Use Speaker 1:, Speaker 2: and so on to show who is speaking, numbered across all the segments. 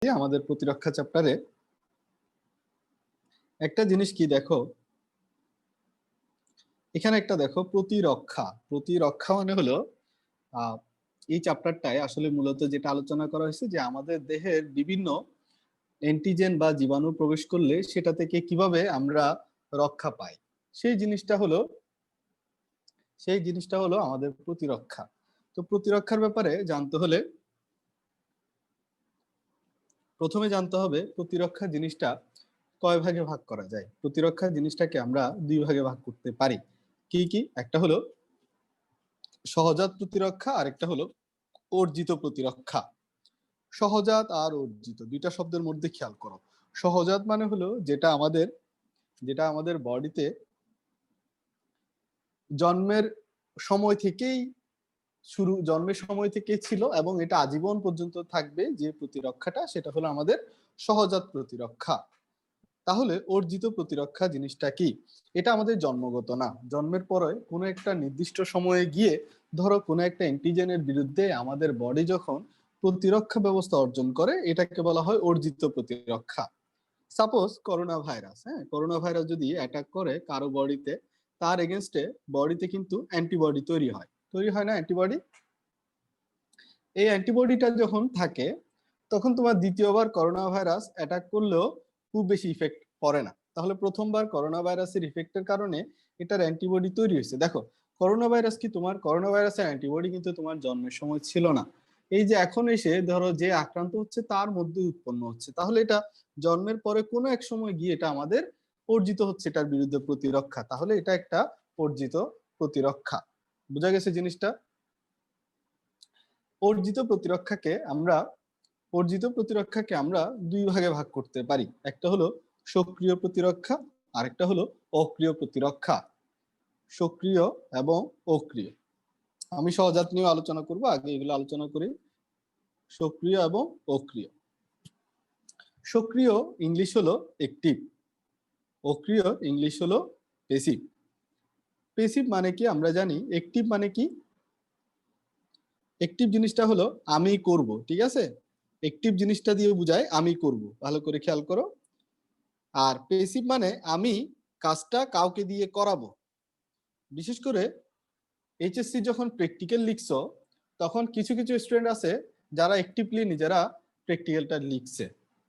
Speaker 1: আমাদের প্রতিরক্ষা চ্যাপ্টারে একটা জিনিস কি দেখো, এখানে একটা দেখো প্রতিরক্ষা। প্রতিরক্ষা মানে হলো আহ এই চ্যাপ্টারটায় আসলে মূলত যেটা আলোচনা করা হয়েছে যে আমাদের দেহের বিভিন্ন অ্যান্টিজেন বা জীবাণু প্রবেশ করলে সেটা থেকে কিভাবে আমরা রক্ষা পাই, সেই জিনিসটা হলো আমাদের প্রতিরক্ষা। তো প্রতিরক্ষার ব্যাপারে জানতে হলে প্রথমে জানতে হবে প্রতিরক্ষা জিনিসটা কয় ভাগে ভাগ করা যায়। প্রতিরক্ষা জিনিসটাকে আমরা দুই ভাগে ভাগ করতে পারি। কি কি? একটা হলো সহজাত প্রতিরক্ষা, আরেকটা হলো অর্জিত প্রতিরক্ষা। সহজাত আর অর্জিত দুইটা শব্দের মধ্যে খেয়াল করো। সহজাত মানে হলো যেটা আমাদের বডিতে জন্মের সময় থেকেই জন্মের সময় থেকে ছিল এবং এটা আজীবন পর্যন্ত থাকবে, যে প্রতিরক্ষাটা সেটা হলো আমাদের সহজাত প্রতিরক্ষা। তাহলে অর্জিত প্রতিরক্ষা জিনিসটা কি? এটা আমাদের জন্মগত না, জন্মের পরে কোনো একটা নির্দিষ্ট সময়ে গিয়ে ধরো কোনো একটা অ্যান্টিজেনের বিরুদ্ধে আমাদের বডি যখন প্রতিরক্ষা ব্যবস্থা অর্জন করে, এটাকে বলা হয় অর্জিত প্রতিরক্ষা। Suppose corona virus, corona virus যদি অ্যাটাক করে কারো বডিতে, তার এগেনস্টে বডিতে কিন্তু অ্যান্টিবডি তৈরি হয় না অ্যান্টিবডি। এই অ্যান্টিবডিটা যখন থাকে তখন তোমার দ্বিতীয়বার করোনা ভাইরাস অ্যাটাক করলেও খুব বেশি ইফেক্ট পড়ে না। তাহলে প্রথমবার করোনা ভাইরাসের ইফেক্টের কারণে এটার অ্যান্টিবডি তৈরি হয়েছে। দেখো, করোনা ভাইরাসের অ্যান্টিবডি কিন্তু তোমার জন্মের সময় ছিল না, এই যে এখন এসে ধরো যে আক্রান্ত হচ্ছে তার মধ্যে উৎপন্ন হচ্ছে। তাহলে এটা জন্মের পরে কোনো এক সময় গিয়ে এটা আমাদের অর্জিত হচ্ছে, এটার বিরুদ্ধে প্রতিরক্ষা। তাহলে এটা একটা অর্জিত প্রতিরক্ষা। বোঝা গেছে জিনিসটা? অর্জিত প্রতিরক্ষাকে আমরা দুই ভাগে ভাগ করতে পারি। একটা হলো সক্রিয় প্রতিরক্ষা, আরেকটা হলো অক্রিয় প্রতিরক্ষা। সক্রিয় এবং অক্রিয়, আমি সহজাত নিয়ে আলোচনা করব, আগে এগুলো আলোচনা করি। সক্রিয় এবং অক্রিয়। সক্রিয় ইংলিশ হলো অ্যাক্টিভ, অক্রিয় ইংলিশ হলো প্যাসিভ। প্যাসিভ মানে কি আমরা জানি, অ্যাক্টিভ মানে কি? অ্যাক্টিভ জিনিসটা হলো আমি করব, ঠিক আছে? অ্যাক্টিভ জিনিসটা দিয়ে বোঝায় আমি করব, ভালো করে খেয়াল করো। আর প্যাসিভ মানে আমি কাজটা কাউকে দিয়ে করাবো। বিশেষ করে এইচএসসি যখন প্র্যাকটিক্যাল লিখছো, তখন কিছু কিছু স্টুডেন্ট আছে যারা অ্যাক্টিভলি নিজেরা প্র্যাকটিক্যালটা লিখছে,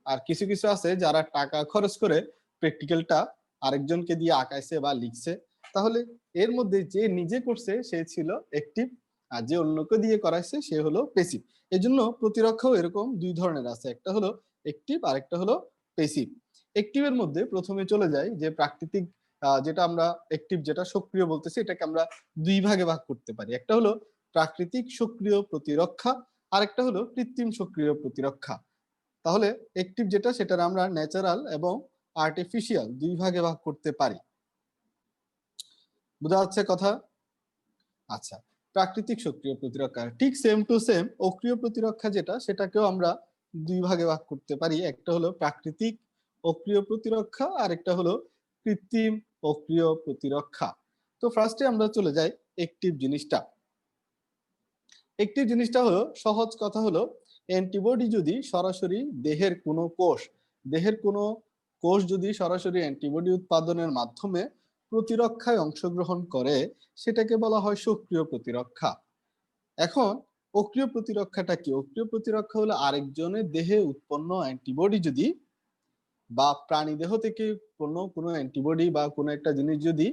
Speaker 1: আর কিছু কিছু আছে যারা টাকা খরচ করে প্র্যাকটিক্যালটা আরেকজনকে দিয়ে আঁকাইছে বা লিখছে। তাহলে এর মধ্যে যে নিজে করছে সে ছিল অ্যাক্টিভ, আর যে অন্যকে দিয়ে করাইছে সে হলো প্যাসিভ। এই জন্য প্রতিরক্ষাও এরকম দুই ধরনের আছে, একটা হলো অ্যাক্টিভ আর একটা হলো প্যাসিভ। অ্যাক্টিভের মধ্যে প্রথমে চলে যায় যে প্রাকৃতিক, যেটা আমরা অ্যাক্টিভ যেটা সক্রিয় বলতেছি, এটাকে আমরা দুই ভাগে ভাগ করতে পারি। একটা হলো প্রাকৃতিক সক্রিয় প্রতিরক্ষা, আর একটা হলো কৃত্রিম সক্রিয় প্রতিরক্ষা। তাহলে অ্যাক্টিভ যেটা, সেটার আমরা ন্যাচারাল এবং আর্টিফিশিয়াল দুই ভাগে ভাগ করতে পারি। বোঝা যাচ্ছে কথা? আচ্ছা, প্রাকৃতিক সক্রিয় প্রতিরক্ষা ঠিক সেম টু সেম অক্রিয় প্রতিরক্ষা যেটা, সেটাকেও আমরা দুই ভাগে ভাগ করতে পারি। একটা হলো প্রাকৃতিক অক্রিয় প্রতিরক্ষা, আর একটা হলো কৃত্রিম অক্রিয় প্রতিরক্ষা। তো ফার্স্টে আমরা চলে যাই অ্যাক্টিভ জিনিসটা। একটি জিনিসটা হলো, সহজ কথা হলো, অ্যান্টিবডি যদি সরাসরি দেহের কোনো কোষ যদি সরাসরি অ্যান্টিবডি উৎপাদনের মাধ্যমে প্রতিরক্ষায় অংশগ্রহণ করে, সেটাকে বলা হয় সক্রিয় প্রতিরক্ষা। এখন অক্রিয় প্রতিরক্ষাটা কি? অক্রিয় প্রতিরক্ষা হলো আরেকজনের দেহে উৎপন্ন অ্যান্টিবডি যদি, বা প্রাণী দেহ থেকে কোনো অ্যান্টিবডি বা কোনো একটা জিনিস যদি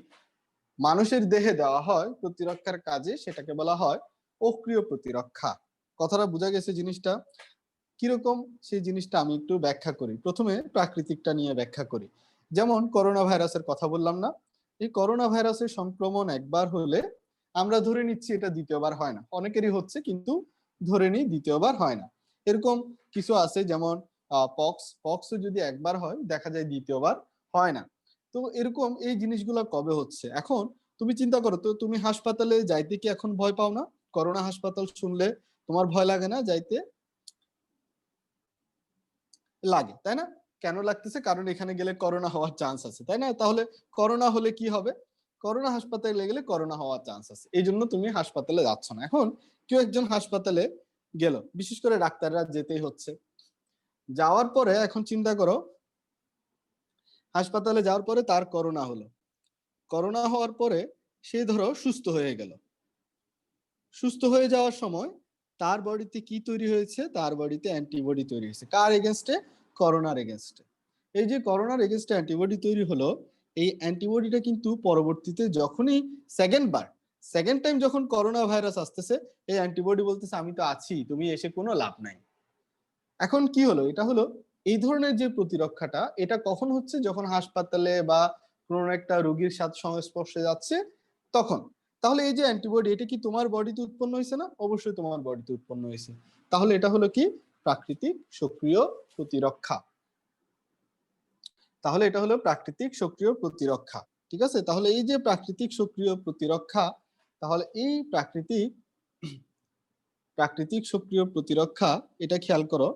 Speaker 1: মানুষের দেহে দেওয়া হয় প্রতিরক্ষার কাজে, সেটাকে বলা হয় অক্রিয় প্রতিরক্ষা। কথাটা বোঝা গেছে জিনিসটা কিরকম? সেই জিনিসটা আমি একটু ব্যাখ্যা করি। প্রথমে প্রাকৃতিকটা নিয়ে ব্যাখ্যা করি। যেমন করোনা ভাইরাসের কথা বললাম না, এই করোনা ভাইরাসের সংক্রমণ একবার হলে আমরা ধরে নিচ্ছি এটা দ্বিতীয়বার হয় না। অনেকেরই হচ্ছে, কিন্তু ধরে নিই দ্বিতীয়বার হয় না। এরকম কিছু আছে, যেমন পক্স যদি একবার হয়, দেখা যায় দ্বিতীয়বার হয় না। তো এরকম এই জিনিসগুলো কবে হচ্ছে? এখন তুমি চিন্তা করো তো, তুমি হাসপাতালে যাইতে কি এখন ভয় পাও না? করোনা হাসপাতাল শুনলে তোমার ভয় লাগে না যাইতে? লাগে, তাই না? কেন লাগতেছে? কারণ এখানে গেলে করোনা হওয়ার চান্স আছে, তাই না? তাহলে করোনা হলে কি হবে? করোনা হাসপাতালে গেলে করোনা হওয়ার চান্স আছে, এই জন্য তুমি হাসপাতালে যাচ্ছ না। এখন কেউ একজন হাসপাতালে গেল, বিশেষ করে ডাক্তাররা যেতেই হচ্ছে। যাওয়ার পরে এখন চিন্তা করো, হাসপাতালে যাওয়ার পরে তার করোনা হলো, করোনা হওয়ার পরে সে ধরো সুস্থ হয়ে গেল। সুস্থ হয়ে যাওয়ার সময় তার বডিতে কি তৈরি হয়েছে? তার বডিতে অ্যান্টিবডি তৈরি হয়েছে। কার এগেনস্টে? করোনার এগেনস্টে। এই যে করোনার এগেনস্টে অ্যান্টিবডি তৈরি হলো, এই অ্যান্টিবডিটা কিন্তু পরবর্তীতে যখনই সেকেন্ড টাইম যখন করোনা ভাইরাস আসতেছে, এই অ্যান্টিবডি বলতেছে আমি তো আছি, তুমি এসে কোনো লাভ নাই। এখন কি হলো? এটা হলো এই ধরনের যে প্রতিরক্ষাটা, এটা কখন হচ্ছে? যখন হাসপাতালে বা কোনো একটা রোগীর সাথে সংস্পর্শে যাচ্ছে তখন। তাহলে এই যে অ্যান্টিবডি, এটা কি তোমার বডিতে উৎপন্ন হয়েছে না? অবশ্যই তোমার বডিতে উৎপন্ন হয়েছে। তাহলে এটা হলো কি? প্রাকৃতিক সক্রিয় প্রতিরক্ষা। তাহলে এটা হলো প্রাকৃতিক সক্রিয় প্রতিরক্ষা। ঠিক আছে? তাহলে এই যে প্রাকৃতিক সক্রিয় প্রতিরক্ষা, তাহলে এই প্রাকৃতিক সক্রিয় প্রতিরক্ষা, এটা খেয়াল করো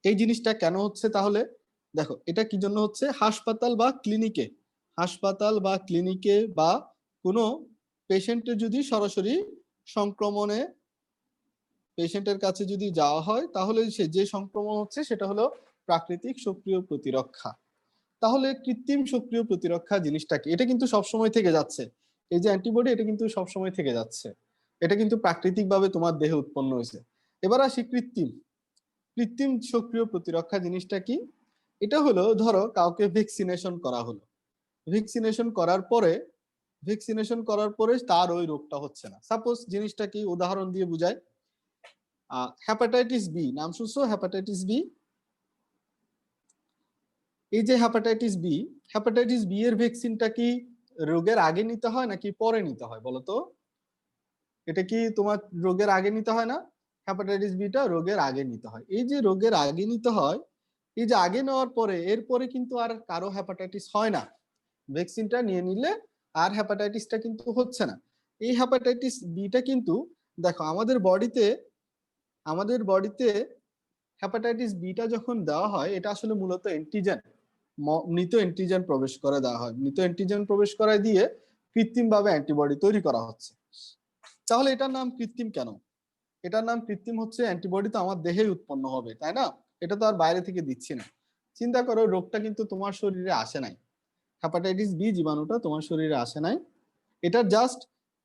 Speaker 1: এই জিনিসটা কেন হচ্ছে। তাহলে দেখো এটা কি জন্য হচ্ছে? হাসপাতাল বা ক্লিনিকে বা কোনো পেশেন্টের যদি সরাসরি সংক্রমণে পেশেন্টের কাছে যদি যাওয়া হয়, তাহলে সে যে সংক্রমণ হচ্ছে সেটা হলো প্রাকৃতিক সক্রিয় প্রতিরক্ষা। তাহলে কৃত্রিম সক্রিয় প্রতিরক্ষা জিনিসটা কি? এটা কিন্তু সবসময় থেকে যাচ্ছে। এই যে অ্যান্টিবডি, এটা কিন্তু সবসময় থেকে যাচ্ছে। এটা কিন্তু প্রাকৃতিকভাবে তোমার দেহে উৎপন্ন হয়েছে। এবার আসি কৃত্রিম সক্রিয় প্রতিরক্ষা জিনিসটা কি? এটা হলো ধরো কাউকে ভ্যাকসিনেশন করা হলো, ভ্যাকসিনেশন করার পরে তার ওই রোগটা হচ্ছে না। সাপোজ জিনিসটা কি, উদাহরণ দিয়ে বুঝাই। হ্যাপাটাইটিস বি নাম শুনছো? হ্যাপাটাইটিস বি, এই যে হ্যাপাটাইটিস বি এর ভ্যাকসিনটা কি রোগের আগে নিতে হয় নাকি পরে নিতে হয় বলো তো? এটা কি তোমার রোগের আগে নিতে হয় না? হ্যাপাটাইটিস বিটা রোগের আগে নিতে হয়। এই যে রোগের আগে নিতে হয়, এই যে আগে নেওয়ার পরে এরপরে কিন্তু আর কারো হ্যাপাটাইটিস হয় না। ভ্যাকসিনটা নিয়ে নিলে আর হ্যাপাটাইটিসটা কিন্তু হচ্ছে না। এই হ্যাপাটাইটিস বিটা কিন্তু দেখো আমাদের বডিতে হ্যাপাটাইটিস বিটা যখন দেওয়া হয়, এটা আসলে মূলত এন্টিজেন, মৃত এন্টিজেন প্রবেশ করে দেওয়া হয়। মৃত এন্টিজেন প্রবেশ করায় দিয়ে কৃত্রিমভাবে অ্যান্টিবডি তৈরি করা হচ্ছে। তাহলে এটার নাম কৃত্রিম কেন? এটার নাম কৃত্রিম হচ্ছে অ্যান্টিবডি তো আমার দেহেই উৎপন্ন হবে, তাই না? এটা তো আর বাইরে থেকে দিচ্ছি না। চিন্তা করো, রোগটা কিন্তু তোমার শরীরে আসে নাই, হ্যাপাটাইটিস বি জীবাণুটা তোমার শরীরে আসে নাই। এটা জাস্ট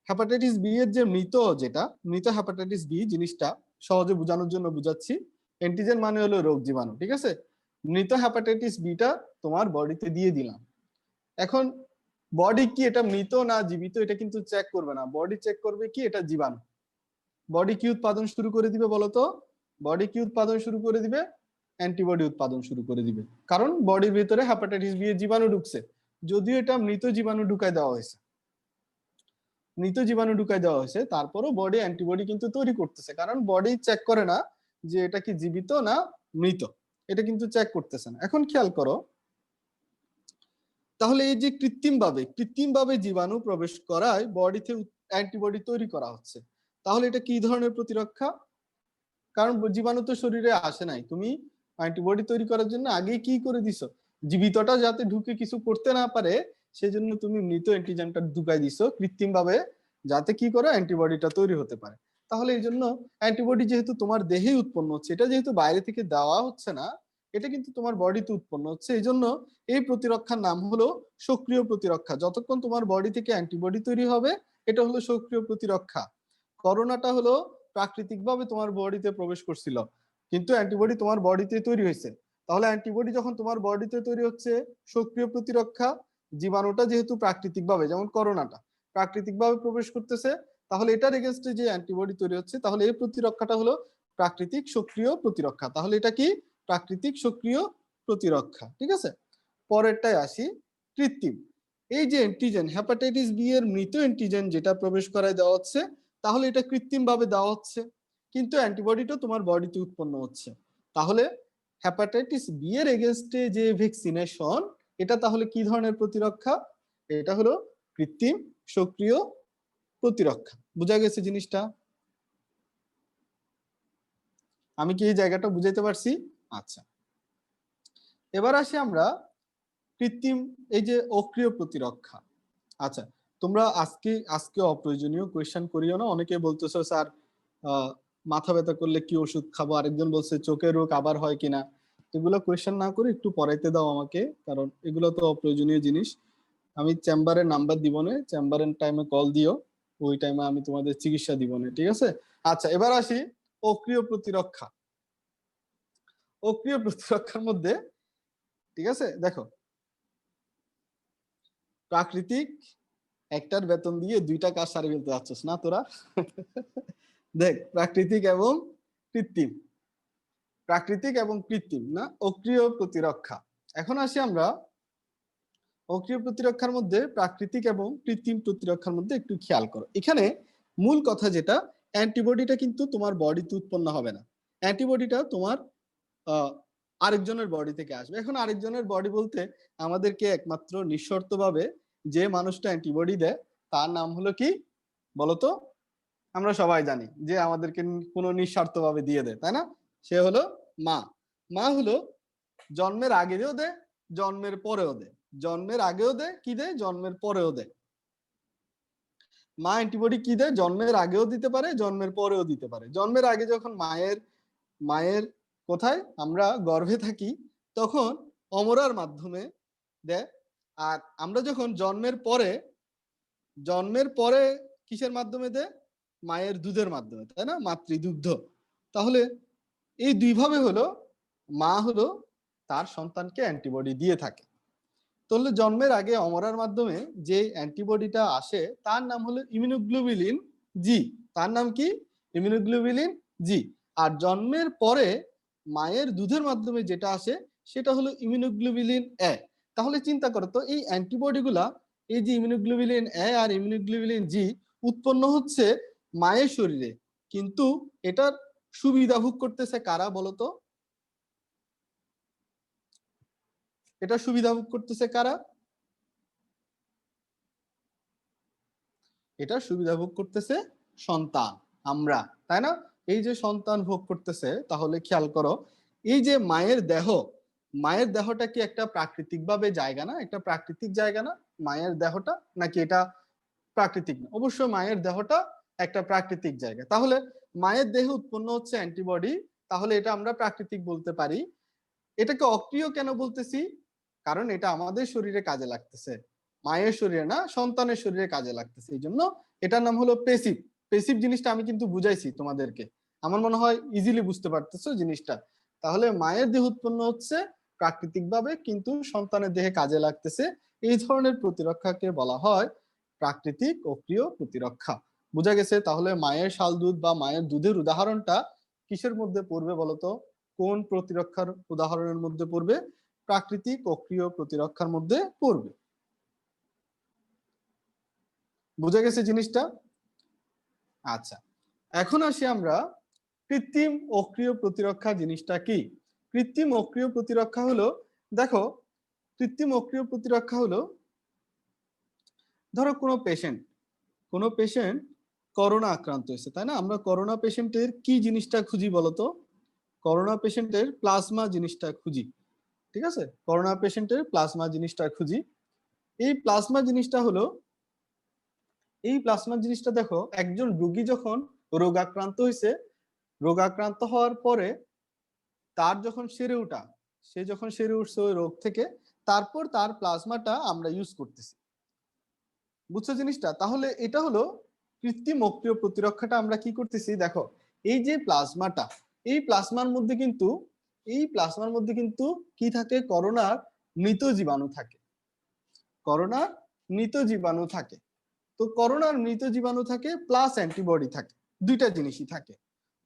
Speaker 1: হ্যাপাটাইটিস বি এর যে মৃত হ্যাপাটাইটিস বি জিনিসটা সহজে বোঝানোর জন্য বুঝাচ্ছি। অ্যান্টিজেন মানে হলো রোগ জীবাণু, ঠিক আছে? মৃত হ্যাপাটাইটিস বিটা তোমার বডিতে দিয়ে দিলাম। এখন বডি কি এটা মৃত না জীবিত এটা কিন্তু চেক করবে না, বডি চেক করবে কি এটা জীবাণু। বডি কি উৎপাদন শুরু করে দিবে বলতো? বডি কি উৎপাদন শুরু করে দিবে? অ্যান্টিবডি উৎপাদন শুরু করে দিবে, কারণ বডির ভিতরে হ্যাপাটাইটিস বি এর জীবাণু ঢুকছে। যদিও এটা মৃত জীবাণু ঢুকায় দেওয়া হয়েছে, তারপরও বডি অ্যান্টিবডি কিন্তু তৈরি করতেছে, কারণ বডি চেক করে না যে এটা কি জীবিত না মৃত, এটা কিন্তু চেক করতেছে না। এখন খেয়াল করো, তাহলে এই যে কৃত্রিমভাবে জীবাণু প্রবেশ করায় বডিতে অ্যান্টিবডি তৈরি করা হচ্ছে, তাহলে এটা কি ধরনের প্রতিরক্ষা? কারণ জীবাণু তো শরীরে আসে নাই, তুমি অ্যান্টিবডি তৈরি করার জন্য আগেই কি করে দিছো? জীবিতটা যাতে ঢুকে কিছু করতে না পারে সেজন্য তুমি মৃত অ্যান্টিজেনটা ঢুকাই দিছো কৃত্রিম ভাবে, যাতে কি করে অ্যান্টিবডিটা তৈরি হতে পারে। তাহলে এই জন্য অ্যান্টিবডি যেহেতু তোমার দেহেই উৎপন্ন হচ্ছে, এটা যেহেতু বাইরে থেকে দেওয়া হচ্ছে না, এটা কিন্তু তোমার বডিতে উৎপন্ন হচ্ছে। এই জন্য এই প্রতিরক্ষার নাম হলো সক্রিয় প্রতিরক্ষা। যতক্ষণ তোমার বডি থেকে অ্যান্টিবডি তৈরি হবে, এটা হলো সক্রিয় প্রতিরক্ষা। করোনাটা হলো প্রাকৃতিকভাবে তোমার বডিতে প্রবেশ করছিল, কিন্তু অ্যান্টিবডি তোমার বডিতে তৈরি হয়েছে। তাহলে অ্যান্টিবডি যখন তোমার বডিতে তৈরি হচ্ছে, সক্রিয় প্রতিরক্ষা। জীবাণুটা যেহেতু প্রাকৃতিকভাবে, যেমন করোনাটা প্রাকৃতিকভাবে প্রবেশ করতেছে, তাহলে এটার এগেনস্টে যে অ্যান্টিবডি তৈরি হচ্ছে, তাহলে এই প্রতিরক্ষাটা হলো প্রাকৃতিক সক্রিয় প্রতিরক্ষা। তাহলে এটা কি? প্রাকৃতিক সক্রিয় প্রতিরক্ষা। ঠিক আছে, পরেরটায় আসি, কৃত্রিম। এই যে অ্যান্টিজেন, হ্যাপাটাইটিস বি এর মৃত অ্যান্টিজেন যেটা প্রবেশ করায় দেওয়া হচ্ছে, তাহলে এটা কৃত্রিম ভাবে দেওয়া হচ্ছে, কিন্তু অ্যান্টিবডিটা তোমার বডিতে উৎপন্ন হচ্ছে। তাহলে হ্যাপাটাইটিস বি এর এগেনস্টে যে ভ্যাকসিনেশন, এটা তাহলে কি ধরনের প্রতিরক্ষা? এটা হলো কৃত্রিম সক্রিয় প্রতিরক্ষা। বোঝা গেছে জিনিসটা? আমি কি এই জায়গাটা বুঝাইতে পারছি? আচ্ছা, এবার আসি আমরা কৃত্রিম এই যে অক্রিয় প্রতিরক্ষা। আচ্ছা, তোমরা আজকে অপ্রয়োজনীয় কোয়েশ্চেন করিও না। অনেকে বলতেছো স্যার মাথা ব্যথা করলে কি ওষুধ খাবো, আরেকজন বলছে চোখের রোগ আবার হয় কিনা। এগুলো কোয়েশ্চেন না করে একটু পড়াইতে দাও আমাকে, কারণ এগুলো তো অপ্রয়োজনীয় জিনিস। আমি চেম্বারের নাম্বার দিব না, চেম্বারের টাইমে কল দিও, ওই টাইমে আমি তোমাদের চিকিৎসা দিব না, ঠিক আছে? আচ্ছা, এবার আসি অক্রিয় প্রতিরক্ষা। অক্রিয় প্রতিরক্ষার মধ্যে, ঠিক আছে, দেখো, প্রাকৃতিক একটার বেতন দিয়ে দুইটা কাজ সারি ফেলতে যাচ্ছিস না তোরা? দেখ, প্রাকৃতিক এবং কৃত্রিম, প্রাকৃতিক এবং কৃত্রিম না, অক্রিয় প্রতিরক্ষা। এখন আসি আমরা অক্রিয় প্রতিরক্ষার মধ্যে প্রাকৃতিক এবং কৃত্রিম প্রতিরক্ষার মধ্যে একটু খেয়াল করো। এখানে মূল কথা যেটা, অ্যান্টিবডিটা কিন্তু তোমার বডিতে উৎপন্ন হবে না, অ্যান্টিবডিটা তোমার আরেকজনের বডি থেকে আসবে। এখন আরেকজনের বডি বলতে আমাদেরকে একমাত্র নিঃশর্তভাবে যে মানুষটা অ্যান্টিবডি দেয় তার নাম হলো কি বলতো? আমরা সবাই জানি যে আমাদেরকে কোনো নিঃস্বার্থভাবে দিয়ে দেয়, তাই না? সে হলো মা। মা হলো জন্মের আগেও দেয়, জন্মের পরেও দেয়, জন্মের আগেও দেয়, কি দেয়, জন্মের পরেও দেয়। মা অ্যান্টিবডি কি দেয়? জন্মের আগেও দিতে পারে, জন্মের পরেও দিতে পারে। জন্মের আগে যখন মায়ের মায়ের কোথায় আমরা গর্ভে থাকি তখন অমরার মাধ্যমে দেয়। আর আমরা যখন জন্মের পরে কিসের মাধ্যমে দেয়? মায়ের দুধের মাধ্যমে, তাই না? মাতৃদুগ্ধ। তাহলে এই দুইভাবে হলো মা হলো তার সন্তানকে অ্যান্টিবডি দিয়ে থাকে। তাহলে জন্মের আগে অমরার মাধ্যমে যে অ্যান্টিবডিটা আসে তার নাম হলো ইমিউনোগ্লোবুলিন জি। তার নাম কি? ইমিউনোগ্লোবুলিন জি। আর জন্মের পরে মায়ের দুধের মাধ্যমে যেটা আসে সেটা হলো ইমিউনোগ্লোবুলিন এ। তাহলে চিন্তা করো তো, এই অ্যান্টিবডিগুলা, এই যে ইমিউনোগ্লোবুলিন এ আর ইমিউনোগ্লোবুলিন জি উৎপন্ন হচ্ছে মায়ের শরীরে, কিন্তু এটার সুবিধা ভোগ করতেছে কারা বলতো? এটা সুবিধা ভোগ করতেছে কারা? এটা সুবিধা ভোগ করতেছে সন্তান, আমরা, তাই না? এই যে সন্তান ভোগ করতেছে, তাহলে খেয়াল করো, এই যে মায়ের দেহ, মায়ের দেহটা কি একটা প্রাকৃতিক ভাবে জায়গা না? একটা প্রাকৃতিক জায়গা না মায়ের দেহটা? নাকি এটা প্রাকৃতিক না? অবশ্যই মায়ের দেহটা একটা প্রাকৃতিক জায়গা। তাহলে মায়ের দেহে উৎপন্ন হচ্ছে অ্যান্টিবডি, তাহলে এটা আমরা প্রাকৃতিক বলতে পারি। এটাকে অক্রিয় কেন বলতেছি? কারণ এটা আমাদের শরীরে কাজে লাগতেছে, মায়ের শরীরে না, সন্তানের শরীরে কাজে লাগতেছে, এই জন্য এটার নাম হলো পেসিভ। পেসিভ জিনিসটা আমি কিন্তু বুঝাইছি তোমাদেরকে, আমার মনে হয় ইজিলি বুঝতে পারতেছো জিনিসটা। তাহলে মায়ের দেহ উৎপন্ন হচ্ছে প্রাকৃতিক ভাবে, কিন্তু সন্তানের দেহে কাজে লাগতেছে। এই ধরনের প্রতিরক্ষাকে বলা হয় প্রাকৃতিক অক্রিয় প্রতিরক্ষা। বোঝা গেছে? তাহলে মায়ের শাল দুধ বা মায়ের দুধের উদাহরণটা কিসের মধ্যে পড়বে বলতো? কোন প্রতিরক্ষার উদাহরণের মধ্যে পড়বে? প্রাকৃতিক অক্রিয় প্রতিরক্ষার মধ্যে পড়বে। বুঝা গেছে জিনিসটা? আচ্ছা, এখন আসি আমরা কৃত্রিম অক্রিয় প্রতিরক্ষা জিনিসটা কি। কৃত্রিম অক্রিয় প্রতিরক্ষা হলো, দেখো, কৃত্রিম অক্রিয় প্রতিরক্ষা হলো, ধরো কোনো পেশেন্ট করোনা আক্রান্ত হয়েছে, তাই না? আমরা করোনা পেশেন্টের কি জিনিসটা খুঁজি বলতো? করোনা পেশেন্টের প্লাজমা জিনিসটা খুঁজি, ঠিক আছে? করোনা পেশেন্টের প্লাজমা জিনিসটা খুঁজি। এই প্লাজমা জিনিসটা হলো, এই প্লাজমা জিনিসটা দেখো, একজন রোগী যখন রোগাক্রান্ত হয়েছে, রোগাক্রান্ত হওয়ার পরে তার যখন সেরে ওঠা, সে যখন সেরে উঠছে ওই রোগ থেকে, তারপর তার প্লাজমাটা আমরা ইউজ করতেছি। বুঝছো জিনিসটা? তাহলে এটা হলো কৃত্রিম অক্রিয় প্রতিরক্ষাটা আমরা কি করতেছি, দেখো, এই যে প্লাজমাটা, এই প্লাজমার মধ্যে কিন্তু কি থাকে? করোনার মৃত জীবাণু থাকে, করোনার মৃত জীবাণু থাকে। তো করোনার মৃত জীবাণু থাকে প্লাস অ্যান্টিবডি থাকে, দুইটা জিনিসই থাকে।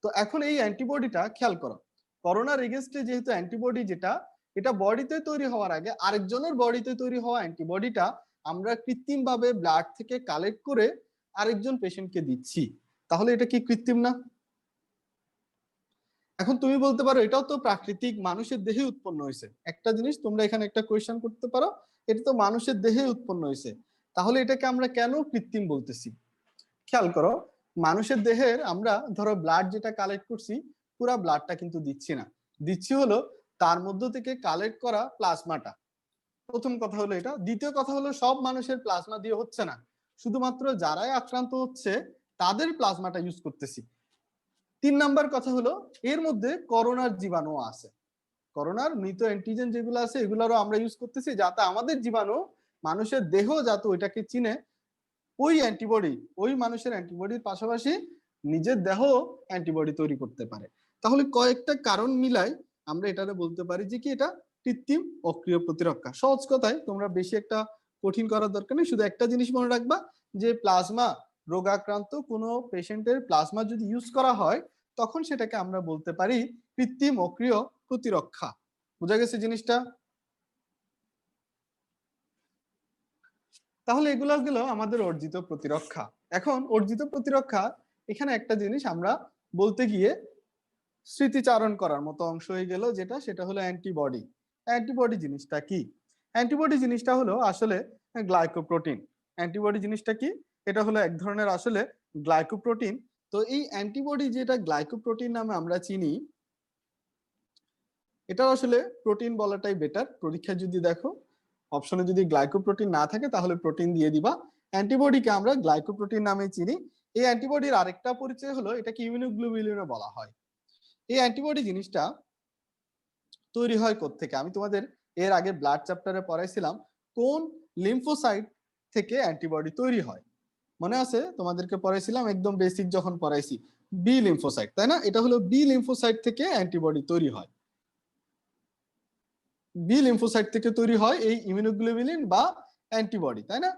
Speaker 1: তো এখন এই অ্যান্টিবডিটা খেয়াল করো, করোনার এগেইনস্টে যেহেতু অ্যান্টিবডি যেটা, এটা বডিতে তৈরি হওয়ার আগে আরেকজনের বডিতে তৈরি হওয়া অ্যান্টিবডিটা আমরা কৃত্রিম ভাবে ব্লাড থেকে কালেক্ট করে আরেকজন পেশেন্টকে দিচ্ছি, তাহলে এটা কি কৃত্রিম না? এখন তুমি বলতে পারো এটাও তো প্রাকৃতিক, মানুষের দেহে উৎপন্ন হয়েছে। একটা জিনিস তোমরা এখানে একটা কোয়েশ্চেন করতে পারো, এটা তো মানুষের দেহে উৎপন্ন হয়েছে, তাহলে এটাকে আমরা কেন কৃত্রিম বলতেছি? খেয়াল করো, মানুষের দেহের আমরা ধরো ব্লাড যেটা কালেক্ট করছি, পুরা ব্লাডটা কিন্তু দিচ্ছি না, দিচ্ছি হলো তার মধ্য থেকে কালেক্ট করা প্লাজমাটা। প্রথম কথা হলো এটা। দ্বিতীয় কথা হলো সব মানুষের প্লাজমা দিয়ে হচ্ছে না, শুধুমাত্র যারাই আক্রান্ত হচ্ছে তাদের প্লাজমাটা ইউজ করতেছি। 3 নাম্বার কথা হলো এর মধ্যে করোনার জীবাণু আছে, করোনার মৃত অ্যান্টিজেন যেগুলো আছে এগুলোরও আমরা ইউজ করতেছি যাতে আমাদের জীবাণু মানুষের দেহ যাতে ওইটাকে চিনে, ওই অ্যান্টিবডি ওই মানুষের অ্যান্টিবডির পাশাপাশি নিজের দেহ অ্যান্টিবডি তৈরি করতে পারে। তাহলে কয়েকটা কারণ মিলাই আমরা এটারে বলতে পারি যে কি এটা কৃত্রিম অক্রিয় প্রতিরক্ষা। সহজ কথায়, তোমরা বেশি একটা কঠিন করার দরকার নেই, শুধু একটা জিনিস মনে রাখবা যে প্লাজমা রোগাক্রান্ত কোনো পেশেন্টের প্লাজমা যদি ইউজ করা হয় তখন সেটাকে আমরা বলতে পারি কৃত্রিম অক্রিয় প্রতিরক্ষা। বোঝা গেছে জিনিসটা? তাহলে এগুলো গেল আমাদের অর্জিত প্রতিরক্ষা। এখন অর্জিত প্রতিরক্ষা এখানে একটা জিনিস আমরা বলতে গিয়ে স্মৃতিচারণ করার মতো অংশ হয়ে গেল, যেটা সেটা হলো অ্যান্টিবডি। অ্যান্টিবডি জিনিসটা কি? অ্যান্টিবডি জিনিসটা হলো আসলে গ্লাইকোপ্রোটিন। অ্যান্টিবডি জিনিসটা কি? এটা হলো এক ধরনের আসলে গ্লাইকোপ্রোটিন। তো এই অ্যান্টিবডি যেটা গ্লাইকোপ্রোটিন নামে আমরা চিনি, এটা আসলে প্রোটিন বলাটাই বেটার। পরীক্ষায় যদি দেখো অপশনে যদি গ্লাইকোপ্রোটিন না থাকে তাহলে প্রোটিন দিয়ে দিবা। অ্যান্টিবডিকে আমরা গ্লাইকোপ্রোটিন নামে চিনি। এই অ্যান্টিবডির আরেকটা পরিচয় হলো এটাকে ইমিউনোগ্লোবুলিনও বলা হয়। এই অ্যান্টিবডি জিনিসটা তৈরি হয় কোত্থেকে? আমি তোমাদের এর আগে ব্লাড চ্যাপ্টারে পড়াইছিলাম কোন লিম্ফোসাইট থেকে অ্যান্টিবডি তৈরি হয়। মনে আছে? তোমাদেরকে পড়াইছিলাম একদম বেসিক যখন পড়াইছি, বি লিম্ফোসাইট, তাই না? এটা হলো বি লিম্ফোসাইট থেকে অ্যান্টিবডি তৈরি হয়। বি লিম্ফোসাইট থেকে তৈরি হয় এই ইমিউনোগ্লোবুলিন বা অ্যান্টিবডি, তাই না?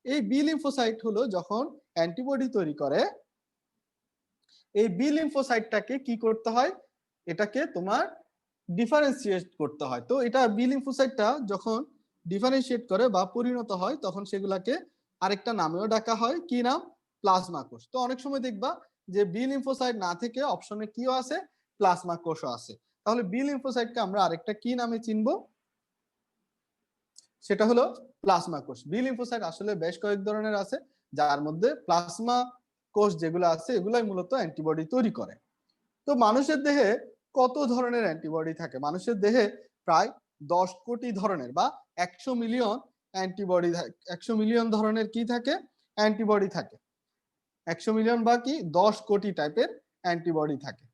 Speaker 1: এই বি লিম্ফোসাইট হলো যখন অ্যান্টিবডি তৈরি করে, এই বি লিম্ফোসাইটটাকে কি করতে হয়? এটাকে তোমার ডিফারেন্সিয়েট করতে হয়। তো এটা বি লিম্ফোসাইটটা যখন ডিফারেন্সিয়েট করে বা পরিণত হয় তখন সেগুলাকে আরেকটা নামেও ডাকা হয়, কি নাম? প্লাজমা কোষ। তো অনেক সময় দেখবা যে বি লিম্ফোসাইট না থেকে অপশনে কিও আছে, প্লাজমা কোষও আছে। তাহলে বি লিম্ফোসাইটকে আমরা আরেকটা কি নামে চিনবো? সেটা হলো প্লাজমা কোষ। বি লিম্ফোসাইট আসলে বেশ কয়েক ধরনের আছে, যার মধ্যে প্লাজমা কোষ যেগুলো আছে এগুলাই মূলত অ্যান্টিবডি তৈরি করে। তো মানুষের দেহে কত ধরনের অ্যান্টিবডি থাকে? মানুষের দেহে প্রায় 10 কোটি ধরনের বা 100 মিলিয়ন অ্যান্টিবডি, 100 মিলিয়ন ধরনের কি থাকে? অ্যান্টিবডি থাকে। 100 মিলিয়ন বা কি 10 কোটি টাইপের অ্যান্টিবডি থাকে।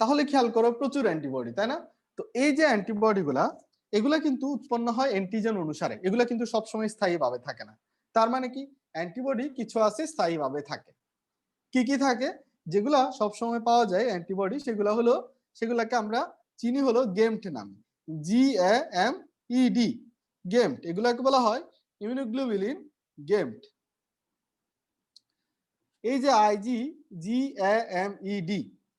Speaker 1: তাহলে খেয়াল করো প্রচুর অ্যান্টিবডি, তাই না? তো এই যে অ্যান্টিবডি গুলা এগুলা কিন্তু উৎপন্ন হয় অ্যান্টিজেন অনুসারে, এগুলা কিন্তু সবসময় স্থায়ীভাবে থাকে না। তার মানে কি অ্যান্টিবডি কিছু আছে স্থায়ীভাবে থাকে। কি কি থাকে? যেগুলা সবসময় পাওয়া যায় অ্যান্টিবডি সেগুলা হলো, সেগুলাকে আমরা চিনি হলো গেমট নামে, GAMED, গেমট। এগুলাকে বলা হয় ইমিউনোগ্লোবুলিন গেমট। এই যে IgGAMED,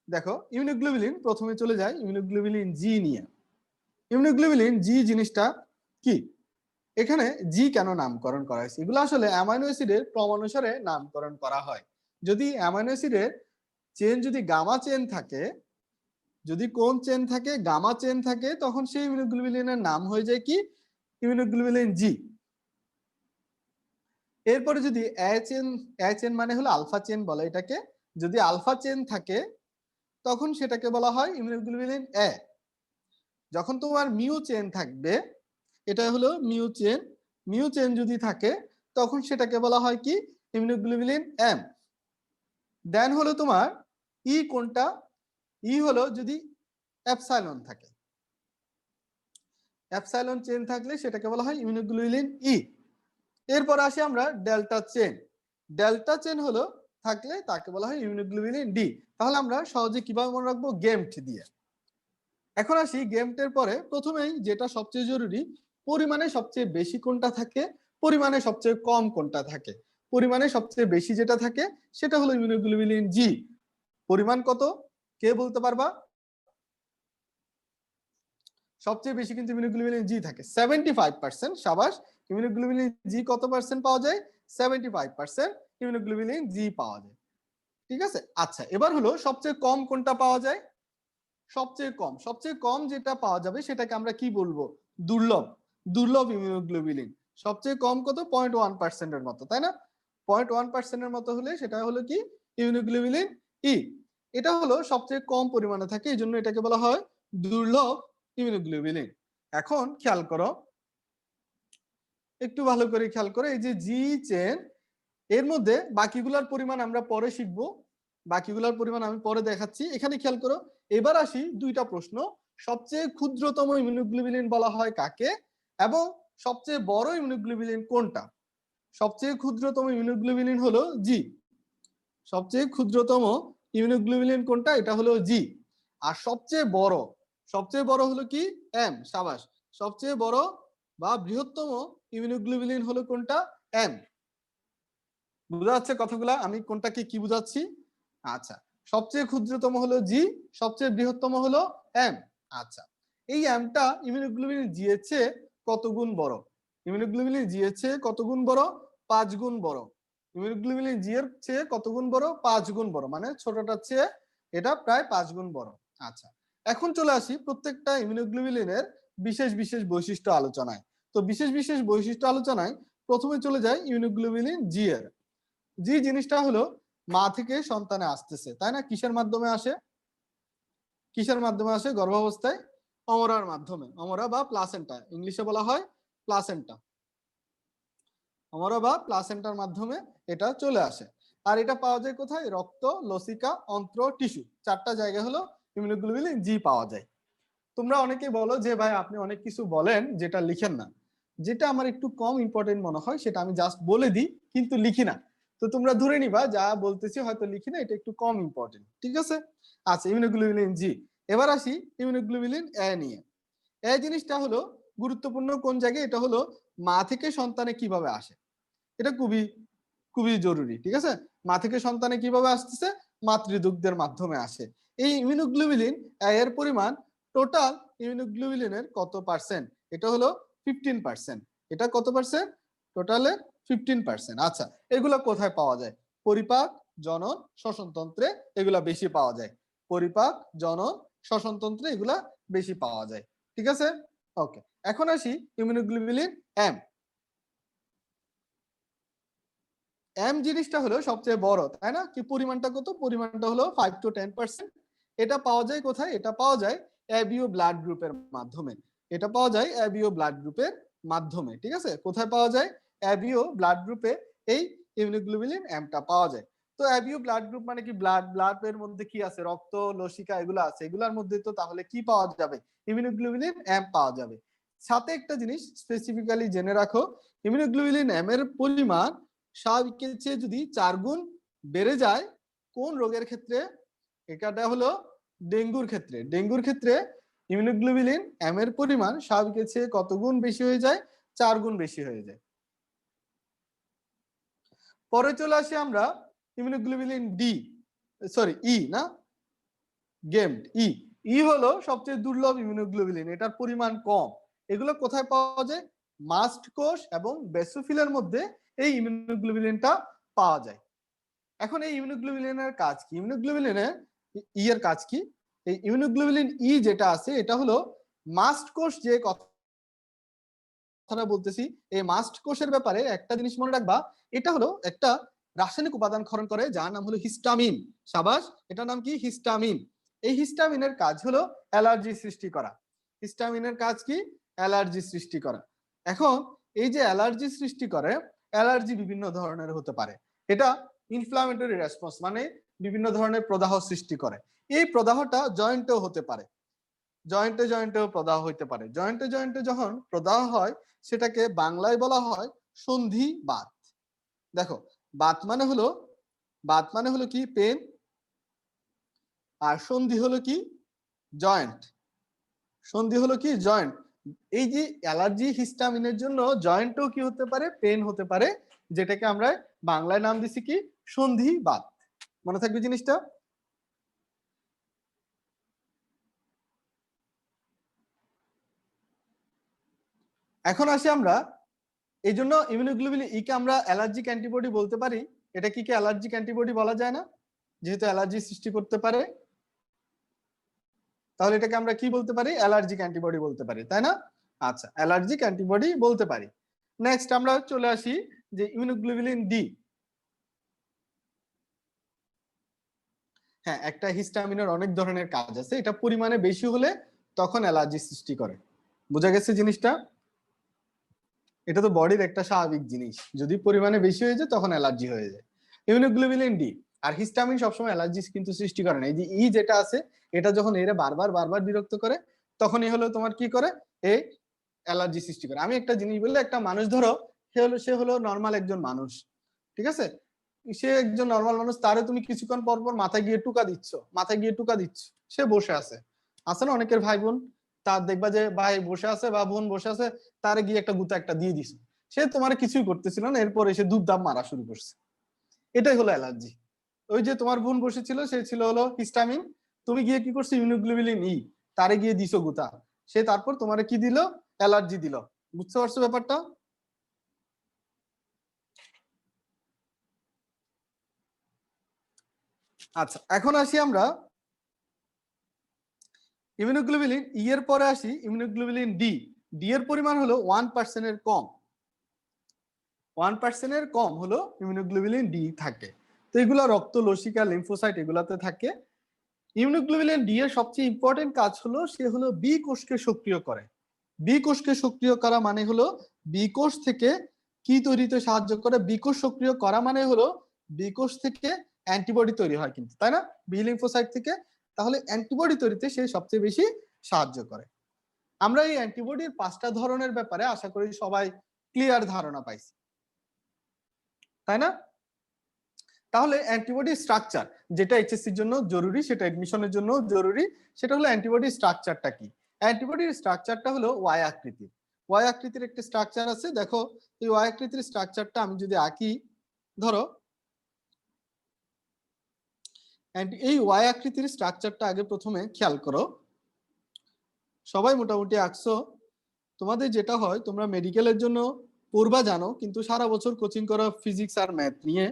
Speaker 1: দেখো ইমিউনোগ্লোবুলিন প্রথমে চলে যায় ইমিউনোগ্লোবুলিন জি নিয়ে। ইমিউনোগ্লোবুলিন জি জিনিসটা কি? এখানে জি কেন নামকরণ করা হয়েছে? এগুলো আসলে অ্যামাইনো অ্যাসিডের ক্রমানুসারে নামকরণ করা হয়। যদি অ্যামাইনো অ্যাসিডের চেন যদি গামা চেন থাকে, যদি কোন চেন থাকে? গামা চেন থাকে, তখন সেই ইমিউনোগ্লোবুলিনের নাম হয়ে যায় কি? ইমিউনোগ্লোবুলিন জি। এরপরে যদি এ চেন মানে হলো আলফা চেন বলে এটাকে, যদি আলফা চেন থাকে তখন সেটাকে বলা হয় ইমিউনোগ্লোবুলিন এ। যখন তোমার মিউ চেন থাকবে, এটা হলো মিউ চেন, মিউ চেন যদি থাকে তখন সেটাকে বলা হয় কি? Immunoglobulin M. দেন হলো তোমার ই কোনটা? ই হলো যদি এপসাইলন থাকে, এপসাইলন চেন থাকলে সেটাকে বলা হয় ইমিউনোগ্লোবুলিন ই। এরপর আসি আমরা ডেল্টা চেন। ডেল্টা চেন হলো থাকলে তাকে বলা হয় ইমিউনোগ্লোবুলিন ডি। তাহলে আমরা সহজে কিভাবে মনে রাখবো? গেমট দিয়ে। এখন আসি গেমটের পরে প্রথমেই যেটা সবচেয়ে জরুরি, পরিমাণে সবচেয়ে বেশি কোনটা থাকে, পরিমাণে সবচেয়ে কম কোনটা থাকে। পরিমাণে সবচেয়ে বেশি যেটা থাকে সেটা হলো ইমিউনোগ্লোবুলিন জি। পরিমাণ কত কে বলতে পারবা? সবচেয়ে বেশি কিন্তু ইমিউনোগ্লোবুলিন জি থাকে 75%। সাবাস। ইমিউনোগ্লোবুলিন জি কত পার্সেন্ট পাওয়া যায়? 75% ইমিউনোগ্লোবুলিন জি পাওয়া যায়। ঠিক আছে? আচ্ছা, এবার হলো সবচেয়ে কম কোনটা পাওয়া যায়? সবচেয়ে কম যেটা পাওয়া যাবে সেটাকে আমরা কি বলবো? দুর্লভ। দুর্লভ ইমিউনোগ্লোবুলিন সবচেয়ে কম কত? 0.1% এর মতো, তাই না? 0.1% এর মতো হলে সেটা হলো কি? ইমিউনোগ্লোবুলিন ই। এটা হলো সবচেয়ে কম পরিমাণে থাকে, এই জন্য এটাকে বলা হয় দুর্লভ ইমিউনোগ্লোবুলিন। এখন খেয়াল করো, একটু ভালো করে খেয়াল করো, এই যে জি চেন এর মধ্যে বাকিগুলোর পরিমাণ আমরা পরে শিখবো। বাকিগুলোর পরিমাণ আমি পরে দেখাচ্ছি। এখানে খেয়াল করো, এবার আসি দুইটা প্রশ্ন। সবচেয়ে ক্ষুদ্রতম ইমিউনোগ্লোবুলিন বলা হয় কাকে, এবং সবচেয়ে বড় ইমিউনোগ্লোবুলিন কোনটা? সবচেয়ে ক্ষুদ্রতম ইমিউনোগ্লোবুলিন হলো জি। সবচেয়ে ক্ষুদ্রতম ইমিউনোগ্লোবুলিন কোনটা? এটা হলো জি। আর সবচেয়ে বড় হলো কি? এম। সাবাস। সবচেয়ে বড় বা বৃহত্তম ইমিউনোগ্লোবুলিন হলো কোনটা? এম। বুঝা যাচ্ছে কথাগুলা আমি কোনটাকে কি বুঝাচ্ছি? আচ্ছা, সবচেয়ে ক্ষুদ্রতম হলো জি, সবচেয়ে বৃহত্তম হলো এম। আচ্ছা, এই এমটা ইমিউনোগ্লোবুলিন জি এর চেয়ে কত গুণ বড়? ইমিউনোগ্লোবুলিন জি এর চেয়ে কত গুণ বড়? 5 গুণ বড়। ইমিউনোগ্লোবুলিন জি এর চেয়ে কত গুণ বড়? 5 গুণ বড়, মানে ছোটটার চেয়ে এটা প্রায় 5 গুণ বড়। আচ্ছা, এখন চলে আসি প্রত্যেকটা ইমিউনোগ্লোবুলিনের বিশেষ বিশেষ বৈশিষ্ট্য আলোচনায়। তো বিশেষ বিশেষ বৈশিষ্ট্য আলোচনায় প্রথমে চলে যায় ইমিউনোগ্লোবুলিন জি এর। জি জিনিসটা হলো মা থেকে সন্তানে আসতেছে, তাই না? কিসের মাধ্যমে আসে? কিসের মাধ্যমে আসে? গর্ভাবস্থায় অমরার মাধ্যমে। অমরা বা প্লাসেন্টা, ইংলিশে বলা হয় প্লাসেন্টা। অমরা বা প্লাসেন্টার মাধ্যমে এটা চলে আসে। আর এটা পাওয়া যায় কোথায়? রক্ত, লসিকা, অন্ত্র, টিস্যু, 4টা জায়গা হলো ইমিউনোগ্লোবুলিন জি পাওয়া যায়। তোমরা অনেকেই বলো যে ভাই আপনি অনেক কিছু বলেন যেটা লিখেন না। যেটা আমার একটু কম ইম্পর্টেন্ট মনে হয় সেটা আমি জাস্ট বলে দিই, কিন্তু লিখি না। তো তোমরা ধরে নিবা যা বলতেছি হয়তো লিখি না, এটা একটু কম ইম্পর্টেন্ট, ঠিক আছে? আচ্ছা, ইমিউনোগ্লোবুলিন জি। এবার আসি ইমিউনোগ্লোবুলিন এ নিয়ে। এই জিনিসটা হলো গুরুত্বপূর্ণ কোন জায়গায়? এটা হলো মা থেকে সন্তানে কিভাবে আসে, এটা খুবই খুবই জরুরি, ঠিক আছে? মা থেকে সন্তানে কিভাবে আসতেছে? মাতৃদুগ্ধের মাধ্যমে আসে। এই ইমিউনোগ্লোবুলিন এর পরিমাণ টোটাল ইমিউনোগ্লোবুলিনের কত পার্সেন্ট? এটা হলো 15%। এটা কত পার্সেন্ট? টোটালে 15%। আচ্ছা, এগুলা কোথায় পাওয়া যায়? পরিপাক, জনন, শ্বসনতন্ত্রে এগুলা বেশি পাওয়া যায়। পরিপাক, জনন, শ্বসনতন্ত্রে এগুলা বেশি পাওয়া যায়, ঠিক আছে? ওকে, এখন আসি ইমিউনোগ্লোবুলিন এম। এম জিনিসটা হলো সবচেয়ে বড়, তাই না? কি পরিমাণটা কত? পরিমাণটা হলো 5 to 10%। এটা পাওয়া যায় কোথায়? এটা পাওয়া যায় অ্যাবিও ব্লাড গ্রুপের মাধ্যমে। এটা পাওয়া যায় অ্যাবিও ব্লাড গ্রুপের মাধ্যমে, ঠিক আছে? কোথায় পাওয়া যায়? অ্যাবিও ব্লাড গ্রুপে এই ইমিউনোগ্লোবুলিন এমটা পাওয়া যায়। তো অ্যাবিও ব্লাড গ্রুপ মানে কি? ব্লাডের মধ্যে কি আছে? রক্ত, লসিকা এগুলো আছে। এগুলোর মধ্যে তো তাহলে কি পাওয়া যাবে? ইমিউনোগ্লোবুলিন এম পাওয়া যাবে। সাথে একটা জিনিস স্পেসিফিক্যালি জেনে রাখো, ইমিউনোগ্লোবুলিন এম এর পরিমাণ স্বাভাবিকের চেয়ে যদি 4 গুণ বেড়ে যায় কোন রোগের ক্ষেত্রে? এটা হলো ডেঙ্গুর ক্ষেত্রে। ডেঙ্গুর ক্ষেত্রে ইমিউনোগ্লোবুলিন এম এর পরিমাণ স্বাভাবিকের চেয়ে কত গুণ বেশি হয়ে যায়? 4 গুণ বেশি হয়ে যায়। পরে চলে আসি আমরা ইমিউনোগ্লোবুলিন ডি, সরি ই না, গেমড ই। ই হলো সবচেয়ে দুর্লভ ইমিউনোগ্লোবুলিন, এটার পরিমাণ কম। এগুলো কোথায় পাওয়া যায়? মাস্ট কোষ এবং বেসোফিলের মধ্যে এই ইমিউনোগ্লোবুলিনটা পাওয়া যায়। এখন এই ইমিউনোগ্লোবুলিনের কাজ কি? ইমিউনোগ্লোবুলিনের ই এর কাজ কি? এই ইমিউনোগ্লোবুলিন ই যেটা আছে এটা হলো মাস্ট কোষ, যে কথাটা বলতেছি এই মাস্ট কোষের ব্যাপারে একটা জিনিস মনে রাখবা, এটা হলো একটা রাসায়নিক উপাদান ক্ষরণ করে যার নাম হলো হিস্টামিন। সাবাস, এটার নাম কি? হিস্টামিন। এই হিস্টামিনের কাজ হলো অ্যালার্জি সৃষ্টি করা। হিস্টামিনের কাজ কি? অ্যালার্জি সৃষ্টি করা। এখন এই যে অ্যালার্জি সৃষ্টি করে, অ্যালার্জি বিভিন্ন ধরনের হতে পারে। এটা ইনফ্লামেটরি রেসপন্স, মানে বিভিন্ন ধরনের প্রদাহ সৃষ্টি করে। এই প্রদাহটা জয়েন্টেও হতে পারে, জয়েন্টেও প্রদাহ হইতে পারে। জয়েন্টে যখন প্রদাহ হয় সেটাকে বাংলায় বলা হয় সন্ধি বাত। দেখো, বাত মানে হলো কি? পেন। আর সন্ধি হলো কি? জয়েন্ট। সন্ধি হলো কি? জয়েন্ট। এই যে অ্যালার্জি হিস্টামিনের জন্য জয়েন্টও কি হতে পারে? পেন হতে পারে, যেটাকে আমরা বাংলায় নাম দিছি কি? সন্ধি বাত। মনে থাকবে জিনিসটা। এখন আসি আমরা, এই জন্য ইমিউনোগ্লোবুলিন ই কে আমরা অ্যালার্জিক অ্যান্টিবডি বলতে পারি। এটা কি অ্যালার্জিক অ্যান্টিবডি বলা যায় না? যেহেতু অ্যালার্জি সৃষ্টি করতে পারে, তাহলে এটাকে আমরা কি বলতে পারি? অ্যালার্জিক অ্যান্টিবডি বলতে পারি, তাই না? আচ্ছা, অ্যালার্জিক অ্যান্টিবডি বলতে পারি। নেক্সট আমরা চলে আসি যে ইমিউনোগ্লোবুলিন ডি। হ্যাঁ, একটা হিস্টামিনের অনেক ধরনের কাজ আছে, এটা পরিমাণে বেশি হলে তখন অ্যালার্জি সৃষ্টি করে। বোঝা গেছে জিনিসটা? এটা তো বডির একটা স্বাভাবিক জিনিস, যদি পরিমাণে বেশি হয়ে যায় তখন অ্যালার্জি হয়ে যায়। ইমিউনোগ্লোবুলিন ডি আর হিস্টামিন সবসময় অ্যালার্জি কিন্তু সৃষ্টি করে না। এই যে যেটা আছে, এটা যখন এরা বারবার বারবার বিরক্ত করে, তখনই হলো তোমার কি করে, এই অ্যালার্জি সৃষ্টি করে। আমি একটা জিনিস বললে, একটা মানুষ ধরো, সে হলো নর্মাল একজন মানুষ, ঠিক আছে, সে একজন নর্মাল মানুষ, তারে তুমি কিছুক্ষণ পর পর মাথায় গিয়ে টুকা দিচ্ছ, সে বসে আছে না অনেকের ভাই বোন, তার দেখবা যে ভাই বসে আছে বা বোন বসে আছে, তারে গিয়ে একটা গুতা একটা দিয়ে দিছে, সে তোমার কিছুই করতেছিল না, এরপর এসে দুধ মারা শুরু করছে। এটাই হলো অ্যালার্জি। ওই যে তোমার বোন বসেছিল, সে ছিল হলো হিস্টামিন, তুমি গিয়ে কি করছো, ইমিউনোগ্লোবুলিন ই, তারে গিয়ে দিছো গুতা, সে তারপর তোমারে কি দিল, অ্যালার্জি দিল। বুঝতে পারছো ব্যাপারটা? আচ্ছা, এখন আসি আমরা ইমিউনোগ্লোবুলিন ই এর পরে আসি ইমিউনোগ্লোবুলিন ডি। ডি এর পরিমাণ হলো 1% এর কম, 1% এর কম হলো ইমিউনোগ্লোবুলিন ডি থাকে। তো এগুলো রক্ত লসিকা লিম্ফোসাইট এগুলাতে থাকে। ইমিউনোগ্লোবুলিন ডি এর সবচেয়ে ইম্পর্টেন্ট কাজ হলো, সে হলো বি কোষকে সক্রিয় করে। বি কোষকে সক্রিয় করা মানে হলো বি কোষ থেকে কি তৈরিতে সাহায্য করে, বি কোষ সক্রিয় করা মানে হলো বি কোষ থেকে অ্যান্টিবডি তৈরি হয় কিন্তু, তাই না, বি লিম্ফোসাইট থেকে। তাহলে অ্যান্টিবডি তৈরিতে সে সবচেয়ে বেশি সাহায্য করে। আমরা এই অ্যান্টিবডির 5টা ধরনের ব্যাপারে আশা করি সবাই ক্লিয়ার ধারণা পাইছি, তাই না? তাহলে অ্যান্টিবডি স্ট্রাকচার যেটা এইচএসসির জন্য জরুরি, সেটা এডমিশনের জন্য জরুরি, সেটা হলো অ্যান্টিবডি স্ট্রাকচারটা কি। অ্যান্টিবডির স্ট্রাকচারটা হলো ওয়াই আকৃতির। ওয়াই আকৃতির একটা স্ট্রাকচার আছে, দেখো এই ওয়াই আকৃতির স্ট্রাকচারটা আমি যদি আঁকি, ধরো এই ওয়াই আকৃতির স্ট্রাকচারটা আগে প্রথমে খেয়াল করো, সবাই মোটামুটি আঁকছো। তোমাদের যেটা হয়, তোমরা মেডিকেলের জন্য পড়বা জানো, কিন্তু সারা বছর কোচিং করো ফিজিক্স আর ম্যাথ নিয়ে,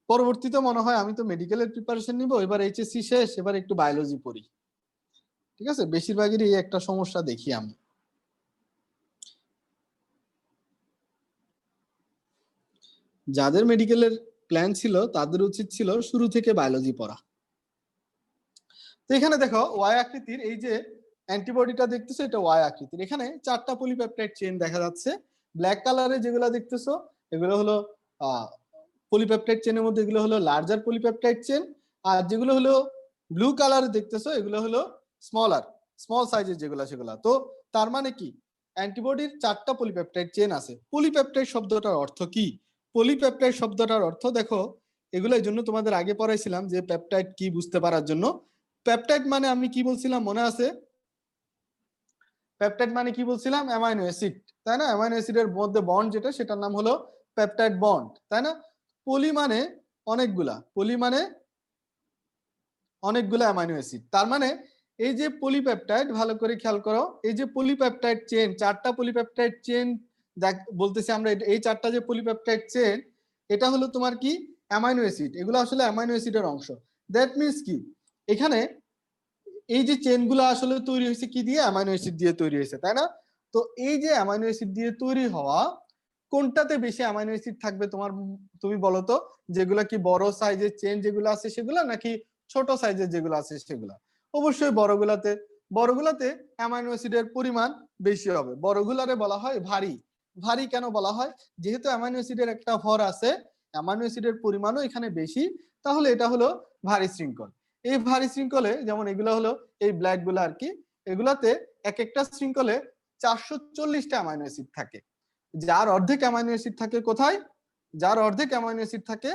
Speaker 1: পরবর্তীতে মনে হয় আমি তো মেডিকেলের প্রিপারেশন নিব, এবার এইচএসসি শেষ, এবার একটু বায়োলজি পড়ি, ঠিক আছে, বেশিরভাগেরই এই একটা সমস্যা দেখি আমি। যাদের মেডিকেলের প্ল্যান ছিল তাদের উচিত ছিল শুরু থেকে বায়োলজি পড়া। তো এখানে দেখো ওয়াই আকৃতির এই যে অ্যান্টিবডিটা দেখতেছো, এটা ওয়াই আকৃতির, এখানে 4টা পলিপেপটাইড চেইন দেখা যাচ্ছে। ব্ল্যাক কালারে যেগুলো দেখতেছো এগুলো হলো পলিপেপটাইড চেনের মধ্যে এগুলো হলো লার্জার পলিপেপটাইড চেন, আর যেগুলো হলো ব্লু কালারে দেখতেছো এগুলো হলো স্মল সাইজের যেগুলো সেগুলো। তো তার মানে কি, অ্যান্টিবডির 4টা পলিপেপটাইড চেন আছে। পলিপেপটাইড শব্দটার অর্থ কি? পলিপেপটাইড শব্দটার অর্থ দেখো, এগুলো এই জন্য তোমাদের আগে পড়াইছিলাম যে পেপটাইড কি বুঝতে পারার জন্য। পেপটাইড মানে আমি কি বলছিলাম মনে আছে? পেপটাইড মানে কি বলছিলাম? অ্যামাইনো অ্যাসিড, তাই না? অ্যামাইনো অ্যাসিডের মধ্যে বন্ড যেটা, সেটার নাম হলো পেপটাইড বন্ড, তাই না? পলি মানে অনেকগুলা, পলি মানে অনেকগুলো অ্যামাইনো অ্যাসিড। তার মানে এই যে পলিপেপটাইড, ভালো করে খেয়াল করো, এই যে পলিপেপটাইড চেন, 4টা পলিপেপটাইড চেন বলতেছি আমরা, এই 4টা যে পলিপেপটাইড চেন, এটা হলো তোমার কি, অ্যামাইনো অ্যাসিড। এগুলো আসলে অ্যামাইনো অ্যাসিডের অংশ। দ্যাট মিনস কি, এখানে এই যে চেনগুলো আসলে তৈরি হয়েছে কি দিয়ে? অ্যামাইনো অ্যাসিড দিয়ে তৈরি হয়েছে, তাই না? তো এই যে অ্যামাইনো অ্যাসিড দিয়ে তৈরি হওয়া, কোনটাতে বেশি অ্যামাইনো অ্যাসিড থাকবে তোমার, তুমি বলো তো? যেগুলা কি বড় সাইজের চেন যেগুলো আছে সেগুলা, নাকি ছোট সাইজের যেগুলো আছে সেগুলা? অবশ্যই বড়গুলাতে। বড়গুলাতে অ্যামাইনো অ্যাসিডের পরিমাণ বেশি হবে। বড়গুলারে বলা হয় ভারী। ভারী কেন বলা হয়? যেহেতু অ্যামাইনো অ্যাসিডের একটা ভর আছে, অ্যামাইনো অ্যাসিডের পরিমাণও এখানে বেশি, তাহলে এটা হলো ভারী শৃঙ্খল। এই ভারী শৃঙ্খলে যেমন এগুলো হলো এই ব্ল্যাক গুলো আর কি, এগুলাতে এক একটা শৃঙ্খলে 440টা অ্যামাইনো অ্যাসিড থাকে। যার অর্ধেক অ্যামাইনো অ্যাসিড থাকে কোথায়? যার অর্ধেক অ্যামাইনো অ্যাসিড থাকে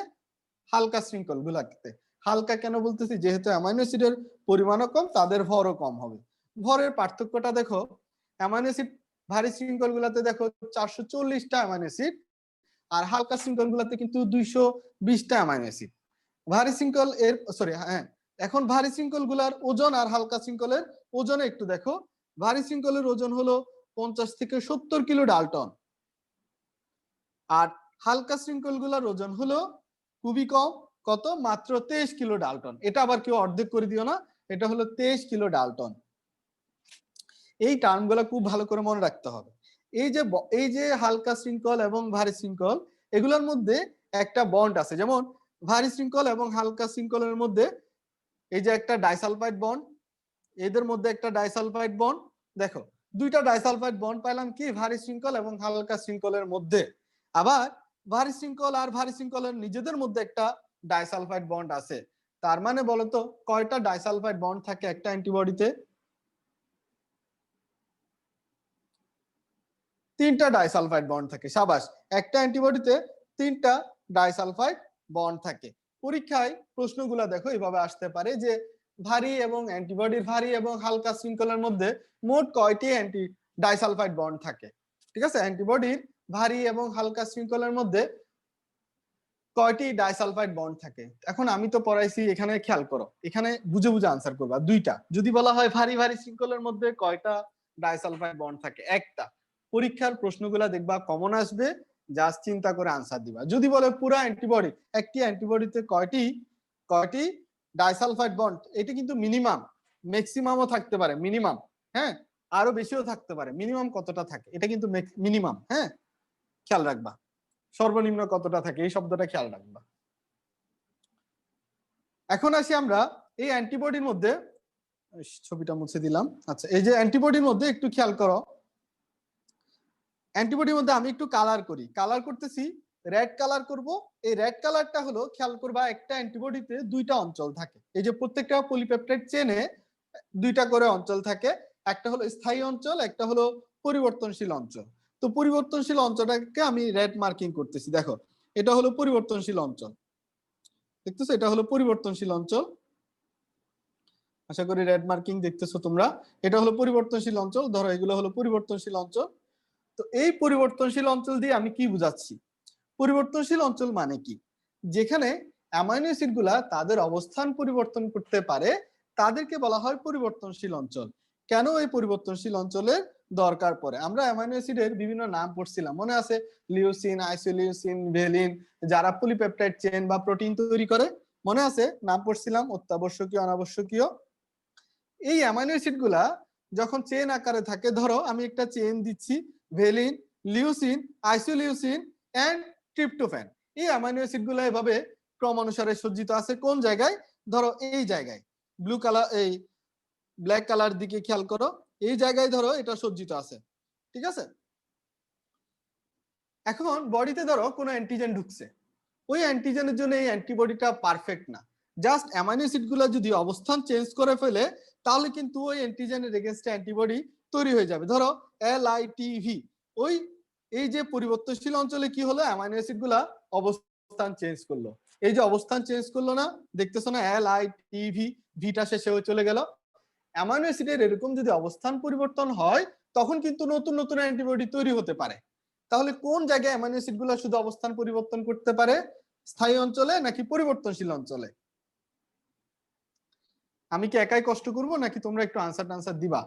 Speaker 1: হালকা শৃঙ্খল গুলাতে। হালকা কেন বলতেছি? যেহেতু অ্যামাইনো অ্যাসিডের পরিমাণও কম, তাদের ভরও কম হবে। ভরের পার্থক্যটা দেখো, অ্যামাইনো অ্যাসিড ভারী শৃঙ্খল গুলাতে দেখো 440টা অ্যামাইনো অ্যাসিড, আর হালকা শৃঙ্খল গুলাতে কিন্তু 220টা অ্যামাইনো অ্যাসিড। ভারী শৃঙ্খল এর সরি হ্যাঁ, এখন ভারী শৃঙ্খল গুলার ওজন আর হালকা শৃঙ্খলের ওজনে একটু দেখো। ভারী শৃঙ্খলের ওজন হলো 50 থেকে 70 কিলো ডালটন, আর হালকা শৃঙ্খল গুলার ওজন হলো খুবই কম, কত? মাত্র 23 কিলো ডালটন। এটা আবার কেউ অর্ধেক করে দিও না, এটা হলো 23 কিলো ডালটন। এই টার্মগুলো খুব ভালো করে মনে রাখতে হবে। এই যে হালকা শৃঙ্খল এবং ভারী শৃঙ্খল, এগুলোর মধ্যে একটা বন্ড আছে। যেমন ভারী শৃঙ্খল এবং হালকা শৃঙ্খলের মধ্যে এই যে একটা ডাইসালফাইড বন্ড, এদের মধ্যে একটা ডাইসালফাইড বন্ড, দেখো দুইটা ডাইসালফাইড বন্ড পাইলাম কি ভারী শৃঙ্খল এবং হালকা শৃঙ্খলের মধ্যে। আবার ভারী শৃঙ্খল আর ভারী শৃঙ্খলের নিজেদের মধ্যে একটা ডাইসালফাইড বন্ড আছে। তার মানে বলতো কয়টা ডাইসালফাইড বন্ড থাকে একটা অ্যান্টিবডিতে? 3টা ডাইসালফাইড বন্ড থাকে। সাবাস, একটা অ্যান্টিবডিতে 3টা ডাইসালফাইড বন্ড থাকে। পরীক্ষায় প্রশ্নগুলো দেখো এভাবে আসতে পারে যে ভারী এবং অ্যান্টিবডির ভারী এবং হালকা শৃঙ্খলার মধ্যে মোট কয়টি ডাইসালফাইড বন্ড থাকে? ঠিক আছে, অ্যান্টিবডির ভারী এবং হালকা শৃঙ্খলার মধ্যে কয়টি ডাইসালফাইড বন্ড থাকে? এখন আমি তো পড়াইছি, এখানে খেয়াল করো, এখানে বুঝে বুঝে আনসার করবা। 2টা। যদি বলা হয় ভারী ভারী শৃঙ্খলার মধ্যে কয়টা ডাইসালফাইড বন্ড থাকে? একটা। পরীক্ষার প্রশ্নগুলা দেখবা কমন আসবে, জাস্ট চিন্তা করে আনসার দিবা। যদি বলে পুরো অ্যান্টিবডি, একটি অ্যান্টিবডিতে কয়টি কয়টি ডাইসালফাইড বন্ড, এটা কিন্তু মিনিমাম, ম্যাক্সিমামও থাকতে পারে, মিনিমাম, হ্যাঁ, আরো বেশিও থাকতে পারে। মিনিমাম কতটা থাকে এটা কিন্তু মিনিমাম, হ্যাঁ, খেয়াল রাখবা। সর্বনিম্ন কতটা থাকে এই শব্দটা খেয়াল রাখবা। এখন আসি আমরা এই অ্যান্টিবডির মধ্যে, ছবিটা মুছে দিলাম। আচ্ছা, এই যে অ্যান্টিবডির মধ্যে একটু খেয়াল করো, অ্যান্টিবডির মধ্যে আমি একটু কালার করি, কালার করতেছি, রেড কালার করব। এই রেড কালারটা হলো, খেয়াল করবা, একটা অ্যান্টিবডিতে 2টা অঞ্চল থাকে। এই যে প্রত্যেকটা পলিপেপটাইড চেনে 2টা করে অঞ্চল থাকে, একটা হলো স্থায়ী অঞ্চল, একটা হলো পরিবর্তনশীল অঞ্চল। তো পরিবর্তনশীল অঞ্চলটাকে আমি রেড মার্কিং করতেছি। দেখো, এটা হলো পরিবর্তনশীল অঞ্চল, দেখতেছো, এটা হলো পরিবর্তনশীল অঞ্চল। আশা করি রেড মার্কিং দেখতেছো তোমরা। এটা হলো পরিবর্তনশীল অঞ্চল, ধরো এগুলো হলো পরিবর্তনশীল অঞ্চল। তো এই পরিবর্তনশীল অঞ্চল দিয়ে আমি কি বুঝাচ্ছি? পরিবর্তনশীল অঞ্চল মানে কি? যেখানে অ্যামাইনো অ্যাসিড গুলা তাদের অবস্থান পরিবর্তন করতে পারে, তাদেরকে বলা হয় পরিবর্তনশীল অঞ্চল। কেন এই পরিবর্তনশীল অঞ্চলের দরকার পড়ে? আমরা অ্যামাইনো অ্যাসিডের বিভিন্ন নাম পড়ছিলাম, মনে আছে? লিউসিন, আইসোলিউসিন, ভ্যালিন, যারা পলিপেপটাইড চেইন বা প্রোটিন তৈরি করে, মনে আছে? নাম পড়ছিলাম, অত্যাবশ্যকীয়, অনাবশ্যকীয়। এই অ্যামাইনো অ্যাসিড গুলা যখন চেইন আকারে থাকে, ধরো আমি একটা চেইন দিচ্ছি, valine, leucine, isoleucine and tryptophan. এই অ্যামাইনো অ্যাসিড গুলো এভাবে ক্রম অনুসারে সজ্জিত আছে। কোন জায়গায়? ধরো এই জায়গায়, ব্লু কালার, এই ব্ল্যাক কালার দিকে খেয়াল করো, এই জায়গায় ধরো এটা সজ্জিত আছে, ঠিক আছে? এখন বডিতে ধরো কোনো অ্যান্টিজেন ঢুকছে, ওই অ্যান্টিজেনের জন্য এই অ্যান্টিবডিটা পারফেক্ট না। জাস্ট অ্যামাইনো অ্যাসিড গুলো যদি অবস্থান চেঞ্জ করে ফেলে, তাহলে কিন্তু ওই অ্যান্টিজেনের এগেইনস্টে অ্যান্টিবডি তৈরি হয়ে যাবে। ধরো LITV, ওই এই যে পরিবর্তনশীল অঞ্চলে কি হলো, অ্যামাইনো অ্যাসিড গুলা অবস্থান চেঞ্জ করলো। এই যে অবস্থান চেঞ্জ করলো না, দেখতেছো না? LITV, ভিটা শেষে হয়ে চলে গেল। অ্যামাইনো অ্যাসিডের এরকম যদি অবস্থান পরিবর্তন হয়, তখন কিন্তু নতুন নতুন অ্যান্টিবডি তৈরি হতে পারে। তাহলে কোন জায়গায় অ্যামাইনো অ্যাসিড গুলো শুধু অবস্থান পরিবর্তন করতে পারে? স্থায়ী অঞ্চলে নাকি পরিবর্তনশীল অঞ্চলে? আমি কি একাই কষ্ট করব নাকি তোমরা একটু আনসার দিবা?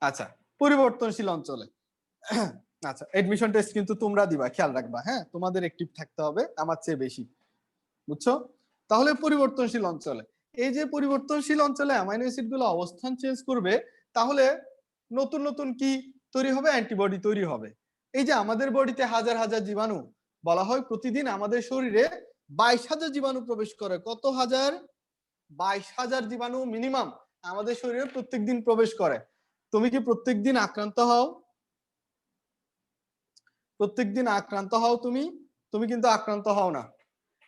Speaker 1: আচ্ছা, পরিবর্তনশীল অঞ্চলে। আচ্ছা, এডমিশন টেস্ট কিন্তু তোমরা দিবা, খেয়াল রাখবা, হ্যাঁ, তোমাদের অ্যাক্টিভ থাকতে হবে আমার চেয়ে বেশি, বুঝছো? তাহলে পরিবর্তনশীল অঞ্চলে, এই যে পরিবর্তনশীল অঞ্চলে অ্যামাইনো অ্যাসিড গুলো অবস্থান চেঞ্জ করবে, তাহলে নতুন নতুন কি তৈরি হবে? অ্যান্টিবডি তৈরি হবে। এই যে আমাদের বডিতে হাজার হাজার জীবাণু, বলা হয় প্রতিদিন আমাদের শরীরে 22,000 জীবাণু প্রবেশ করে। কত হাজার? 22,000 জীবাণু মিনিমাম আমাদের শরীরে প্রত্যেকদিন প্রবেশ করে। তুমি কি প্রত্যেকদিন আক্রান্ত হও? প্রত্যেকদিন আক্রান্ত হও তুমি? তুমি কিন্তু আক্রান্ত হও না।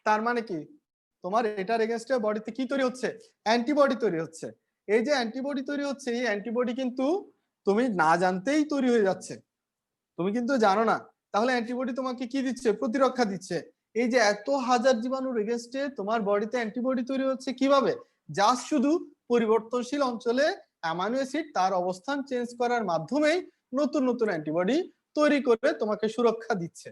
Speaker 1: তার মানে কি? তোমার এটার এগেইনস্টে বডিতে কি তৈরি হচ্ছে? অ্যান্টিবডি তৈরি হচ্ছে। এই যে অ্যান্টিবডি তৈরি হচ্ছে, এই অ্যান্টিবডি কিন্তু তুমি না জানতেই তৈরি হয়ে যাচ্ছে, তুমি কিন্তু জানো না। তাহলে অ্যান্টিবডি তোমাকে কি দিচ্ছে? প্রতিরক্ষা দিচ্ছে। এই যে এত হাজার জীবাণুর এগেইনস্টে তোমার বডিতে অ্যান্টিবডি তৈরি হচ্ছে কিভাবে? জাস্ট শুধু পরিবর্তনশীল অঞ্চলে অ্যামাইনো অ্যাসিড তার অবস্থান চেঞ্জ করার মাধ্যমেই নতুন নতুন অ্যান্টিবডি তৈরি করে তোমাকে সুরক্ষা দিচ্ছে।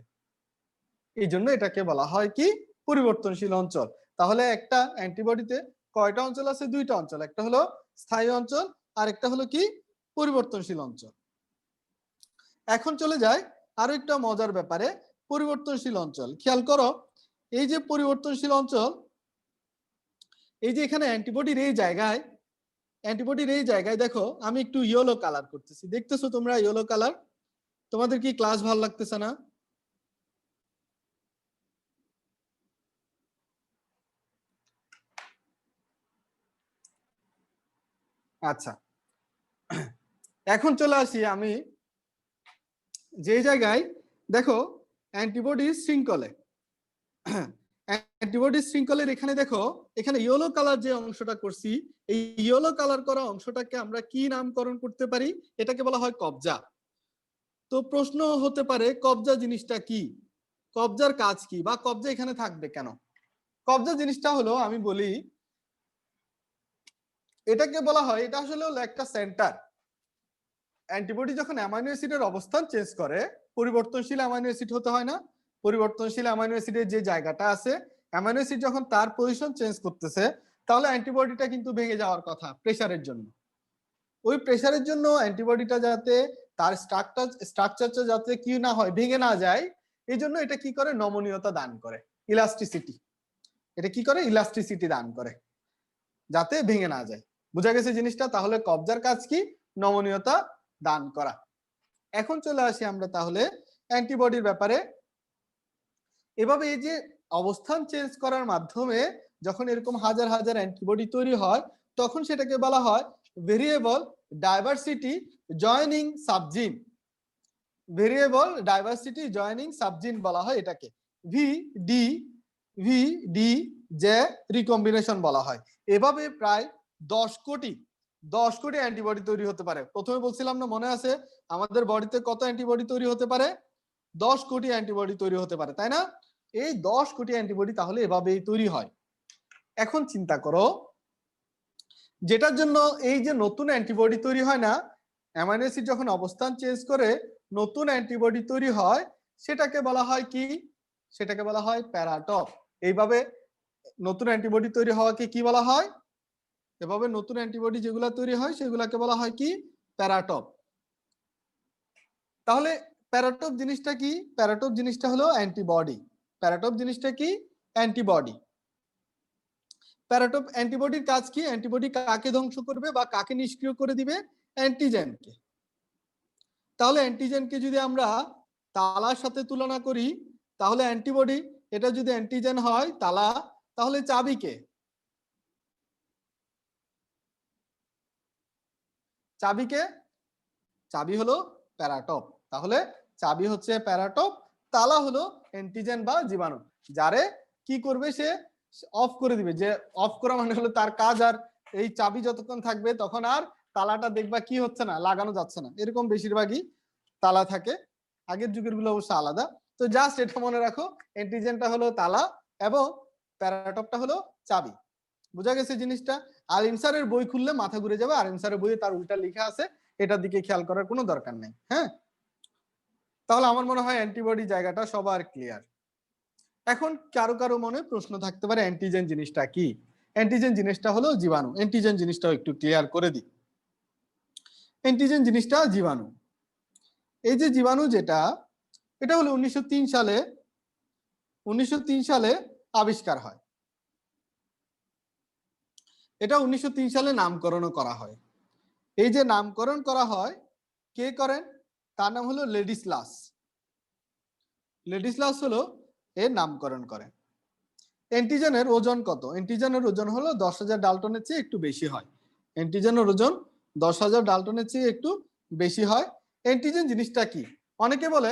Speaker 1: এই জন্য এটাকে বলা হয় কি? পরিবর্তনশীল অঞ্চল। তাহলে একটা অ্যান্টিবডিতে কয়টা অঞ্চল আছে? 2টা অঞ্চল, একটা হলো স্থায়ী অঞ্চল আর একটা হলো কি? পরিবর্তনশীল অঞ্চল। এখন চলে যায় আরো একটা মজার ব্যাপারে, পরিবর্তনশীল অঞ্চল। খেয়াল করো, এই যে পরিবর্তনশীল অঞ্চল, এই যে এখানে অ্যান্টিবডির এই জায়গায় দেখো আমি একটু ইয়েলো কালার করতেছি, দেখতেছো তোমরা ইয়েলো কালার? তোমাদের কি ক্লাস ভালো লাগতেছে না? আচ্ছা, এখন চলে আসি আমি যে জায়গায় দেখো অ্যান্টিবডি শৃঙ্খলে, অ্যান্টিবডি শৃঙ্খলের এখানে দেখো, এখানে ইয়েলো কালার যে অংশটা করছি, এই ইয়েলো কালার করা অংশটাকে আমরা কি নামকরণ করতে পারি? এটাকে বলা হয় কবজা। তো প্রশ্ন হতে পারে কবজা জিনিসটা কি, কবজার কাজ কি, বা কবজা এখানে থাকবে কেন? কবজা জিনিসটা হলো, আমি বলি, এটাকে বলা হয়, এটা আসলে হলো একটা সেন্টার। অ্যান্টিবডি যখন অ্যামাইনো অ্যাসিডের অবস্থান চেঞ্জ করে, পরিবর্তনশীল অ্যামাইনো অ্যাসিড হতে হয় না, পরিবর্তনশীল অ্যামাইনো অ্যাসিডের যে জায়গাটা আছে, অ্যামাইনো অ্যাসিড যখন তার পজিশন চেঞ্জ করতেছে, তাহলে অ্যান্টিবডিটা কিন্তু ভেঙে যাওয়ার কথা প্রেসারের জন্য। ওই প্রেসারের জন্য অ্যান্টিবডিটা যাতে তার স্ট্রাকচারটা যাতে কি না হয়, ভেঙে না যায়, এই জন্য এটা কি করে, নমনীয়তা দান করে, ইলাস্টিসিটি। এটা কি করে, ইলাস্টিসিটি দান করে, যাতে ভেঙে না যায়। বুঝা গেছে জিনিসটা? তাহলে কবজার কাজ কি? নমনীয়তা দান করা। এখন চলে আসি আমরা তাহলে অ্যান্টিবডির ব্যাপারে। এভাবে এই যে অবস্থান চেঞ্জ করার মাধ্যমে যখন এরকম হাজার হাজার অ্যান্টিবডি তৈরি হয়, তখন সেটাকে বলা হয় variable diversity joining subgene. Variable diversity joining subgene বলা হয় এটাকে, ভিডি যে রিকম্বিনেশন বলা হয়। এভাবে প্রায় 10 কোটি অ্যান্টিবডি তৈরি হতে পারে। প্রথমে বলছিলাম না, মনে আছে আমাদের বডিতে কত অ্যান্টিবডি তৈরি হতে পারে? 10 কোটি অ্যান্টিবডি তৈরি হতে পারে, তাই না? এই 10 কোটি অ্যান্টিবডি তাহলে এভাবেই তৈরি হয়। এখন চিন্তা করো, যেটার জন্য এই যে নতুন অ্যান্টিবডি তৈরি হয় না, অ্যামাইনো অ্যাসিড যখন অবস্থান চেঞ্জ করে নতুন অ্যান্টিবডি তৈরি হয়, সেটাকে বলা হয় কি? সেটাকে বলা হয় প্যারাটপ। এইভাবে নতুন অ্যান্টিবডি তৈরি হওয়াকে কি বলা হয়? এভাবে নতুন অ্যান্টিবডি যেগুলো তৈরি হয় সেগুলোকে বলা হয় কি? প্যারাটপ। তাহলে প্যারাটপ জিনিসটা কি? প্যারাটপ জিনিসটা হলো অ্যান্টিবডি। প্যারাটপ জিনিসটা কি? অ্যান্টিবডি। প্যারাটপ অ্যান্টিবডির কাজ কি? অ্যান্টিবডি কাকে ধ্বংস করবে বা কাকে নিষ্ক্রিয় করে দিবে? অ্যান্টিজেনকে। তাহলে অ্যান্টিজেনকে যদি আমরা তালার সাথে তুলনা করি, তাহলে অ্যান্টিবডি, এটা যদি অ্যান্টিজেন হয় তালা, তাহলে চাবিকে, চাবিকে, চাবি হলো প্যারাটপ। তাহলে চাবি হচ্ছে প্যারাটপ, তালা হলো অ্যান্টিজেন বা জীবাণু, যারে কি করবে, সে অফ করে দিবে। যে অফ করা মানে হলো তার কাজ, আর এই চাবি যতক্ষণ থাকবে তখন আর তালাটা দেখবা কি হচ্ছে না, লাগানো যাচ্ছে না, এরকম বেশিরভাগই তালা থাকে। আগের যুগের গুলো অবশ্য আলাদা। তো জাস্ট এটা মনে রাখো, অ্যান্টিজেনটা হলো তালা এবং প্যারাটপটা হলো চাবি। বুঝা গেছে জিনিসটা? আর ইনসারের বই খুললে মাথা ঘুরে যাবে, আর ইনসারের বইয়ে তার উল্টা লেখা আছে, এটার দিকে খেয়াল করার কোনো দরকার নেই। হ্যাঁ, তাহলে আমার মনে হয় অ্যান্টিবডি জায়গাটা সবার ক্লিয়ার। এখন কারো কারো মনে প্রশ্ন থাকতে পারে, অ্যান্টিজেন জিনিসটা কি? অ্যান্টিজেন জিনিসটা হলো জীবাণু। অ্যান্টিজেন জিনিসটাও একটু ক্লিয়ার করে দিই। অ্যান্টিজেন জিনিসটা জীবাণু। এই যে জীবাণু যেটা, এটা হলো 1903 সালে আবিষ্কার হয়। এটা 1903 সালে নামকরণও করা হয়। এই যে নামকরণ করা হয়, কে করেন? তার নাম হলো লেডিসলাস। লেডিসলাস হলো এর নামকরণ করেন। অ্যান্টিজেনের ওজন কত? অ্যান্টিজেনের ওজন হলো 10,000 ডাল্টনের চেয়ে একটু বেশি হয়। অ্যান্টিজেনের ওজন 10,000 ডাল্টনের চেয়ে একটু বেশি হয়। অ্যান্টিজেন জিনিসটা কি? অনেকে বলে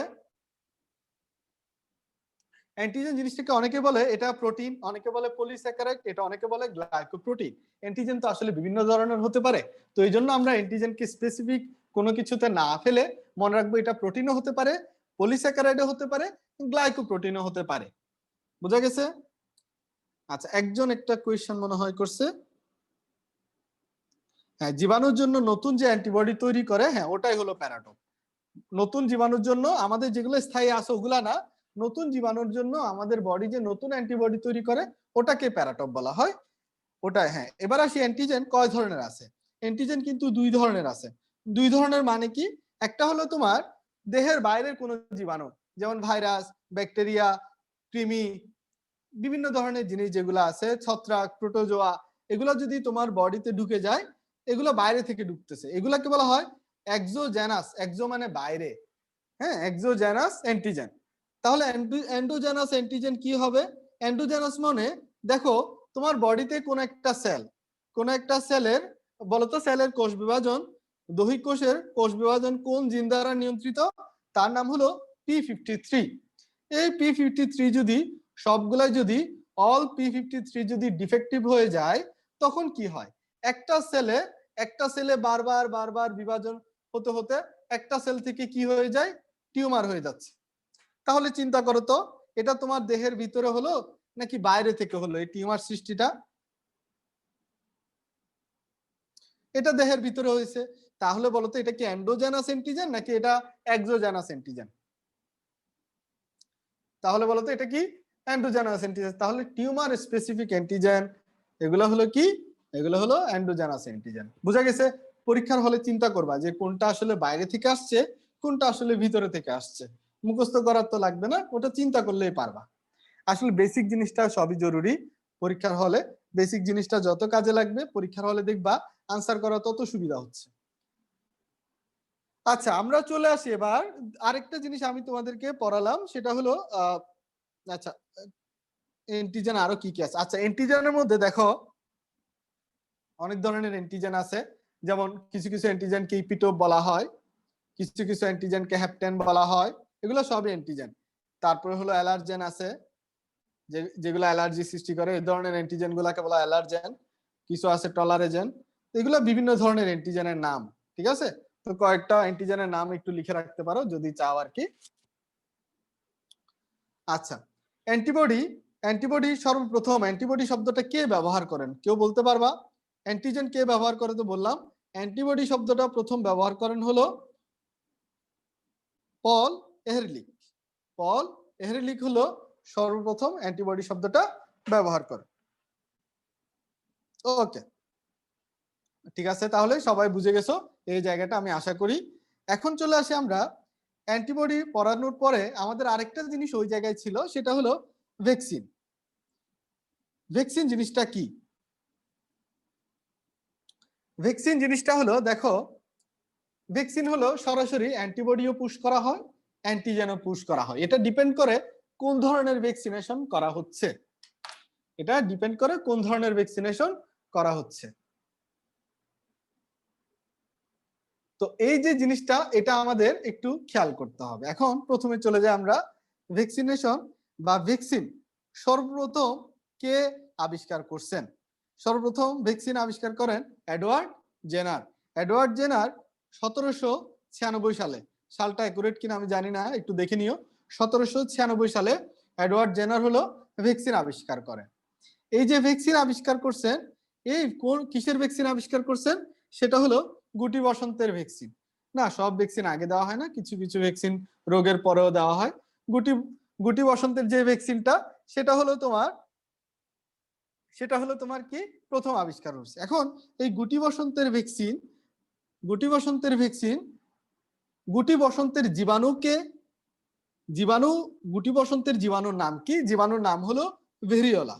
Speaker 1: অ্যান্টিজেন জিনিসটাকে, অনেকে বলে এটা প্রোটিন, অনেকে বলে পলিস্যাকারাইড, এটা অনেকে বলে গ্লাইকোপ্রোটিন। অ্যান্টিজেন তো আসলে বিভিন্ন ধরনের হতে পারে। তো এই জন্য আমরা অ্যান্টিজেনকে স্পেসিফিক কোনো কিছুতে না ফেলে মনে রাখবো, এটা প্রোটিনও হতে পারে, পলিস্যাকারাইডও হতে পারে, গ্লাইকোপ্রোটিনও হতে পারে। বুঝা গেছে? আচ্ছা, একজন একটা কোয়েশ্চেন মনে হয় করছে, হ্যাঁ, জীবাণুর জন্য নতুন যে অ্যান্টিবডি তৈরি করে, হ্যাঁ, ওটাই হলো প্যারাটপ। নতুন জীবাণুর জন্য আমাদের যেগুলো স্থায়ী আছে ওগুলা না, নতুন জীবাণুর জন্য আমাদের বডি যে নতুন অ্যান্টিবডি তৈরি করে, ওটাকে প্যারাটপ বলা হয়। ওটাই। হ্যাঁ, এবার আসি অ্যান্টিজেন কয় ধরনের আছে। অ্যান্টিজেন কিন্তু 2 ধরনের আছে। 2 ধরনের মানে কি? একটা হলো তোমার দেহের বাইরের কোনো জীবাণু, যেমন ভাইরাস, ব্যাকটেরিয়া, কৃমি, বিভিন্ন ধরনের জিনিস যেগুলো আছে, ছত্রাক, প্রোটোজোয়া, এগুলো যদি তোমার বডিতে ঢুকে যায়, এগুলো বাইরে থেকে ঢুকতেছে, এগুলাকে বলা হয় এক্সোজেনাস। এক্সো মানে বাইরে, হ্যাঁ, এক্সোজেনাস অ্যান্টিজেন। তাহলে এন্ডোজেনাস অ্যান্টিজেন কি হবে? এন্ডোজেনাস মানে, দেখো তোমার বডিতে কোন একটা সেল, কোন একটা সেলের, বলতো সেলের কোষ বিভাজন, দৈহিক কোষের কোষ বিভাজন কোন জিন দ্বারা নিয়ন্ত্রিত? তার নাম হলো P53। এই P53 যদি সবগুলাই যদি অল p53 যদি ডিফেক্টিভ হয়ে যায় তখন কি হয়? একটা সেলে বারবার বারবার বিভাজন হতে হতে একটা সেল থেকে কি হয়ে যায়? টিউমার হয়ে যাচ্ছে। তাহলে চিন্তা করো তো, এটা তোমার দেহের ভিতরে হলো নাকি বাইরে থেকে হলো এই টিউমার সৃষ্টিটা? এটা দেহের ভিতরে হয়েছে। তাহলে বলো তো এটা কি এন্ডোজেনাস অ্যান্টিজেন নাকি এটা এক্সোজেনাস অ্যান্টিজেন? তাহলে বলো তো এটা কি এন্ডোজেনাস অ্যান্টিজেন। তাহলে টিউমার স্পেসিফিক অ্যান্টিজেন এগুলো হলো কি? এগুলো হলো এন্ডোজেনাস অ্যান্টিজেন। বুঝা গেছে? পরীক্ষার হলে চিন্তা করবা যে কোনটা আসলে বাইরে থেকে আসছে, কোনটা আসলে ভিতরে থেকে আসছে। মুখস্থ করার তো লাগবে না, ওটা চিন্তা করলেই পারবা। আসলে বেসিক জিনিসটা সবই জরুরি পরীক্ষার হলে। বেসিক জিনিসটা যত কাজে লাগবে পরীক্ষার হলে দেখবা আনসার করা তত সুবিধা হচ্ছে। আচ্ছা, আমরা চলে আসি এবার আরেকটা জিনিস আমি তোমাদেরকে পড়ালাম, সেটা হলো আচ্ছা এন্টিজেন আরো কি কি আছে। আচ্ছা, এন্টিজেনের মধ্যে দেখো অনেক ধরনের এন্টিজেন আছে। যেমন কিছু কিছু এন্টিজেনকে ইপিটোপ বলা হয়, কিছু কিছু এন্টিজেনকে হ্যাপটেন বলা হয়, এগুলো সবই এন্টিজেন। তারপরে হলো অ্যালার্জেন আছে, যেগুলো অ্যালার্জি সৃষ্টি করে, এই ধরনের অ্যান্টিজেন গুলাকে বলা অ্যালার্জেন। কিছু আছে টলারেজেন। এগুলো বিভিন্ন ধরনের অ্যান্টিজেনের নাম। ঠিক আছে, তো কয়েকটা অ্যান্টিজেনের নাম একটু লিখে রাখতে পারো যদি চাও আর কি। আচ্ছা, অ্যান্টিবডি। অ্যান্টিবডি সর্বপ্রথম অ্যান্টিবডি শব্দটা কে ব্যবহার করেন? কেউ বলতে পারবা? অ্যান্টিজেন কে ব্যবহার করে? তো বললাম অ্যান্টিবডি শব্দটা প্রথম ব্যবহার করেন হলো পল এহরলিখ। পল এহরলিখ হলো সর্বপ্রথম অ্যান্টিবডি শব্দটা ব্যবহার করে। ওকে, ঠিক আছে, তাহলে সবাই বুঝে গেছো এই জায়গাটা, আমি আশা করি। এখন চলে আসি আমরা অ্যান্টিবডি পড়ানোর পরে আমাদের আরেকটা জিনিস ওই জায়গায় ছিল, সেটা হলো ভ্যাকসিন। ভ্যাকসিন জিনিসটা কি? ভ্যাকসিন জিনিসটা হলো, দেখো ভ্যাকসিন হলো সরাসরি অ্যান্টিবডিও পুশ করা হয়, অ্যান্টিজেনও পুশ করা হয়। এটা ডিপেন্ড করে কোন ধরনের ভ্যাকসিনেশন করা হচ্ছে। এটা ডিপেন্ড করে কোন ধরনের ভ্যাকসিনেশন করা হচ্ছে। তো এই যে জিনিসটা, এটা আমাদের একটু খেয়াল করতে হবে। এখন প্রথমে চলে যাই আমরা ভ্যাকসিনেশন বা ভ্যাকসিন সর্বপ্রথম কে আবিষ্কার করছেন? সর্বপ্রথম ভ্যাকসিন আবিষ্কার করেন এডওয়ার্ড জেনার। এডওয়ার্ড জেনার 1796 সালে, সালটা একুরেট কিনা আমি জানি না, একটু দেখে নিও। 1796 সালে এডওয়ার্ড জেনার হলো ভ্যাকসিন আবিষ্কার করেন। এই যে ভ্যাকসিন আবিষ্কার করছেন, এই কোন কিসের ভ্যাকসিন আবিষ্কার করছেন? সেটা হলো গুটি বসন্তের ভ্যাকসিন। না, সব ভ্যাকসিন আগে দেওয়া হয় না, কিছু কিছু ভ্যাকসিন রোগের পরেও দেওয়া হয়। গুটি গুটি বসন্তের যে ভ্যাকসিনটা, সেটা হলো তোমার কি প্রথম আবিষ্কার হচ্ছে। এখন এই গুটি বসন্তের ভ্যাকসিন, গুটি বসন্তের ভ্যাকসিন, গুটি বসন্তের জীবাণুকে, জীবাণু, গুটি বসন্তের জীবাণুর নাম কি? জীবাণুর নাম হলো ভেরিওলা।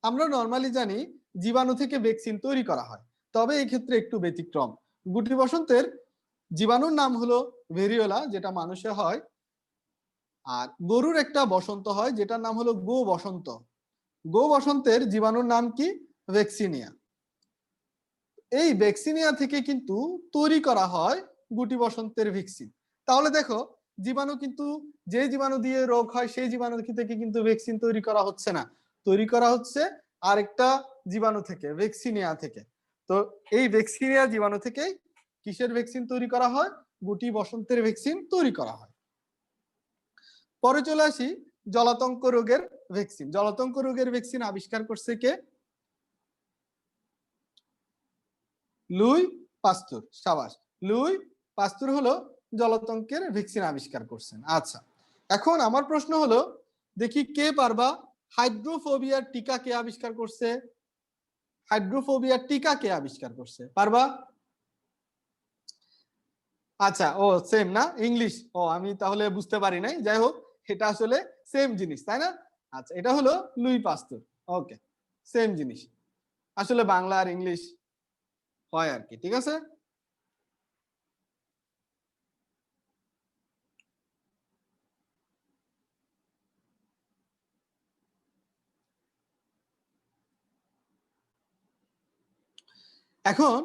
Speaker 1: আমরা নরমালি জানি জীবাণু থেকে ভ্যাকসিন তৈরি করা হয়, তবে এই ক্ষেত্রে একটু ব্যতিক্রম। গুটি বসন্তের জীবাণুর নাম হলো ভেরিওলা, যেটা মানুষে হয়। আর গরুর একটা বসন্ত হয় যেটার নাম হলো গো বসন্ত। গো বসন্তের জীবাণুর নাম কি? ভ্যাকসিনিয়া। এই ভ্যাকসিনিয়া থেকে কিন্তু তৈরি করা হয় গুটি বসন্তের ভ্যাকসিন। তাহলে দেখো, জীবাণু কিন্তু, যে জীবাণু দিয়ে রোগ হয় সেই জীবাণু থেকে কিন্তু ভ্যাকসিন তৈরি করা হচ্ছে না, তৈরি করা হচ্ছে আরেকটা জীবাণু থেকে, ভ্যাকসিনিয়া থেকে। তো এই ভ্যাকসিনিয়া জীবাণু থেকে কিসের ভ্যাকসিন তৈরি করা হয়? গুটি বসন্তের ভ্যাকসিন তৈরি করা হয়। পরে চলে আসি জলাতঙ্ক রোগের ভ্যাকসিন। জলাতঙ্ক রোগের ভ্যাকসিন আবিষ্কার করছে কে? লুই পাস্তুর। সাবাস, লুই পাস্তুর হলো জলাতঙ্কের ভ্যাকসিন আবিষ্কার করছেন। আচ্ছা, এখন আমার প্রশ্ন হলো, দেখি কে পারবা, হাইড্রোফোবিয়ার টিকা কে আবিষ্কার করছে? হাইড্রোফোবিয়ার টিকা কে আবিষ্কার করছে? পারবা? আচ্ছা, ও সেম না, ইংলিশ। ও আমি তাহলে বুঝতে পারি নাই, যাই হোক, এটা আসলে সেম জিনিস, তাই না? আচ্ছা, এটা হলো লুই পাস্তুর। ওকে, সেম জিনিস, আসলে বাংলা আর ইংলিশ হয় আর কি। ঠিক আছে, এখন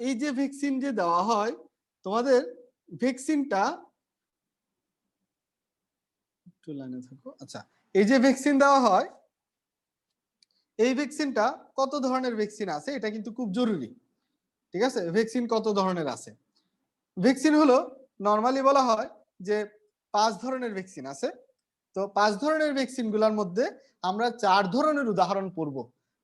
Speaker 1: এই যে ভ্যাকসিন যে দেওয়া হয় তোমাদের, ভ্যাকসিনটা একটু লাইনে থাকো। আচ্ছা, এই যে ভ্যাকসিন দেওয়া হয়, এই ভ্যাকসিনটা কত ধরনের ভ্যাকসিন আছে এটা কিন্তু খুব জরুরি। ঠিক আছে, ভ্যাকসিন কত ধরনের আছে? ভ্যাকসিন হলো নরমালি বলা হয় যে 5 ধরনের ভ্যাকসিন আছে। তো 5 ধরনের ভ্যাকসিন গুলার মধ্যে আমরা 4 ধরনের উদাহরণ পড়ব।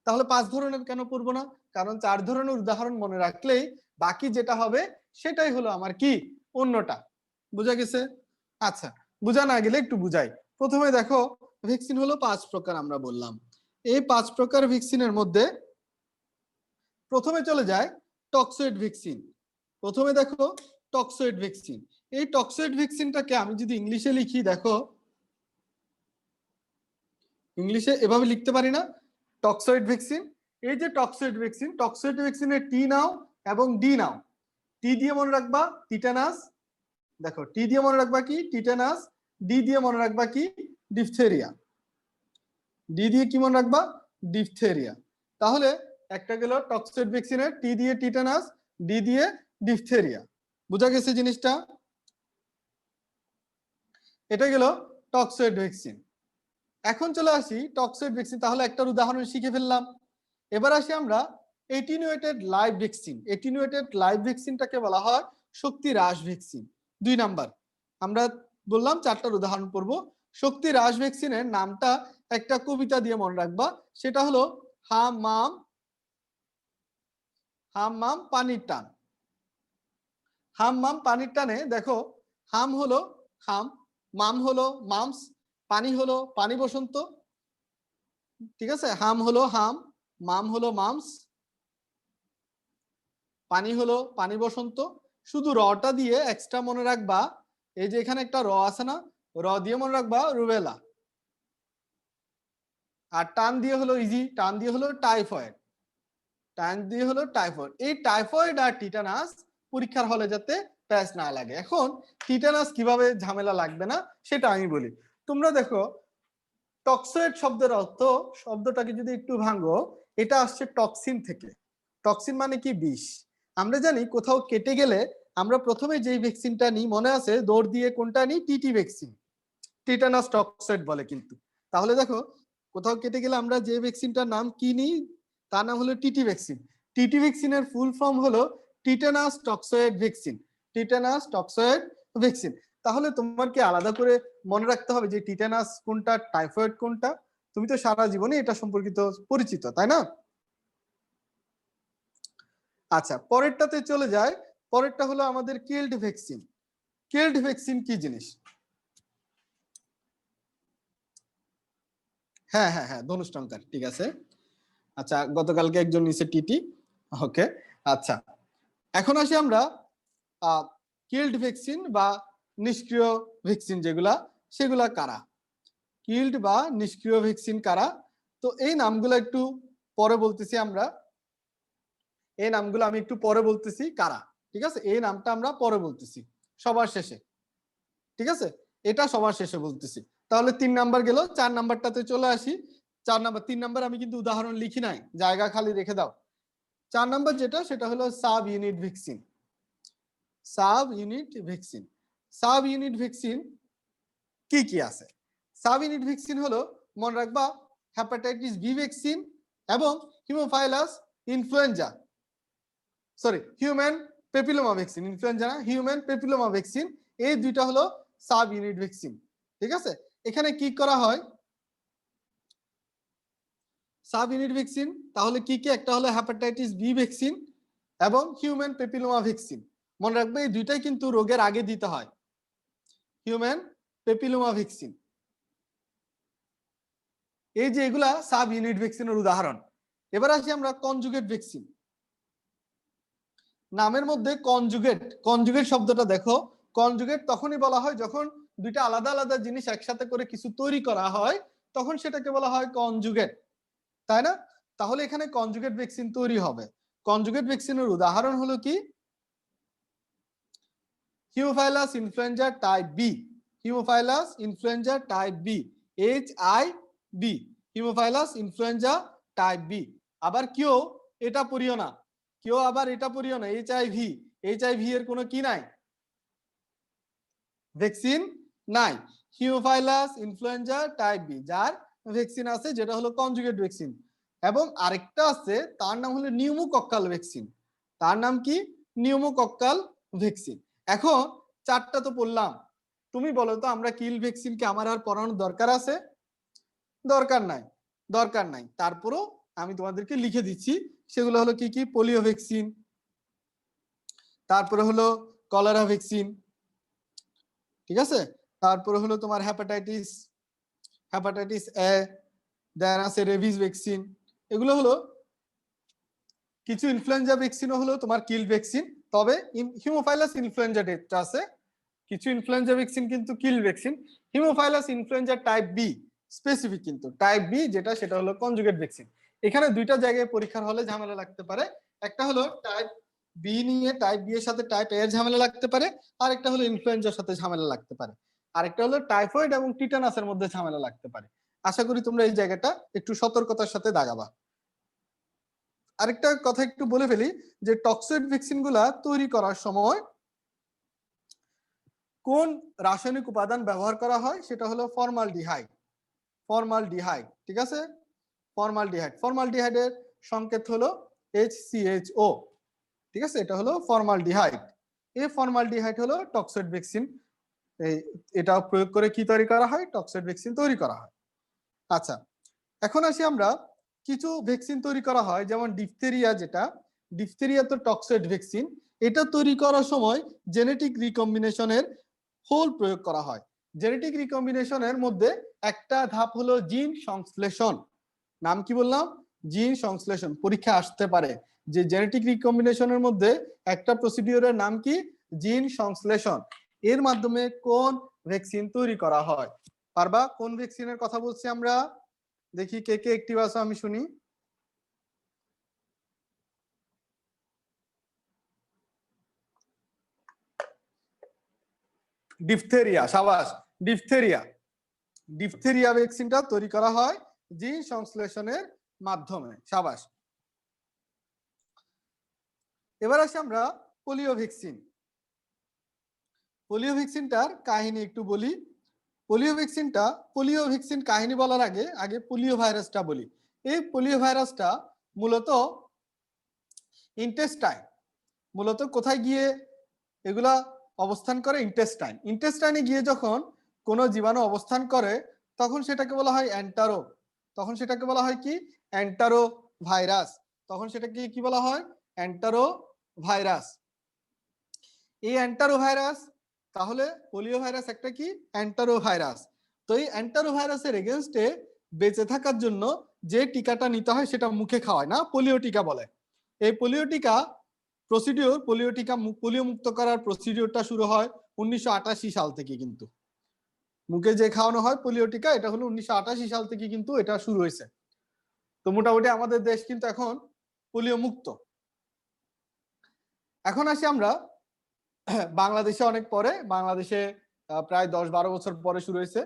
Speaker 1: তাহলে 5 ধরনের কেন পড়ব না? কারণ 4 ধরনের উদাহরণ মনে রাখলেই বাকি যেটা হবে সেটাই হলো আমার কি অন্যটা। বুঝা গেছে? আচ্ছা, বুঝা না গেলে একটু বুঝাই। প্রথমে দেখো ভ্যাকসিন হলো 5 প্রকার আমরা বললাম। এই 5 প্রকার ভ্যাকসিনের মধ্যে প্রথমে চলে যায় টক্সয়েড ভ্যাকসিন। প্রথমে দেখো টক্সয়েড ভ্যাকসিন। এই টক্সয়েড ভ্যাকসিনটাকে আমি যদি ইংলিশে লিখি, দেখো ইংলিশে এভাবে লিখতে পারি না, টক্সয়েড ভ্যাকসিন। এই যে টক্সয়েড ভ্যাকসিন, টক্সয়েড ভ্যাকসিনের টি নাও এবং ডি নাও। টি দিয়ে মনে রাখবা টিটানাস, দেখো টি দিয়ে মনে রাখবা কি টিটানাস, ডি দিয়ে মনে রাখবা কি ডিপথেরিয়া। ডি দিয়ে কি মনে রাখবা ডিপথেরিয়া। তাহলে একটা গেল টক্সয়েড ভ্যাকসিনের টি দিয়ে টিটানাস, ডি দিয়ে ডিপথেরিয়া। বুঝা গেছে জিনিসটা? এটা গেল টক্সয়েড ভ্যাকসিন। এখন চলে আসি টক্সয়েড ভ্যাকসিন, তাহলে একটা উদাহরণ শিখে ফেললাম। এবার আসি আমরা এটিনুয়েটেড লাইভ ভ্যাকসিন। এটিনুয়েটেড লাইভ ভ্যাকসিনটাকে বলা হয় শক্তি হ্রাস ভ্যাকসিন। 2 নাম্বার আমরা বললাম 4টার উদাহরণ পড়ব। শক্তি হ্রাস ভ্যাকসিনের নামটা একটা কবিতা দিয়ে মনে রাখবা, সেটা হলো হাম মাম হাম মাম পানির টান। হাম মাম পানির টানে দেখো হাম হলো হাম, মাম হলো মামস, পানি হলো পানি বসন্ত। ঠিক আছে, হাম হলো হাম, মাম হলো মামস, পানি হলো পানি বসন্ত। শুধু রটা দিয়ে এক্সট্রা মনে রাখবা, এই যে এখানে একটা র আছে না, র দিয়ে মনে রাখবা রুবেলা। আর টান দিয়ে হলো ইজি, টান দিয়ে হলো টাইফয়েড, টান দিয়ে হলো টাইফয়েড। এই টাইফয়েড আর টিটানাস পরীক্ষার হলে যাতে প্যাচ না লাগে। এখন টিটানাস কিভাবে ঝামেলা লাগবে না সেটা আমি বলি। তোমরা দেখো টক্সয়েড শব্দের অর্থ, শব্দটাকে যদি একটু ভাঙো, এটা আসছে টক্সিন থেকে। টক্সিন মানে কি বিষ। আমরা জানি কোথাও কেটে গেলে আমরা প্রথমে যেই ভ্যাকসিনটা নিই, মনে আছে দৌড় দিয়ে কোনটা নিই? টিটি ভ্যাকসিন, টিটানাস টক্সয়েড বলে কিন্তু। তাহলে দেখো কোথাও কেটে গেলে আমরা যে ভ্যাকসিনটার নাম কি নিই, তার নাম হলো টিটি ভ্যাকসিন। টিটি ভ্যাকসিনের ফুল ফর্ম হলো টিটানাস টক্সয়েড ভ্যাকসিন। টিটানাস toxoid vaccine. তাহলে তোমার কি আলাদা করে মনে রাখতে হবে যে টিটানাস কোনটা, টাইফয়েড কোনটা? তুমি তো সারা জীবনে এটা সম্পর্কিত পরিচিত, তাই না? আচ্ছা, পরেরটাতে চলে যায়। পরেরটা হলো আমাদের কিল্ড ভ্যাকসিন। কিল্ড ভ্যাকসিন কি জিনিস? হ্যাঁ হ্যাঁ হ্যাঁ, ধনুষ্টঙ্কার, ঠিক আছে। আচ্ছা, গতকালকে একজন নিচে টিটি। ওকে, আচ্ছা এখন আসি আমরা কিল্ড ভ্যাকসিন বা নিষ্ক্রিয় ভ্যাকসিন যেগুলা, সেগুলা কারা? কিল্ড বা নিষ্ক্রিয় ভ্যাকসিন কারা? তো এই নামগুলো একটু পরে বলতেছি আমরা, এই নামগুলো আমি একটু পরে বলতেছি কারা। ঠিক আছে, এই নামটা আমরা পরে বলতেছি সবার শেষে। ঠিক আছে, এটা সবার শেষে বলতেছি। তাহলে 3 নাম্বার গেল, 4 নাম্বারটাতে চলে আসি। 4 নাম্বার, 3 নাম্বার আমি কিন্তু উদাহরণ লিখি নাই, জায়গা খালি রেখে দাও। 4 নাম্বার যেটা, সেটা হলো sub unit vaccine. Sub unit vaccine. Sub unit vaccine কি কি আছে? সাব ইউনিট ভ্যাকসিন হলো মনে রাখবা হেপাটাইটিস বি ভ্যাকসিন এবং Haemophilus influenza, sorry human papilloma vaccine. Influenza না, হিউম্যান পেপিলোমা ভ্যাকসিন। এই দুইটা হলো সাব ইউনিট ভ্যাকসিন। ঠিক আছে, এখানে কি করা হয় সাব ইউনিট ভ্যাকসিন? তাহলে কি কি? একটা হলো হেপাটাইটিস বি ভ্যাকসিন এবং হিউম্যান পেপিলোমা ভ্যাকসিন। মনে রাখবে এই দুইটাই কিন্তু রোগের আগে দিতে হয়। হিউম্যান পেপিলোমা ভ্যাকসিন, এই যে এগুলা সাব ইউনিট ভ্যাকসিনের উদাহরণ। এবার আসি আমরা কনজুগেট ভ্যাকসিন। নামের মধ্যে কনজুগেট, কনজুগেট শব্দটা দেখো, কনজুগেট তখনই বলা হয় যখন দুইটা আলাদা আলাদা জিনিস একসাথে করে কিছু তৈরি করা হয়, তখন সেটাকে বলা হয় কনজুগেট, তাই না? তাহলে এখানে কনজুগেট ভ্যাকসিন তৈরি হবে। কনজুগেট ভ্যাকসিনের উদাহরণ হলো কি? Haemophilus influenzae type B, Haemophilus influenzae type B, HIV, Haemophilus influenzae type B. আবার কেউ এটা পড়িও না, কেউ আবার এটা পড়িও না, HIV, HIV এর কোনো কি নাই, ভ্যাকসিন নাই। হিমোফাইলাস ইনফ্লুয়েঞ্জা টাইপ বি যার ভ্যাকসিন আছে, যেটা হলো কনজুগেট ভ্যাকসিন। এবং আরেকটা আছে তার নাম হলো নিউমোকক্কাল ভ্যাকসিন। তার নাম কি? Pneumococcal vaccine. এখন চারটা তো পড়লাম, তুমি বলো তো আমরা কিল ভ্যাকসিন কি আমার আর পড়ানোর দরকার আছে? দরকার নাই, দরকার নাই। তারপরও আমি তোমাদেরকে লিখে দিচ্ছি, সেগুলো হলো কি কি? পোলিও ভ্যাকসিন, তারপরে হলো কলেরা ভ্যাকসিন, ঠিক আছে, তারপরে হলো তোমার হেপাটাইটিস, হেপাটাইটিস এ, দেন আছে রেবিস ভ্যাকসিন। এগুলো হলো কিছু। ইনফ্লুয়েঞ্জা ভ্যাকসিনও হলো তোমার কিল ভ্যাকসিন, তবে হিমোফাইলাস ইনফ্লুয়েঞ্জা যেটা আছে, কিছু ইনফ্লুয়েঞ্জা ভ্যাকসিন কিন্তু কিল vaccine. Haemophilus influenzae type B specific, কিন্তু টাইপ বি যেটা সেটা হলো কনজুগেট ভ্যাকসিন। এখানে দুইটা জায়গায় পরীক্ষার হলে ঝামেলা লাগতে পারে। একটা হলো টাইপ বি নিয়ে টাইপ বি এর সাথে টাইপ এ এর ঝামেলা লাগতে পারে, আর একটা হলো ইনফ্লুয়েঞ্জার সাথে ঝামেলা লাগতে পারে, আরেকটা হলো টাইফয়েড এবং টিটানাসের মধ্যে ঝামেলা লাগতে পারে। আশা করি তোমরা এই জায়গাটা একটু সতর্কতার সাথে দাগাবা। আরেকটা কথা একটু বলে ফেলি যে টক্সয়েড ভ্যাকসিন গুলা তৈরি করার সময় কোন রাসায়নিক উপাদান ব্যবহার করা হয় সেটা হলো ফর্মালডিহাইড। ফর্মালডিহাইড, ঠিক আছে, ফর্মালডিহাইড। ফর্মালডিহাইডের সংকেত হলো HCHO, ঠিক আছে, এটা হলো ফর্মালডিহাইড। এই ফর্মালডিহাইড হলো টক্সয়েড ভ্যাকসিন, এটা প্রয়োগ করে কি তৈরি করা হয়? টক্সয়েড ভ্যাকসিন তৈরি করা হয়। আচ্ছা, এখন আসি আমরা কিছু ভ্যাকসিন তৈরি করা হয়, যেমন ডিপথেরিয়া, যেটা ডিপথেরিয়া তো টক্সয়েড ভ্যাকসিন। এটা তৈরি করার সময় জেনেটিক রিকম্বিনেশনের হোল প্রয়োগ করা হয়। জেনেটিক রিকম্বিনেশনের মধ্যে একটা ধাপ হলো জিন সংশ্লেষণ। নাম কি বললাম? জিন সংশ্লেষণ। পরীক্ষা আসতে পারে যে জেনেটিক রিকম্বিনেশনের মধ্যে একটা প্রসিডিউরের নাম কি? জিন সংশ্লেষণ। এর মাধ্যমে কোন ভ্যাকসিন তৈরি করা হয়? পারবা? কোন ভ্যাকসিনের কথা বলছি আমরা? দেখি কে কে একটিভ আছো, আমি শুনি। ডিপথেরিয়া, সাবাস, ডিপথেরিয়া। ডিপথেরিয়া ভ্যাকসিনটা তৈরি করা হয় জিন সংশ্লেষণের মাধ্যমে, সাবাস। এবার আসি আমরা পোলিও ভ্যাকসিন। পোলিও ভ্যাকসিনটার কাহিনী একটু বলি। পোলিও ভ্যাকসিন কাহিনী বলার আগে আগে পোলিও ভাইরাসটা বলি। এই পোলিও ভাইরাসটা মূলত ইন্টেস্টাইন, মূলত কোথায় গিয়ে এগুলা অবস্থান করে? ইন্টেস্টাইন। ইন্টেস্টাইনে গিয়ে যখন কোনো জীবাণু অবস্থান করে তখন সেটাকে বলা হয় অ্যান্টারো। তখন সেটাকে বলা হয় কি? Entero virus. তখন সেটাকে কি বলা হয়? Entero virus. এই অ্যান্টারো ভাইরাস, তাহলে পোলিও ভাইরাস একটা কি? Entero virus. তো এই অ্যান্টারো ভাইরাসের এগেনস্টে বেঁচে থাকার জন্য যে টিকাটা নিতে হয় সেটা মুখে খাওয়ায় না, পোলিও টিকা বলে। এই পোলিও টিকা প্রসিডিওর, পোলিও টিকা, পোলিও মুক্ত করার প্রসিডিওরটা শুরু হয় 1988 সাল থেকে। কিন্তু মুখে যে খাওয়ানো হয় পোলিও টিকা, এটা হলো 1988 সাল থেকে কিন্তু এটা শুরু হয়েছে। তো মোটামুটি আমাদের দেশ কিন্তু এখন পোলিও মুক্ত। এখন আসি আমরা বাংলাদেশে অনেক পরে, বাংলাদেশে প্রায় 10-12 বছর পরে শুরু হয়েছে।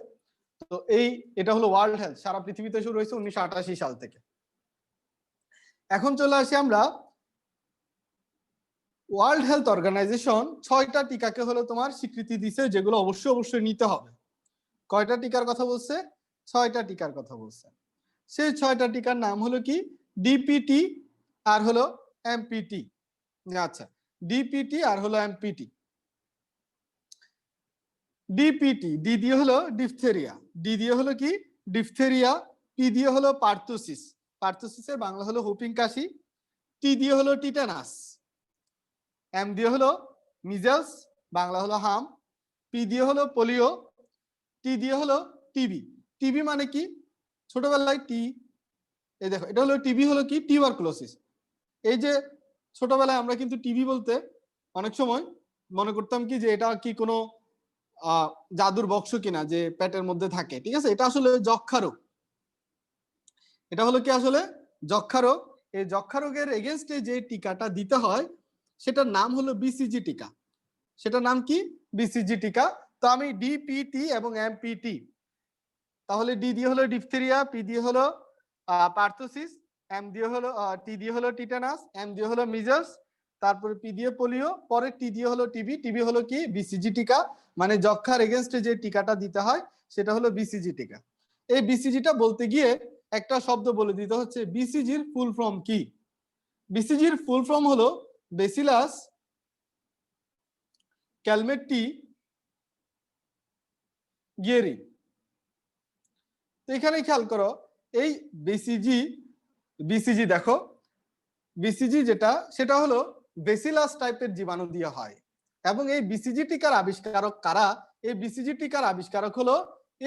Speaker 1: তো এটা হলো ওয়ার্ল্ড হেলথ, সারা পৃথিবীতে শুরু হয়েছে 1988 সাল থেকে। এখন চলে আসি আমরা ওয়ার্ল্ড হেলথ অর্গানাইজেশন 6টা টিকাকে হলো তোমার স্বীকৃতি দিছে, যেগুলো অবশ্যই অবশ্যই নিতে হবে। কয়টা টিকার কথা বলছে? 6টা টিকার কথা বলছে। সেই 6টা টিকার নাম হলো কি? ডিপিটি আর হলো এমপিটি। আচ্ছা, ডিপিটি আর হলো এমপিটি। ডিপিটি, ডি দিয়ে হলো ডিপথেরিয়া, ডি দিয়ে হলো কি? ডিপথেরিয়া। পি দিয়ে হলো পার্থুসিস, পার্থুসিসের বাংলা হলো হুপিং কাশি। টি দিয়ে হলো টিটানাস। এম দিয়ে হলো মিজেলস, বাংলা হলো হাম। পি দিয়ে হলো পোলিও। টি দিয়ে হলো টিবি। টিবি মানে কি? ছোটবেলায় টি, এই দেখো এটা হলো টিবি, হলো কি? টিউবারকুলোসিস। এই যে ছোটবেলায় আমরা কিন্তু টিবি বলতে অনেক সময় মনে করতাম কি যে এটা কি কোনো জাদুর বক্স কিনা যে পেটের মধ্যে থাকে, ঠিক আছে? এটা আসলে যক্ষা রোগ। এটা হলো কি আসলে যক্ষা রোগ। এই যক্ষা রোগের এগেনস্টে যে টিকাটা দিতে হয় সেটার নাম হলো বিসিজি টিকা। সেটার নাম কি? বিসিজি টিকা। তো আমি ডিপিটি এবং এমপিটি, তাহলে ডি দিয়ে হলো ডিপথেরিয়া, পি দিয়ে হলো পার্থোসিস, এম দিয়ে হলো টি দিয়ে হলো টিটানাস, এম দিয়ে হলো মিজলস, তারপরে পি দিয়ে পোলিও, পরে টি দিয়ে হলো টিবি। টিবি হলো কি? বিসিজি টিকা। মানে যক্ষার এগেনস্টে যে টিকাটা দিতে হয় সেটা হলো বিসিজি টিকা। এই বিসিজিটা বলতে গিয়ে একটা শব্দ বলে দিতে হচ্ছে বিসিজির ফুল ফর্ম কি। বিসিজির ফুল ফর্ম হলো বেসিলাস ক্যালমেট্টি গিয়েরি। তো এখানে খেয়াল করো এই বিসিজি, বিসিজি দেখো বিসিজি যেটা সেটা হলো বেসিলাস টাইপের জীবাণু দিয়ে হয় এবং এই বিসিজি টিকার আবিষ্কারক কারা? এই বিসিজি টিকার আবিষ্কারক হলো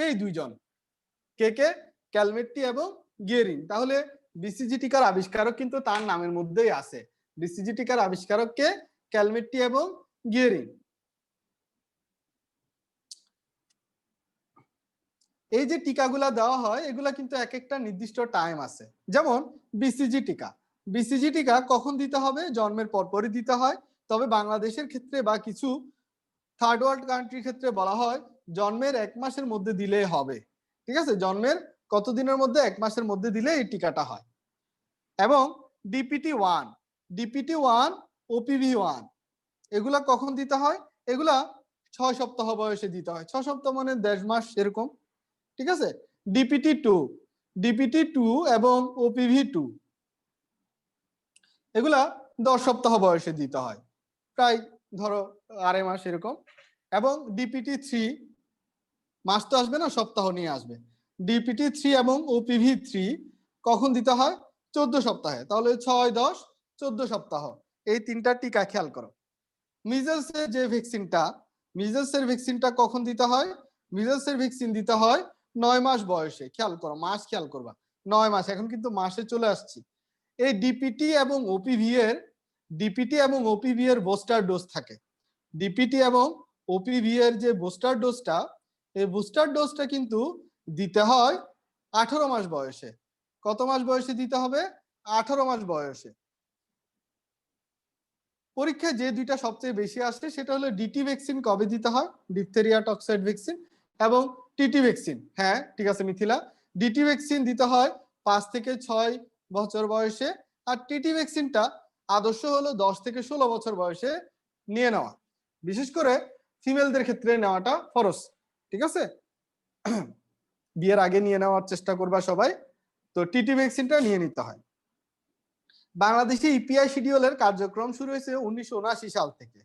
Speaker 1: এই দুইজন, কে কে? ক্যালমেট্টি এবং গিয়েরিং। তাহলে বিসিজি টিকার আবিষ্কারক কিন্তু তার নামের মধ্যেই আছে। বিসিজি টিকার আবিষ্কারক কে? ক্যালমেট্টি এবং গিয়েরিং। এই যে টিকাগুলা দেওয়া হয় এগুলা কিন্তু এক একটা নির্দিষ্ট টাইম আছে। যেমন বিসিজি টিকা, বিসিজি টিকা কখন দিতে হবে? জন্মের পরপরই দিতে হয়। তবে বাংলাদেশের ক্ষেত্রে বা কিছু থার্ড ওয়ার্ল্ড কান্ট্রির ক্ষেত্রে বলা হয় জন্মের 1 মাসের মধ্যে দিলেই হবে। ঠিক আছে, জন্মের কতদিনের মধ্যে? 1 মাসের মধ্যে দিলে এই টিকাটা হয়। এবং DPT-1, DPT-1, OPV-1 এগুলা কখন দিতে হয়? এগুলা 6 সপ্তাহ বয়সে দিতে হয়। 6 সপ্তাহ মানে 1.5 মাস এরকম। ঠিক আছে, DPT-2, DPT-2 এবং OPV-2 এগুলা 10 সপ্তাহ বয়সে দিতে হয়, প্রায় ধরো 2.5 মাস এরকম। এবং DPT-3 মাস তো আসবে না, সপ্তাহ নিয়ে আসবে। DPT-3 এবং OPV-3 কখন দিতে হয়? 14 সপ্তাহে। তাহলে 6, 10, 14 সপ্তাহ। এই তিনটা টিকা খেয়াল করো। মিজলসের যে ভ্যাকসিনটা, মিজলসের ভ্যাকসিনটা কখন দিতে হয়? মিজলসের ভ্যাকসিন দিতে হয় 9 মাস বয়সে। খেয়াল করো, মাস খেয়াল করবা, 9 মাস। এখন কিন্তু মাসে চলে আসছি। এই ডিপিটি এবং ওপিভি এর, ডিপিটি এবং ওপিভি এর বুস্টার ডোজ থাকে। ডিপিটি এবং ওপিভি এর যে বুস্টার ডোজটা, এই বুস্টার ডোজটা কিন্তু দিতে হয় 18 মাস বয়সে। কত মাস বয়সে দিতে হবে? 18 মাস বয়সে। পরীক্ষায় যে দুইটা সবচেয়ে বেশি আসে সেটা হলো ডিটি ভ্যাকসিন কবে দিতে হয়? ডিপথেরিয়া টক্সয়েড ভ্যাকসিন এবং টিটি ভ্যাকসিন। হ্যাঁ ঠিক আছে মিথিলা, ডিটি ভ্যাকসিন দিতে হয় 5 থেকে 6 বছর বয়সে, আর টিটি ভ্যাকসিনটা আদর্শ হলো 10 থেকে 16 বছর বয়সে নিয়ে নেওয়া। বিশেষ করে ফিমেলদের ক্ষেত্রে নেওয়াটা ফরজ। ঠিক আছে, বিয়ের আগে নিয়ে নেওয়ার চেষ্টা করবা সবাই। তো টিটি ভ্যাকসিনটা নিয়ে নিতে হয়। বাংলাদেশে ইপিআই শিডিউলের কার্যক্রম শুরু হয়েছে 1979 সাল থেকে।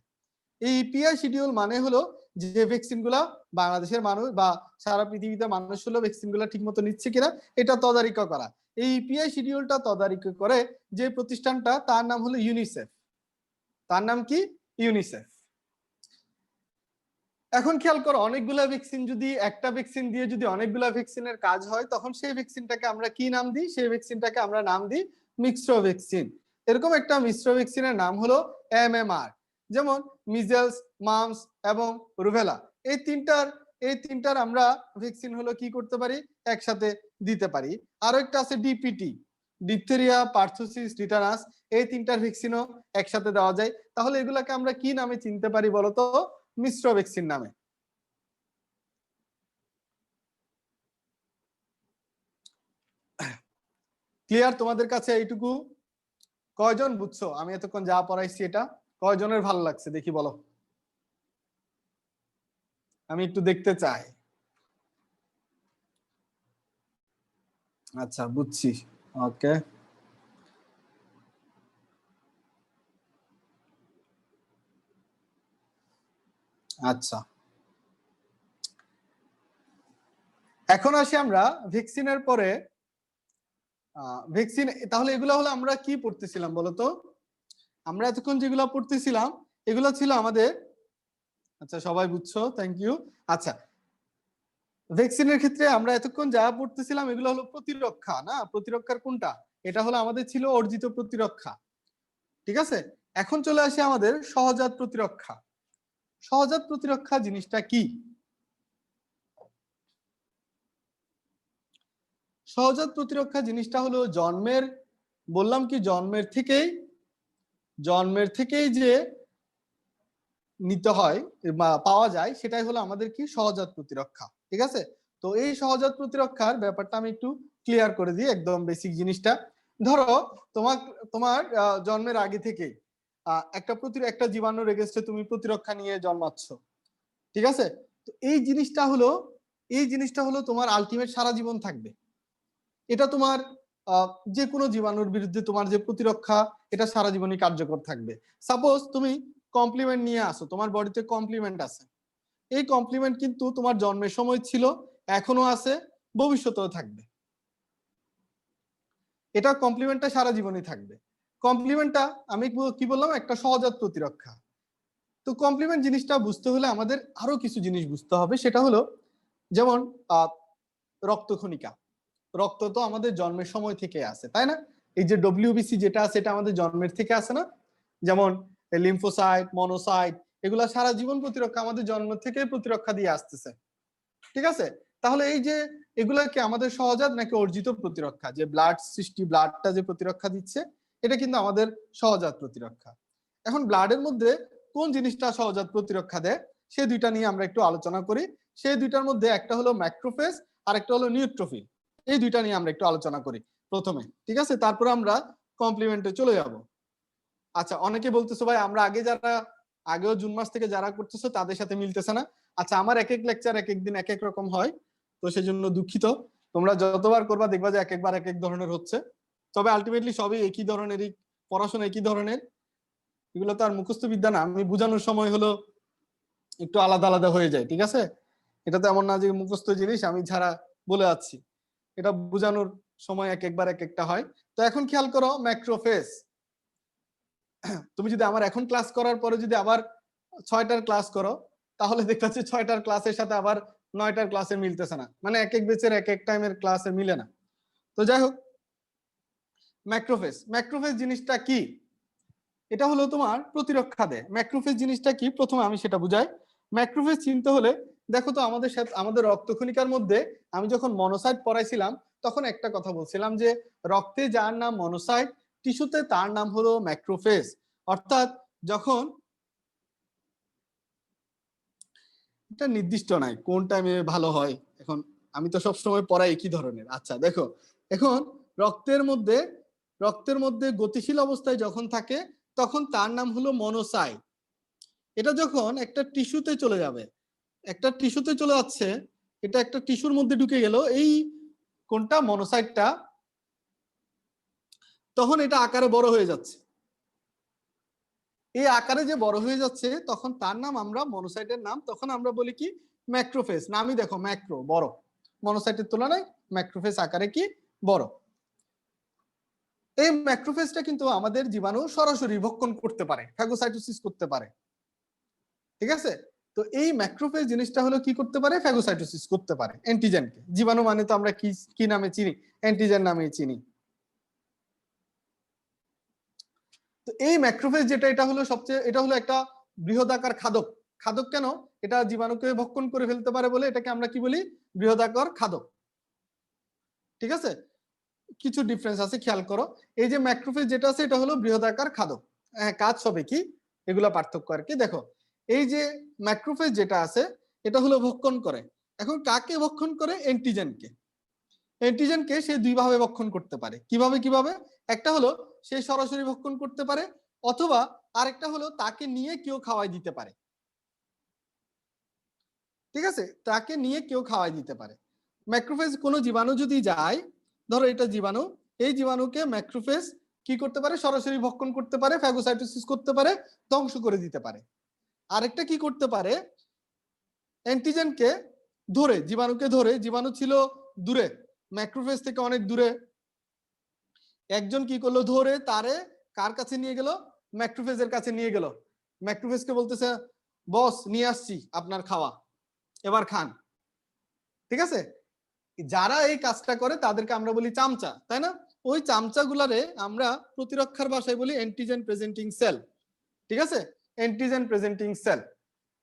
Speaker 1: এই ইপিআই শিডিউল মানে হলো যে ভ্যাকসিনগুলা বাংলাদেশের মানুষ বা সারা পৃথিবীতে মানুষ হলো ভ্যাকসিনগুলা ঠিকমতো নিচ্ছে কিনা এটা তদারকি করা। এই ইপিআই শিডিউলটা তদারকি করে যে প্রতিষ্ঠানটা, তার নাম হলো ইউনিসেফ। তার নাম কি? ইউনিসেফ। এখন খেয়াল করো, অনেকগুলা ভ্যাকসিন যদি, একটা ভ্যাকসিন দিয়ে যদি অনেকগুলা ভ্যাকসিনের কাজ হয় তখন সেই ভ্যাকসিনটাকে আমরা কি নাম দিই? সেই ভ্যাকসিনটাকে আমরা নাম দিই মিশ্র ভ্যাকসিন। এরকম একটা মিশ্র ভ্যাকসিনের নাম হলো MMR। যেমন মিজেলস, মামস এবং রুবেলা, এই তিনটার আমরা ভ্যাকসিন হলো কি করতে পারি? একসাথে দিতে পারি। আরো একটা আছে ডিপিটি, ডিপথেরিয়া, পার্থোসিস, টিটানাস। এই তিনটার ভ্যাকসিনও একসাথে দেওয়া যায়। তাহলে এগুলাকে আমরা কি নামে চিনতে পারি বলতো? মিশ্র ভ্যাকসিন নামে। ক্লিয়ার তোমাদের কাছে এইটুকু? কয়জন বুঝছো আমি এতক্ষণ যা পড়াইছি? এটা কয়জনের ভালো লাগছে দেখি বলো, আমি একটু দেখতে চাই। আচ্ছা বুঝছি, ওকে। আচ্ছা, এখন আসি আমরা ভ্যাকসিনের পরে। ভ্যাকসিন, তাহলে এগুলো হলো আমরা কি পড়তেছিলাম বলতো? আমরা এতক্ষণ যেগুলো পড়তেছিলাম এগুলো ছিল আমাদের, আচ্ছা সবাই বুঝছো, থ্যাংক ইউ। আচ্ছা, ভ্যাকসিনের ক্ষেত্রে আমরা এতক্ষণ যা পড়তেছিলাম এগুলো হলো প্রতিরক্ষা, না? প্রতিরক্ষার কোনটা? এটা হলো আমাদের ছিল অর্জিত প্রতিরক্ষা। ঠিক আছে, এখন চলে আসি আমাদের সহজাত প্রতিরক্ষা। সহজাত প্রতিরক্ষা জিনিসটা কি? সহজাত প্রতিরক্ষা জিনিসটা হলো জন্মের, বললাম কি জন্মের থেকেই যে নিতে হয় বা পাওয়া যায় সেটাই হলো আমাদের কি? সহজাত প্রতিরক্ষা। ঠিক আছে, তো এই সহজাত প্রতিরক্ষার ব্যাপারটা আমি একটু ক্লিয়ার করে দিই, একদম বেসিক জিনিসটা। ধরো তোমার তোমার জন্মের আগে থেকে একটা জীবাণুর এগেইনস্টে তুমি প্রতিরক্ষা নিয়ে জন্মাচ্ছ। ঠিক আছে, তো এই জিনিসটা হলো তোমার আলটিমেট সারা জীবন থাকবে। এটা তোমার যে কোনো জীবাণুর বিরুদ্ধে তোমার যে প্রতিরক্ষা এটা সারা জীবনই কার্যকর থাকবে। সাপোজ তুমি কমপ্লিমেন্ট নিয়ে আসো, তোমার বডিতে কমপ্লিমেন্ট আছে, এই কমপ্লিমেন্ট কিন্তু তোমার জন্মের সময় ছিল, এখনো আছে, ভবিষ্যতেও থাকবে। এটা কমপ্লিমেন্টটা সারা জীবনই থাকবে। কমপ্লিমেন্টটা আমি কি বললাম, একটা সহজাত প্রতিরক্ষা। তো কমপ্লিমেন্ট জিনিসটা বুঝতে হলে আমাদের আরো কিছু জিনিস বুঝতে হবে, সেটা হলো যেমন রক্তক্ষণিকা। রক্ত তো আমাদের জন্মের সময় থেকে আছে, তাই না? এই যে ডব্লিউবিসি যেটা আছে এটা আমাদের জন্মের থেকে আছে না? যেমন লিম্ফোসাইট, মনোসাইট, এগুলা সারা জীবন প্রতিরক্ষা, আমাদের জন্ম থেকে প্রতিরক্ষা দিয়ে আসতেছে। ঠিক আছে, তাহলে এই যে এগুলা কি আমাদের সহজাত নাকি অর্জিত প্রতিরক্ষা? যে ব্লাড সৃষ্টি, ব্লাডটা যে প্রতিরক্ষা দিচ্ছে, এটা কিন্তু আমাদের সহজাত প্রতিরক্ষা। এখন ব্লাডের মধ্যে কোন জিনিসটা সহজাত প্রতিরক্ষা দেয়, সেই দুইটা নিয়ে আমরা একটু আলোচনা করি। সেই দুইটার মধ্যে একটা হলো ম্যাক্রোফেজ আর একটা হলো নিউট্রোফিল। এই দুইটা নিয়ে আমরা একটু আলোচনা করি প্রথমে, ঠিক আছে? তারপর আমরা কমপ্লিমেন্টে চলে যাব। আচ্ছা, অনেকে বলতেছো ভাই আমরা আগেও জুন মাস থেকে যারা করতেছো তাদের সাথে মিলতেছে না। আচ্ছা, আমার এক এক লেকচার এক এক দিন এক এক রকম হয়, তো সেই জন্য দুঃখিত। তোমরা যতবার করবা দেখবা যে এক একবার এক এক ধরনের হচ্ছে, তবে আলটিমেটলি সবই একই ধরনেরই পড়াশোনা, একই ধরনের। এগুলো তো আর মুখস্থ বিদ্যা না, আমি বোঝানোর সময় হলো একটু আলাদা আলাদা হয়ে যায়, ঠিক আছে? এটা তো এমন না যে মুখস্থ জিনিস আমি ছাড়া বলে আছি, এটা বোঝানোর সময় এক একবার এক একটা হয়। তো এখন খেয়াল করো ম্যাক্রোফেজ। তুমি যদি আমার এখন ক্লাস করার পরে যদি আবার 6টার ক্লাস করো, তাহলে দেখতে পাচ্ছি 6টার ক্লাসের সাথে আবার 9টার ক্লাসে মিলতেছে না, মানে এক এক বেচের এক এক টাইমের ক্লাসে মিলে না। তো যাই হোক, ম্যাক্রোফেজ, ম্যাক্রোফেজ জিনিসটা কি? এটা হলো তোমার প্রতিরক্ষা দেয়। ম্যাক্রোফেজ জিনিসটা কি প্রথমে আমি সেটা বুঝাই। ম্যাক্রোফেজ চিনতে হলে দেখো তো আমাদের সাথে আমাদের রক্তকণিকার মধ্যে আমি যখন মনোসাইট পড়াইছিলাম তখন একটা কথা বলছিলাম যে রক্তে যার নাম মনোসাইট, টিস্যুতে তার নাম হলো ম্যাক্রোফেজ। অর্থাৎ যখন এটা নির্দিষ্ট নাই কোন টাইমে ভালো হয়, এখন আমি তো সব সময় পড়াই একই ধরনের। আচ্ছা দেখো, এখন রক্তের মধ্যে রক্তের মধ্যে গতিশীল অবস্থায় যখন থাকে তখন তার নাম হলো মনোসাইট। এটা যখন একটা টিস্যুতে চলে যাবে, একটা টিস্যুতে চলে যাচ্ছে, এটা একটা টিস্যুর মধ্যে ঢুকে গেল, এই কোনটা মনোসাইটটা, তখন এটা আকারে বড় হয়ে যাচ্ছে। এই আকারে যে বড় হয়ে যাচ্ছে তখন তার নাম আমরা মনোসাইটের নাম তখন আমরা বলি কি ম্যাক্রোফেজ। নামই দেখো ম্যাক্রো, বড়, মনোসাইটের তুলনায় ম্যাক্রোফেজ আকারে কি বড়। এই ম্যাক্রোফেজটা কিন্তু আমাদের জীবাণু সরাসরি ভক্ষণ করতে পারে, ফ্যাগোসাইটোসিস করতে পারে, ঠিক আছে? তো এই ম্যাক্রোফেজ জিনিসটা হলো কি করতে পারে, ফ্যাগোসাইটোসিস করতে পারে অ্যান্টিজেনকে। জীবাণু মানে তো আমরা কি কি নামে চিনি, অ্যান্টিজেন নামে চিনি। তো এই ম্যাক্রোফেজ যেটা, এটা হলো সবচেয়ে, এটা হলো একটা বৃহদাকার খাদক। খাদক কেন? এটা জীবাণুকে ভক্ষণ করে ফেলতে পারে বলে এটাকে আমরা কি বলি, বৃহদাকার খাদক, ঠিক আছে? কিছু ডিফারেন্স আছে খেয়াল করো। এই যে ম্যাক্রোফেজ যেটা আছে এটা হলো বৃহদাকার খাদক। হ্যাঁ, কাজ হবে কি, এগুলা পার্থক্য আর কি। দেখো এই যে ম্যাক্রোফেজ যেটা আছে এটা হলো ভক্ষণ করে। এখন কাকে ভক্ষণ করে? অ্যান্টিজেনকে। অ্যান্টিজেনকে সে দুই ভাবে ভক্ষণ করতে পারে। কিভাবে কিভাবে? একটা হলো সে সরাসরি ভক্ষণ করতে পারে, অথবা আরেকটা হলো তাকে নিয়ে কেউ খাওয়াই দিতে পারে, ঠিক আছে? তাকে নিয়ে কেউ খাওয়াই দিতে পারে। ম্যাক্রোফেজ কোনো জীবাণু যদি যায়, ধরো এটা জীবাণু, এই জীবাণুকে ম্যাক্রোফেজ কি করতে পারে, সরাসরি ভক্ষণ করতে পারে, ফ্যাগোসাইটোসিস করতে পারে, ধ্বংস করে দিতে পারে। আরেকটা কি করতে পারে, অ্যান্টিজেনকে ধরে, জীবাণুকে ধরে, জীবাণু ছিল দূরে, ম্যাক্রোফেজ থেকে অনেক দূরে, একজন কি করলো, ধরে তারে কার কাছে নিয়ে গেল, ম্যাক্রোফেজের কাছে নিয়ে গেল। ম্যাক্রোফেজকে বলতেছে বস নিয়ে আসছি আপনার খাওয়া, এবার খান, ঠিক আছে? যারা এই কাজটা করে তাদেরকে আমরা বলি চামচা, তাই না? ওই চামচা গুলারে আমরা প্রতিরক্ষার ভাষায় বলি অ্যান্টিজেন প্রেজেন্টিং সেল, ঠিক আছে? Antigen presenting cell,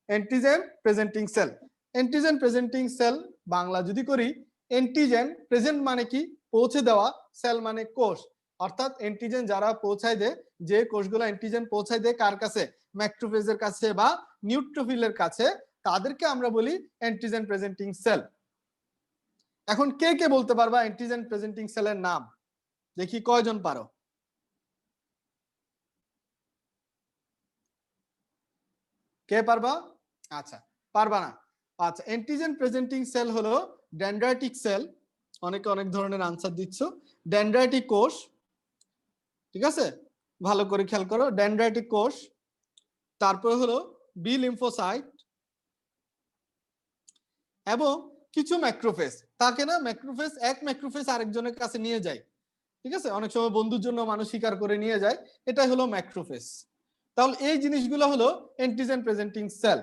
Speaker 1: antigen presenting cell, antigen presenting cell Bangla যদি করি, অ্যান্টিজেন প্রেজেন্ট মানে কি, পৌঁছে দেওয়া, সেল মানে কোষ। অর্থাৎ অ্যান্টিজেন যারা পৌঁছায় দেয়, যে কোষগুলো অ্যান্টিজেন পৌঁছায় দেয় কার কাছে, ম্যাক্রোফেজের কাছে বা নিউট্রোফিলের কাছে, তাদেরকে আমরা বলি অ্যান্টিজেন প্রেজেন্টিং সেল। এখন কে কে বলতে পারবা অ্যান্টিজেন প্রেজেন্টিং সেলের নাম? দেখি কয়জন পারো। কে পারবা? আচ্ছা, পারবা না। আচ্ছা, অ্যান্টিজেন প্রেজেন্টিং সেল হলো ডেনড্রাইটিক সেল, অনেকে অনেক ধরনের আনসার দিচ্ছ। ডেনড্রাইটিক কোষ, ঠিক আছে, ভালো করে খেয়াল করো, ডেনড্রাইটিক কোষ, তারপরে হলো বি লিম্ফোসাইট এবং কিছু ম্যাক্রোফেজ থাকে না, ম্যাক্রোফেজ এক ম্যাক্রোফেজ আরেকজনের কাছে নিয়ে যায়, ঠিক আছে, অনেক সময় বন্ধুর জন্য মানুষ শিকার করে নিয়ে যায়, এটাই হলো ম্যাক্রোফেজ। তাহলে এই জিনিসগুলো হলো অ্যান্টিজেন প্রেজেন্টিং সেল।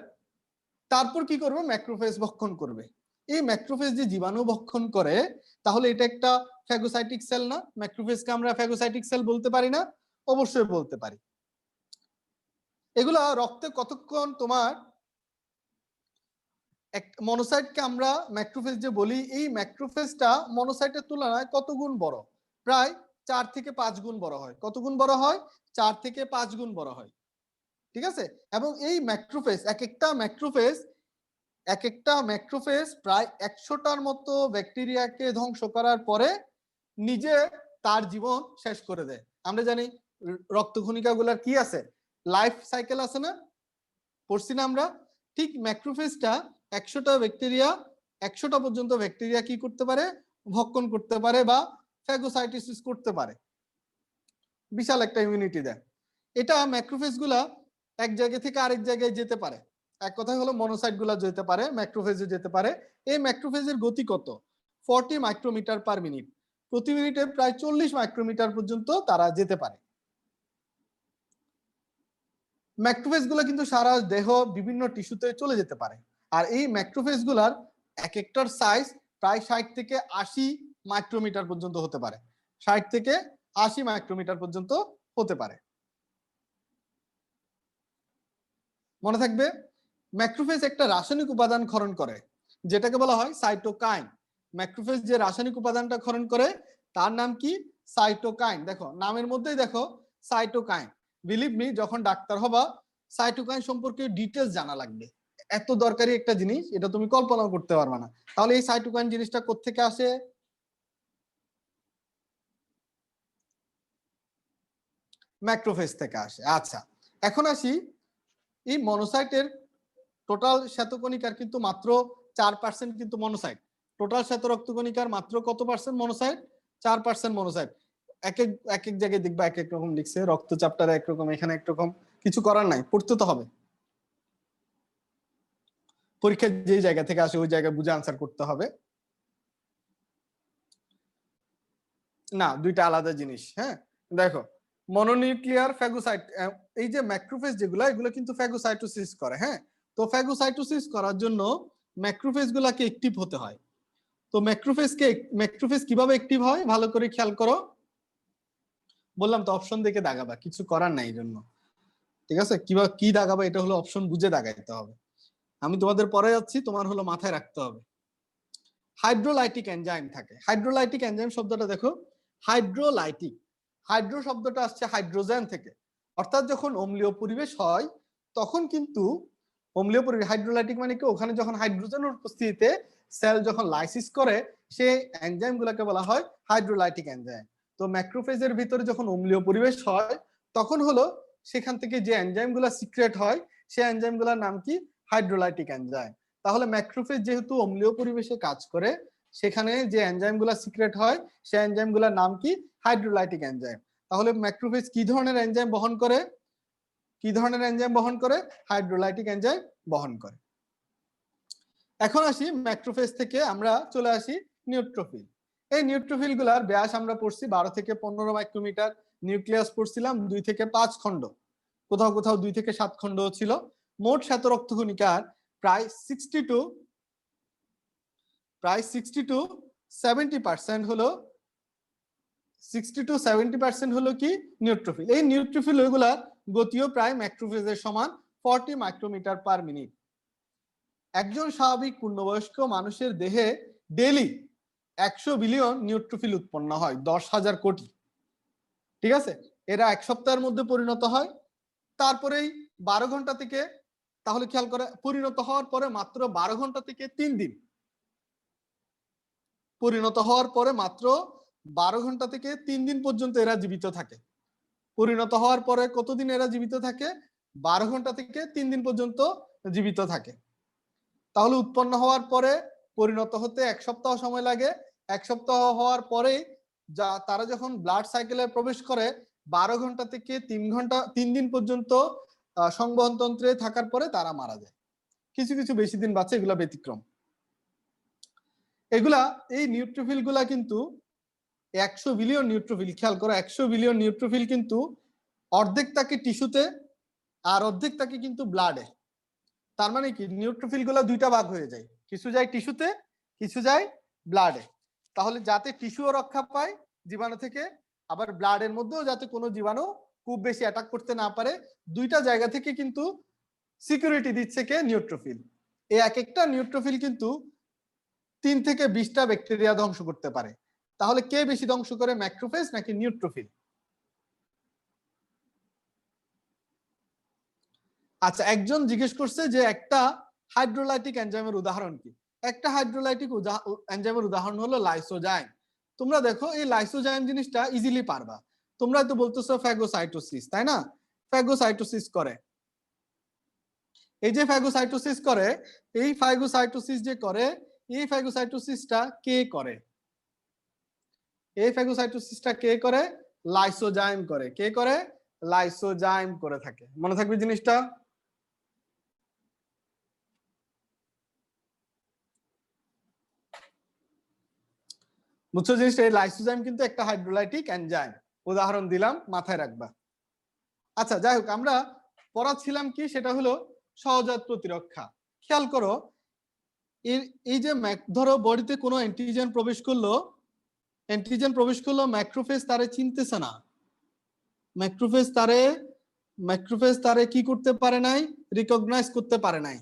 Speaker 1: তারপর কি করবে, ম্যাক্রোফেজ ভক্ষণ করবে। এই ম্যাক্রোফেজ যে জীবাণু ভক্ষণ করে, তাহলে এটা একটা ফ্যাগোসাইটিক সেল না? ম্যাক্রোফেজকে আমরা ফ্যাগোসাইটিক সেল বলতে পারি না? অবশ্যই বলতে পারি। এগুলা রক্তে কতক্ষণ তোমার মনোসাইটকে আমরা ম্যাক্রোফেজ যে বলি, এই ম্যাক্রোফেজটা মনোসাইটের তুলনায় কত গুণ বড়? প্রায় 4 থেকে 5 গুণ বড় হয়। কত গুণ বড় হয়? 4 থেকে 5 গুণ বড় হয়, ঠিক আছে। এবং এই ম্যাক্রোফেজ, এক একটা ম্যাক্রোফেজ প্রায় 100টার মতো ব্যাকটেরিয়াকে ধ্বংস করার পরে নিজে তার জীবন শেষ করে দেয়। আমরা জানি রক্তকণিকাগুলোর কি আছে, লাইফ সাইকেল আছে না, পড়ছি না আমরা? ঠিক ম্যাক্রোফেজটা 100টা পর্যন্ত ব্যাকটেরিয়া কি করতে পারে, ভক্ষণ করতে পারে বা ফ্যাগোসাইটোসিস করতে পারে। বিশাল একটা ইমিউনিটি দেয় এটা। ম্যাক্রোফেজ গুলা এক জায়গা থেকে আরেক জায়গায় যেতে পারে। এক কথায় হলো মনোসাইট গুলা যেতে পারে, ম্যাক্রোফেজে যেতে পারে। এই ম্যাক্রোফেজের গতি কত? 40 মাইক্রোমিটার পার মিনিট। প্রতি মিনিটে প্রায় 40 মাইক্রোমিটার পর্যন্ত তারা যেতে পারে। ম্যাক্রোফেজ গুলা কিন্তু সারা দেহ বিভিন্ন টিস্যুতে চলে যেতে পারে। আর এই ম্যাক্রোফেজ গুলার এক একটার সাইজ প্রায় 60 থেকে 80 মাইক্রোমিটার পর্যন্ত হতে পারে। 60 থেকে 80 মাইক্রোমিটার পর্যন্ত হতে পারে। মনে থাকবে, ম্যাক্রোফেজ একটা রাসায়নিক উপাদান ক্ষরণ করে যেটাকে বলা হয় সাইটোকাইন। ম্যাক্রোফেজ যে রাসায়নিক উপাদানটা ক্ষরণ করে তার নাম কি? সাইটোকাইন। দেখো নামের মধ্যেই দেখো সাইটোকাইন। বিলিভ মি, যখন ডাক্তার হবা সাইটোকাইন সম্পর্কে ডিটেইলস জানা লাগবে। এত দরকারি একটা জিনিস, এটা তুমি কল্পনাও করতে পারবে না। তাহলে এই সাইটোকাইন জিনিসটা কোত্থেকে আসে? ম্যাক্রোফেজ থেকে আসে। আচ্ছা, এখন আসি, এই মনোসাইটের টোটাল শ্বেতকণিকার কিন্তু মাত্র 4% কিন্তু মনোসাইট। টোটাল শ্বেত রক্তকণিকার মাত্র কত পার্সেন্ট মনোসাইট? 4% মনোসাইট। এক এক জায়গায় দেখবা এক এক রকম লিখছে, রক্তচাপটার একরকম, এখানে একরকম, কিছু করার নাই, পড়তে তো হবে। পরীক্ষা যে জায়গা থেকে আসে ওই জায়গায় বুঝে আনসার করতে হবে না, দুইটা আলাদা জিনিস। হ্যাঁ দেখো, মনোনিউক্লিয়ার ফ্যাগোসাইট, এই যে ম্যাক্রোফেজ যেগুলো, এগুলো কিন্তু ফ্যাগোসাইটোসিস করে। হ্যাঁ, তো ফ্যাগোসাইটোসিস করার জন্য ম্যাক্রোফেজ গুলাকে অ্যাক্টিভ হতে হয়। তো ম্যাক্রোফেজ কিভাবে অ্যাক্টিভ হয় ভালো করে খেয়াল করো। বললাম তো অপশন দেখে দাগাবা, কিছু করার নাই এই জন্য, ঠিক আছে। কিভাবে কি দাগাবা এটা হলো অপশন বুঝে দাগাইতে হবে। আমি তোমাদের পরে যাচ্ছি, তোমার হলো মাথায় রাখতে হবে। হাইড্রোলাইটিক এনজাইম থাকে। হাইড্রোলাইটিক এনজাইম শব্দটা দেখো, হাইড্রোলাইটিক, হাইড্রো শব্দটা আসছে হাইড্রোজেন থেকে। অর্থাৎ যখন অম্লীয় পরিবেশ হয় তখন কিন্তু অম্লীয় পরিবেশ, হাইড্রোলাইটিক মানে কি, ওখানে যখন হাইড্রোজেনের উপস্থিতিতে সেল যখন লাইসিস করে, সেই এনজাইম গুলাকে বলা হয় হাইড্রোলাইটিক এনজাইম। তো ম্যাক্রোফেজের ভিতরে যখন অম্লীয় পরিবেশ হয় তখন হলো সেখান থেকে যে এনজাইম গুলা সিক্রেট হয়, সেই এনজাইম গুলার নাম কি? Hydrolytic enzyme. তাহলে ম্যাক্রোফেজ যেহেতু অম্লীয় পরিবেশে কাজ করে, সেখানে যে এনজাইম গুলা সিক্রেট হয় সেই এনজাইম গুলার নাম কি? Hydrolytic enzyme. তাহলে ম্যাক্রোফেজ কি ধরনের এনজাইম বহন করে? কি ধরনের এনজাইম বহন করে? হাইড্রোলাইটিক এনজাইম বহন করে। এখন আসি ম্যাক্রোফেজ থেকে আমরা চলে আসি নিউট্রোফিল। এই নিউট্রোফিল গুলার ব্যাস আমরা পড়ছি 12 থেকে 15 মাইক্রোমিটার, নিউক্লিয়াস পড়ছিলাম 2 থেকে 5 খণ্ড, কোথাও কোথাও 2 থেকে 7 খণ্ড ছিল। মোট শ্বেত রক্তকণিকার প্রায় 60 টু 70% হলো 60 to 70% হলো কি? নিউট্রোফিল। এই নিউট্রোফিল ওইগুলা গতিও প্রায় ম্যাক্রোফেজের সমান, 40 মাইক্রোমিটার পার মিনিট। একজন স্বাভাবিক পূর্ণবয়স্ক মানুষের দেহে ডেইলি 100 বিলিয়ন নিউট্রোফিল উৎপন্ন হয়, 10,000 কোটি, ঠিক আছে। এরা এক সপ্তাহের মধ্যে পরিণত হয়। তারপরেই 12 ঘন্টা থেকে, তাহলে খেয়াল করে, পরিণত হওয়ার পরে মাত্র 12 ঘন্টা থেকে 3 দিন, পরিণত হওয়ার পরে মাত্র 12 ঘন্টা থেকে 3 দিন পর্যন্ত এরা জীবিত থাকে। পরিণত হওয়ার পরে কতদিন এরা জীবিত থাকে? 12 ঘন্টা থেকে 3 দিন পর্যন্ত জীবিত থাকে। তাহলে উৎপন্ন হওয়ার পরে পরিণত হতে 1 সপ্তাহ সময় লাগে। এক সপ্তাহ হওয়ার পরে তারা যখন ব্লাড সাইকেলে প্রবেশ করে 12 ঘন্টা থেকে 3 দিন পর্যন্ত সংবহন তন্ত্রে থাকার পরে তারা মারা যায়। কিছু কিছু বেশি দিন বাঁচে, এগুলা ব্যতিক্রম। এগুলা এই নিউট্রোফিল গুলা কিন্তু 100 বিলিয়ন নিউট্রোফিল, খেয়াল করো 100 বিলিয়ন নিউট্রোফিল কিন্তু অর্ধেক থাকে টিস্যুতে আর অর্ধেক থাকে কিন্তু ব্লাডে। তার মানে কি নিউট্রোফিল গুলা দুইটা ভাগ হয়ে যায়, কিছু যায় টিস্যুতে, কিছু যায় ব্লাডে। তাহলে যাতে টিস্যুও রক্ষা পায় জীবাণু থেকে, আবার ব্লাডের মধ্যেও যাতে কোনো জীবাণু খুব বেশি অ্যাটাক করতে না পারে, দুইটা জায়গা থেকে কিন্তু সিকিউরিটি দিচ্ছে কে? নিউট্রোফিল। এই এক একটা নিউট্রোফিল কিন্তু 3 থেকে 20টা ব্যাকটেরিয়া ধ্বংস করতে পারে। তাহলে কে বেশি ধ্বংস করে, ম্যাক্রোফেজ নাকি নিউট্রোফিল? আচ্ছা, একজন জিজ্ঞেস করছে যে একটা হাইড্রোলাইটিক এনজাইমের উদাহরণ কি? একটা হাইড্রোলাইটিক এনজাইমের উদাহরণ হলো লাইসোজাইম। তোমরা দেখো এই লাইসোজাইম জিনিসটা ইজিলি পারবা। তোমরা তো বলতেছো ফ্যাগোসাইটোসিস, তাই না? ফ্যাগোসাইটোসিস করে, এই যে ফ্যাগোসাইটোসিস করে, এই ফ্যাগোসাইটোসিস যে করে, এই ফ্যাগোসাইটোসিসটা কে করে? এই ফ্যাগোসাইটোসিসটা কে করে? লাইসোজাইম করে। কে করে? লাইসোজাইম করে থাকে। মনে থাকবে জিনিসটা। বুঝছো জিনিসটা? এই লাইসোজাইম কিন্তু একটা হাইড্রোলাইটিক এনজাইম, উদাহরণ দিলাম, মাথায় রাখবা। আচ্ছা, যাই হোক, আমরা পড়াচ্ছিলাম কি, সেটা হলো সহজাত প্রতিরক্ষা। খেয়াল করো, এই যে ধরো বডিতে কোনো অ্যান্টিজেন প্রবেশ করলো, ম্যাক্রোফেজ তারে চিনতেছে না, ম্যাক্রোফেজ তারে কি করতে পারে নাই? রিকগনাইজ করতে পারে নাই।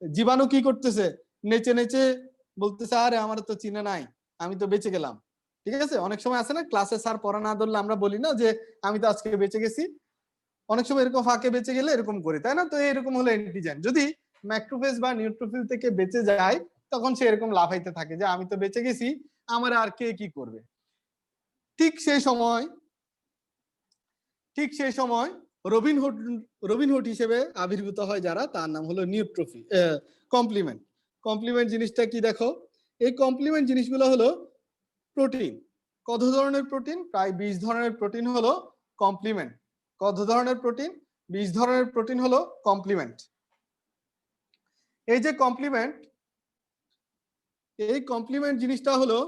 Speaker 1: জীবাণু কি করতেছে? নেচে নেচে বলতেছে আরে আমার তো চিনে নাই, আমি তো বেঁচে গেলাম। ঠিক আছে, অনেক সময় আছে না ক্লাসে স্যার পড়া না ধরলে আমরা বলি না যে আমি তো আজকে বেঁচে গেছি। অনেক সময় এরকম ফাঁকে বেঁচে গেলে এরকম করি, তাই না? তো এরকম হলো অ্যান্টিজেন যদি ম্যাক্রোফেজ বা নিউট্রোফিল থেকে বেঁচে যায়, তখন সে এরকম লাফাইতে থাকে যে আমি তো বেঁচে গেছি, আমার আর কে কি করবে। ঠিক সেই সময় রবিনহুড হিসেবে আবির্ভূত হয় যারা, তার নাম হলো নিউট্রোফিল কমপ্লিমেন্ট। কমপ্লিমেন্ট জিনিসটা কি দেখো, এই কমপ্লিমেন্ট জিনিসগুলো হলো প্রোটিন। কত ধরনের প্রোটিন? প্রায় 20 ধরনের প্রোটিন হলো কমপ্লিমেন্ট। কত ধরনের প্রোটিন? 20 ধরনের প্রোটিন হলো কমপ্লিমেন্ট। এই যে কমপ্লিমেন্ট, এই কমপ্লিমেন্ট জিনিসটা হলো,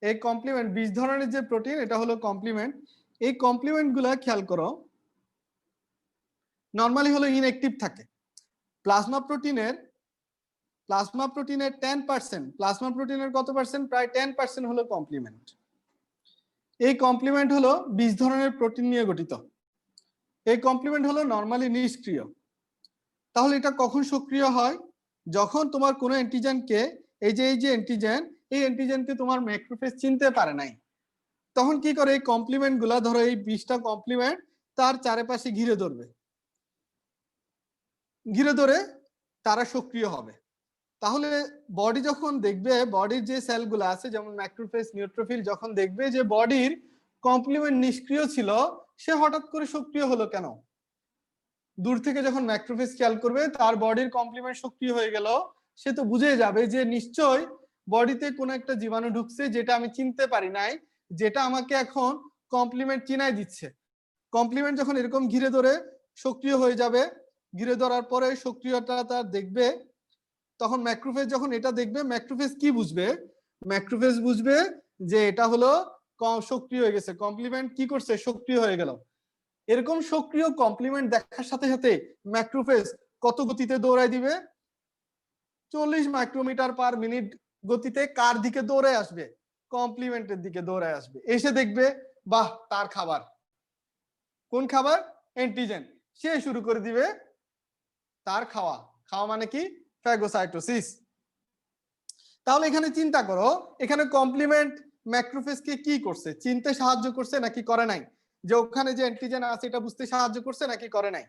Speaker 1: এই কমপ্লিমেন্ট 20 ধরনের যে প্রোটিন, এটা হলো কমপ্লিমেন্ট। এই কমপ্লিমেন্ট গুলা খেয়াল করো নরমালি হলো ইনঅ্যাক্টিভ থাকে। প্লাজমা প্রোটিনের 10%, প্লাজমা প্রোটিনের কত পার্সেন্ট? প্রায় 10% হলো কমপ্লিমেন্ট। এই কমপ্লিমেন্ট হলো 20 ধরনের প্রোটিন নিয়ে গঠিত। এই কমপ্লিমেন্ট হলো নরমালি নিষ্ক্রিয়। তাহলে এটা কখন সক্রিয় হয়? যখন তোমার কোনো অ্যান্টিজেনকে, এই যে অ্যান্টিজেন, এই অ্যান্টিজেনকে তোমার ম্যাক্রোফেজ চিনতে পারে নাই, তখন কি করে? এই কমপ্লিমেন্ট গুলা, ধরো এই 20টা কমপ্লিমেন্ট তার চারপাশে ঘিরে ধরবে, ঘিরে ধরে তারা সক্রিয় হবে। তাহলে বডি যখন দেখবে, বডির যে সেলগুলো আছে যেমন ম্যাক্রোফেজ, নিউট্রোফিল, যখন দেখবে যে বডির কমপ্লিমেন্ট নিষ্ক্রিয় ছিল, সে হঠাৎ করে সক্রিয় হলো কেন? দূর থেকে যখন ম্যাক্রোফেজ খেয়াল করবে তার বডির কমপ্লিমেন্ট সক্রিয় হয়ে গেল, সে তো বুঝে যাবে যে নিশ্চয় বডিতে কোনো একটা জীবাণু ঢুকছে যেটা আমি চিনতে পারি নাই, যেটা আমাকে এখন কমপ্লিমেন্ট চিনাই দিচ্ছে। কমপ্লিমেন্ট যখন এরকম ঘিরে ধরে সক্রিয় হয়ে যাবে, ঘিরে ধরার পরে সক্রিয়তা তার দেখবে, তখন ম্যাক্রোফেজ যখন এটা দেখবে, ম্যাক্রোফেজ কি বুঝবে? ম্যাক্রোফেজ বুঝবে যে এটা হলো সক্রিয় হয়ে গেছে, কমপ্লিমেন্ট কি করছে? সক্রিয় হয়ে গেল। এরকম সক্রিয় কমপ্লিমেন্ট দেখার সাথে সাথে ম্যাক্রোফেজ কত গতিতে দৌড়ায় দিবে? 40 মাইক্রোমিটার পার মিনিট গতিতে কার দিকে দৌড়ে আসবে? কমপ্লিমেন্টের দিকে দৌড়ে আসবে। এসে দেখবে বাহ, তার খাবার। কোন খাবার? অ্যান্টিজেন। সে শুরু করে দিবে তার খাওয়া। খাওয়া মানে কি? ফ্যাগোসাইটোসিস। তাহলে এখানে চিন্তা করো, এখানে কমপ্লিমেন্ট ম্যাক্রোফেজকে কি করছে? চিনতে সাহায্য করছে নাকি করে নাই? যে ওখানে যে অ্যান্টিজেন আছে এটা বুঝতে সাহায্য করছে নাকি করে নাই?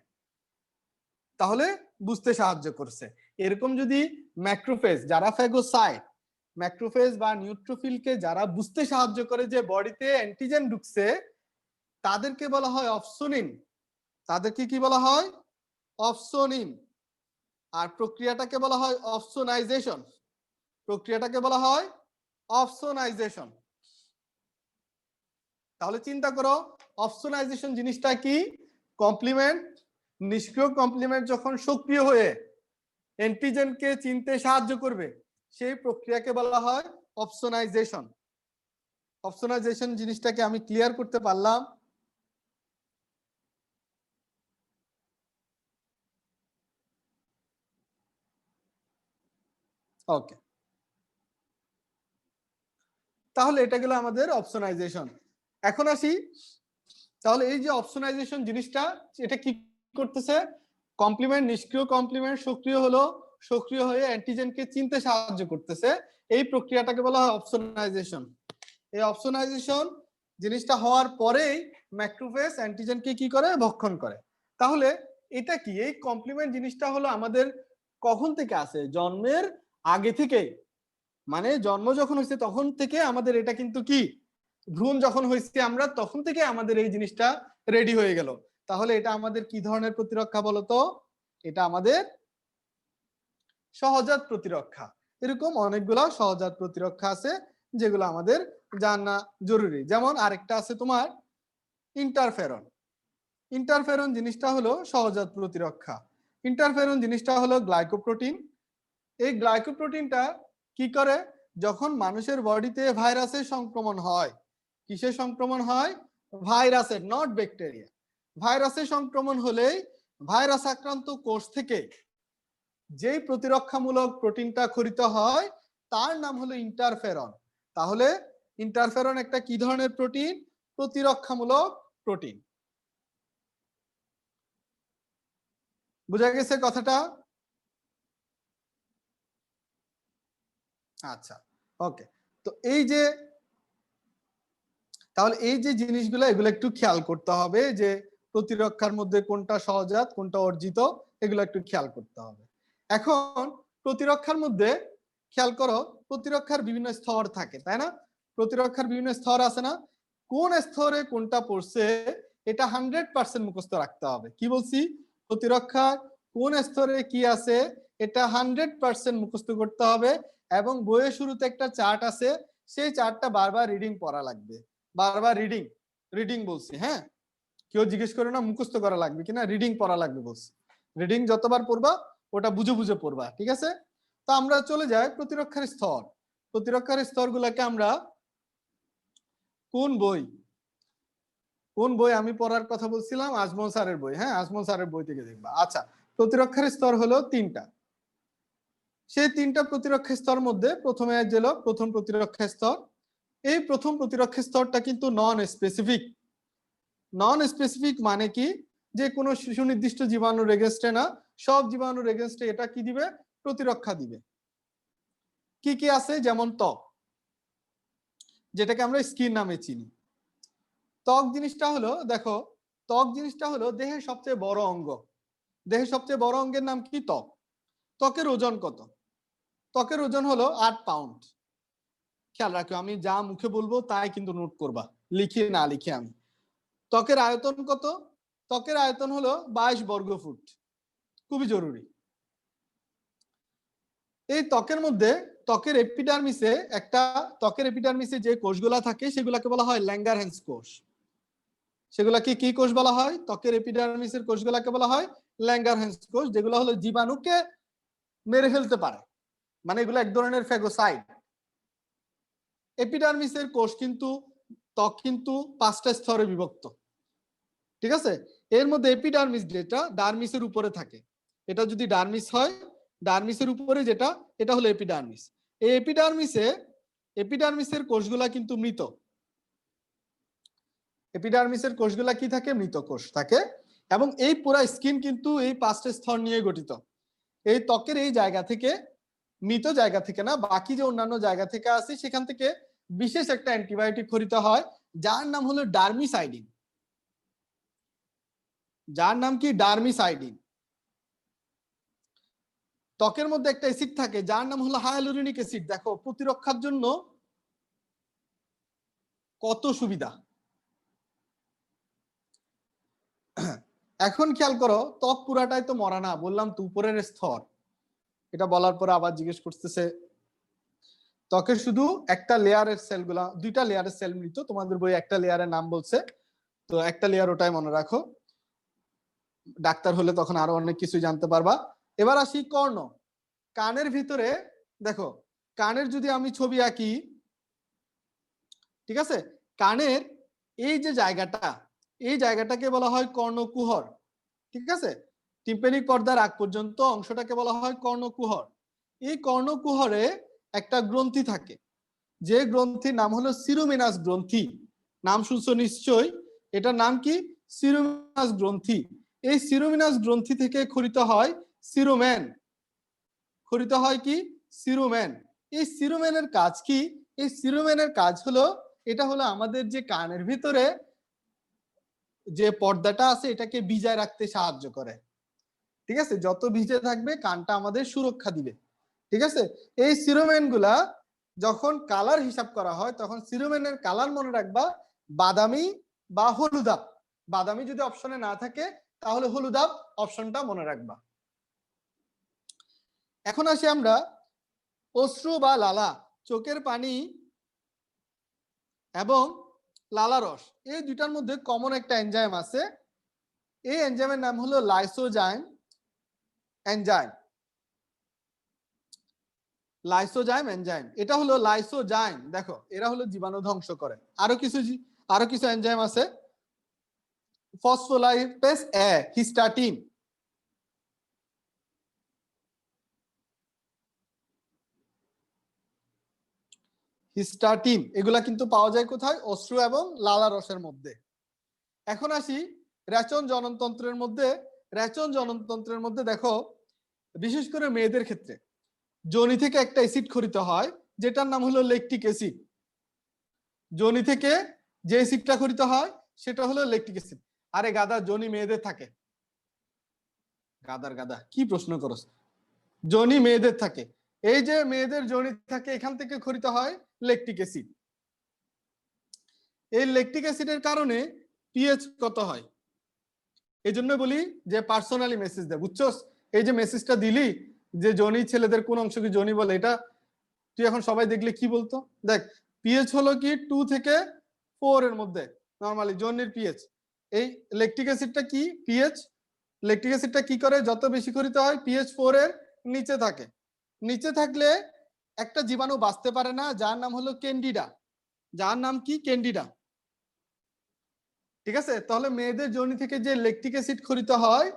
Speaker 1: তাহলে বুঝতে সাহায্য করছে। এরকম যদি ম্যাক্রোফেজ যারা ফ্যাগোসাইট, ম্যাক্রোফেজ বা নিউট্রোফিলকে যারা বুঝতে সাহায্য করে যে বডিতে অ্যান্টিজেন ঢুকছে, তাদেরকে বলা হয় অপসোনিন। তাদেরকে কি বলা হয়? অপসোনিন। আর প্রক্রিয়াটাকে বলা হয় অপসোনাইজেশন। প্রক্রিয়াটাকে বলা হয় অপসোনাইজেশন। তাহলে চিন্তা করো অপসোনাইজেশন জিনিসটা কি? কমপ্লিমেন্ট, নিষ্ক্রিয় কমপ্লিমেন্ট যখন সক্রিয় হয়ে অ্যান্টিজেনকে চিনতে সাহায্য করবে সেই প্রক্রিয়াকে বলা হয় অপসোনাইজেশন। অপসোনাইজেশন জিনিসটাকে আমি ক্লিয়ার করতে পারলাম? ওকে, তাহলে এটা গেল আমাদের অপসোনাইজেশন। এখন আসি, তাহলে এই যে অপসোনাইজেশন জিনিসটা এটা কি করতেছে? কমপ্লিমেন্ট, নিষ্ক্রিয় কমপ্লিমেন্ট সক্রিয় হলো, সক্রিয় হয়ে অ্যান্টিজেনকে চিনতে সাহায্য করতেছে, এই প্রক্রিয়াটাকে বলা হয় অপসোনাইজেশন। এই অপসোনাইজেশন জিনিসটা হওয়ার পরেই ম্যাক্রোফেজ অ্যান্টিজেনকে কি করে? ভক্ষণ করে। তাহলে এটা কি? এই কমপ্লিমেন্ট জিনিসটা হলো আমাদের কখন থেকে আসে? জন্মের আগে থেকে, মানে জন্ম যখন হয়েছে তখন থেকে আমাদের এটা কিন্তু কি, ভ্রূণ যখন হয়েছে আমরা তখন থেকে আমাদের এই জিনিসটা রেডি হয়ে গেল। তাহলে এটা আমাদের কি ধরনের প্রতিরক্ষা বলতো? এটা আমাদের সহজাত প্রতিরক্ষা। এরকম অনেকগুলো সহজাত প্রতিরক্ষা আছে যেগুলো আমাদের জানা জরুরি। যেমন আরেকটা আছে তোমার ইন্টারফেরন। ইন্টারফেরন জিনিসটা হলো সহজাত প্রতিরক্ষা। ইন্টারফেরন জিনিসটা হলো গ্লাইকোপ্রোটিন। এই গ্লাইকোপ্রোটিনটা কি করে? যখন মানুষের বডিতে ভাইরাসের সংক্রমণ হয়, কিসের সংক্রমণ হয়? ভাইরাসের, নট ব্যাকটেরিয়া। ভাইরাসের সংক্রমণ হলেই ভাইরাস আক্রান্ত কোষ থেকে যেই প্রতিরক্ষামূলক প্রোটিনটা খরিত হয় তার নাম হলো ইন্টারফেরন। তাহলে ইন্টারফেরন একটা কি ধরনের প্রোটিন? প্রতিরক্ষামূলক প্রোটিন। বুঝা গেছে কথাটা? আচ্ছা, ওকে। তো এই যে, তাহলে এই যে জিনিসগুলো এগুলো একটু খেয়াল করতে হবে যে প্রতিরক্ষার মধ্যে কোনটা সহজাত কোনটা অর্জিত, এগুলো একটু খেয়াল করতে হবে। এখন প্রতিরক্ষার মধ্যে খেয়াল করো, প্রতিরক্ষার বিভিন্ন স্তর থাকে, তাই না? প্রতিরক্ষার বিভিন্ন স্তর আছে না? কোন স্তরে কোনটা পড়ছে এটা 100% মুখস্থ রাখতে হবে। কি বলছি? প্রতিরক্ষা কোন স্তরে কি আছে এটা 100% মুখস্থ করতে হবে। এবং বইয়ের শুরুতে একটা চার্ট আছে, সেই চার্টটা বারবার রিডিং পড়া লাগবে। বারবার রিডিং, রিডিং বলছি, হ্যাঁ? কেউ জিজ্ঞেস করে না মুখস্থ করা লাগবে কিনা, রিডিং পড়া লাগবে বলছি। রিডিং যতবার পড়বা ওটা বুঝে বুঝে পড়বা, ঠিক আছে? তো আমরা চলে যাই প্রতিরক্ষার স্তর। প্রতিরক্ষার স্তরগুলোকে আমরা কোন বই, কোন বই আমি পড়ার কথা বলছিলাম? আজমল স্যারের বই, হ্যাঁ, আজমল স্যারের বই থেকে দেখবা। আচ্ছা, প্রতিরক্ষার স্তর হলো তিনটা। সেই তিনটা প্রতিরক্ষা স্তর মধ্যে প্রথমে যেল প্রথম প্রতিরক্ষা স্তর। এই প্রথম প্রতিরক্ষা স্তরটা কিন্তু নন স্পেসিফিক। নন স্পেসিফিক মানে কি? যে কোনো সুনির্দিষ্ট জীবাণুর এগেনস্টে না, সব জীবাণুর এগেনস্টে এটা কি দিবে? প্রতিরক্ষা দিবে। কি কি আছে? যেমন ত্বক, যেটাকে আমরা স্কিন নামে চিনি। ত্বক জিনিসটা হলো, দেখো, ত্বক জিনিসটা হলো দেহের সবচেয়ে বড় অঙ্গ। দেহের সবচেয়ে বড় অঙ্গের নাম কি? ত্বক। ত্বকের ওজন কত? ত্বকের ওজন হলো 8 পাউন্ড। খেয়াল রাখো, আমি যা মুখে বলবো তাই কিন্তু নোট করবা, লিখে না লিখে। আমি ত্বকের আয়তন কত? ত্বকের আয়তন হলো 22 বর্গ ফুট। খুবই জরুরি। এই ত্বকের মধ্যে, ত্বকের এপিডার্মিসে একটা, ত্বকের এপিডার্মিসে যে কোষগুলা থাকে সেগুলাকে বলা হয় ল্যাঙ্গারহ্যান্স কোষ। সেগুলাকে কি কোষ বলা হয়? ত্বকের এপিডার্মিসের কোষগুলাকে বলা হয় ল্যাঙ্গারহ্যান্স কোষ, যেগুলো হলো জীবাণুকে মেরে ফেলতে পারে, মানে এগুলো এক ধরনের ফ্যাগোসাইড। এপিডার্মিসের কোষ কিন্তু, ত্বক কিন্তু 5টা স্তরে বিভক্ত, ঠিক আছে? এর মধ্যে এপিডার্মিস যেটা ডার্মিসের উপরে থাকে, এটা যদি ডার্মিস হয়, ডার্মিসের উপরে যেটা, এটা হলো এপিডার্মিস। এই এপিডার্মিসে, এপিডার্মিসের কোষগুলা কিন্তু মৃত। এপিডার্মিসের কোষগুলা কি থাকে? মৃত কোষ থাকে। এবং এই পুরো স্কিন কিন্তু এই 5টা স্তর নিয়ে গঠিত। এই ত্বকের এই জায়গা থেকে, মৃত জায়গা থেকে না, বাকি যে অন্যান্য জায়গা থেকে আসে সেখান থেকে বিশেষ একটা অ্যান্টিবায়োটিক খরিত হয় যার নাম হলো ডার্মিসাইডিন। যার নাম কি? ডার্মিসাইডিন। ত্বকের মধ্যে একটা অ্যাসিড থাকে যার নাম হলো হায়ালুরোনিক অ্যাসিড। দেখো প্রতিরক্ষার জন্য কত সুবিধা। এখন খেয়াল করো, ত্বক পুরাটাই তো মরা না, বললাম তো উপরের স্তর। এটা বলার পরে আবার জিজ্ঞেস করতেছে ত্বকের শুধু একটা লেয়ারের সেলগুলা, দুইটা লেয়ারের সেল মৃত, তোমাদের বই একটা লেয়ারের নাম বলছে, তো একটা লেয়ার ওটাই মনে রাখো, ডাক্তার হলে তখন আরো অনেক কিছু জানতে পারবা। এবার আসি কর্ণ, কানের ভিতরে দেখো, কানের যদি আমি ছবি আঁকি, ঠিক আছে, কানের এই যে জায়গাটা, এই জায়গাটাকে বলা হয় কর্ণকুহর, ঠিক আছে, টিম্প্যানিক পর্দার আগ পর্যন্ত অংশটাকে বলা হয় কর্ণকুহর। এই কর্ণকুহরে একটা গ্রন্থি থাকে, যে গ্রন্থির নাম হলো সিরোমিনাস গ্রন্থি, নাম শুনছো নিশ্চয়ই, এটার নাম কি? সিরোমিনাস গ্রন্থি। এই সিরোমিনাস গ্রন্থি থেকে খরিত হয় সিরোমেন, খরিত হয় কি? সিরোমেন। এই সিরোমেনের কাজ কি? এই সিরোমেনের কাজ হলো, এটা হলো আমাদের যে কানের ভিতরে যে পর্দাটা আছে এটাকে ভিজায় রাখতে সাহায্য করে, ঠিক আছে, যত ভিজে থাকবে কানটা আমাদের সুরক্ষা দিবে, ঠিক আছে। এই সিরোমেন গুলা যখন কালার হিসাব করা হয় তখন সিরোমেনের কালার মনে রাখবা বাদামি বা হলুদাব, বাদামি যদি অপশনে না থাকে তাহলে হলুদাব অপশনটা মনে রাখবা। এখন আসি আমরা অশ্রু বা লালা, চোখের পানি এবং লালা রস, এই দুইটার মধ্যে কমন একটা এনজাইম আছে, এই এনজাইমের নাম হলো লাইসোজাইম এনজাইম, লাইসোজাইম এনজাইম, এটা হলো লাইসোজাইম, দেখো এরা হলো জীবাণু ধ্বংস করে। আরো কিছু এনজাইম আছে, ফসফোলাইপেজ এ, হিস্টাটিন, হিস্টাটিন এগুলা কিন্তু পাওয়া যায় কোথায়? অশ্রু এবং লালা রসের মধ্যে। এখন আসি রেচন জননতন্ত্রের মধ্যে, রেচন জননতন্ত্রের মধ্যে দেখো বিশেষ করে মেয়েদের ক্ষেত্রে যোনি থেকে একটা অ্যাসিড খরিত হয় যেটার নাম হলো ল্যাকটিক অ্যাসিড, যোনি থেকে যে অ্যাসিডটা খরিত হয় সেটা হলো ল্যাকটিক অ্যাসিড। আরে গাদা, যোনি মেয়েদের থাকে, গাদার গাদা কি প্রশ্ন করছ, যোনি মেয়েদের থাকে, এই যে মেয়েদের যোনি থাকে এখান থেকে খরিত হয় ল্যাকটিক অ্যাসিড। এই ল্যাকটিক অ্যাসিডের কারণে পিএইচ কত হয়, এই জন্য বলি যে পার্সোনালি মেসেজ দে, বুঝছস? এই যে মেসেজটা দিলি যে যোনি ছেলেদের কোন অংশকে যোনি বলে, এটা তুই এখন সবাই দেখলে কি বলতো? দেখ, পিএইচ হলো কি 2 থেকে 4 এর মধ্যে নরমালি যোনির পিএইচ। এই ল্যাকটিক অ্যাসিডটা কি? পিএইচ, ল্যাকটিক অ্যাসিডটা কি করে? যত বেশি খরিত হয় পিএইচ 4 এর নিচে থাকে, নিচে থাকলে একটা জীবাণু বাঁচতে পারে না যার নাম হলো ক্যান্ডিডা, যার নাম কি? ক্যান্ডিডা, ঠিক আছে। তাহলে মেয়েদের যোনি থেকে যে ল্যাকটিক অ্যাসিড খরিত হয়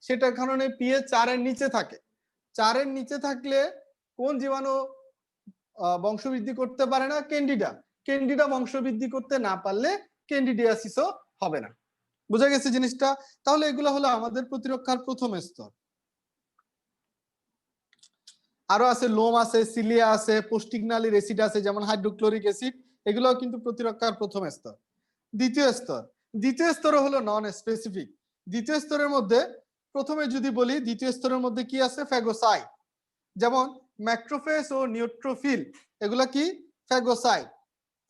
Speaker 1: সেটার কারণে পিএইচ 4 এর নিচে থাকে, 4 এর নিচে থাকলে কোন জীবাণু বংশবৃদ্ধি করতে পারে না? ক্যান্ডিডা, ক্যান্ডিডা বংশবৃদ্ধি করতে না পারলে ক্যান্ডিডিয়াসিসও হবে না। বোঝা গেছে জিনিসটা? তাহলে এগুলো হলো আমাদের প্রতিরক্ষার প্রথম স্তর। আরো আছে লোম আছে, সিলিয়া আছে, পৌষ্টিকনালীর অ্যাসিড আছে যেমন হাইড্রোক্লোরিক অ্যাসিড, এগুলো কিন্তু প্রতিরক্ষার প্রথম স্তর। দ্বিতীয় স্তর, দ্বিতীয় স্তর হলো নন স্পেসিফিক। দ্বিতীয় স্তরের মধ্যে প্রথমে যদি বলি, দ্বিতীয় স্তরের মধ্যে কি আছে? ফ্যাগোসাইট, যেমন ম্যাক্রোফেজ ও নিউট্রোফিল, এগুলা কি? ফ্যাগোসাইট।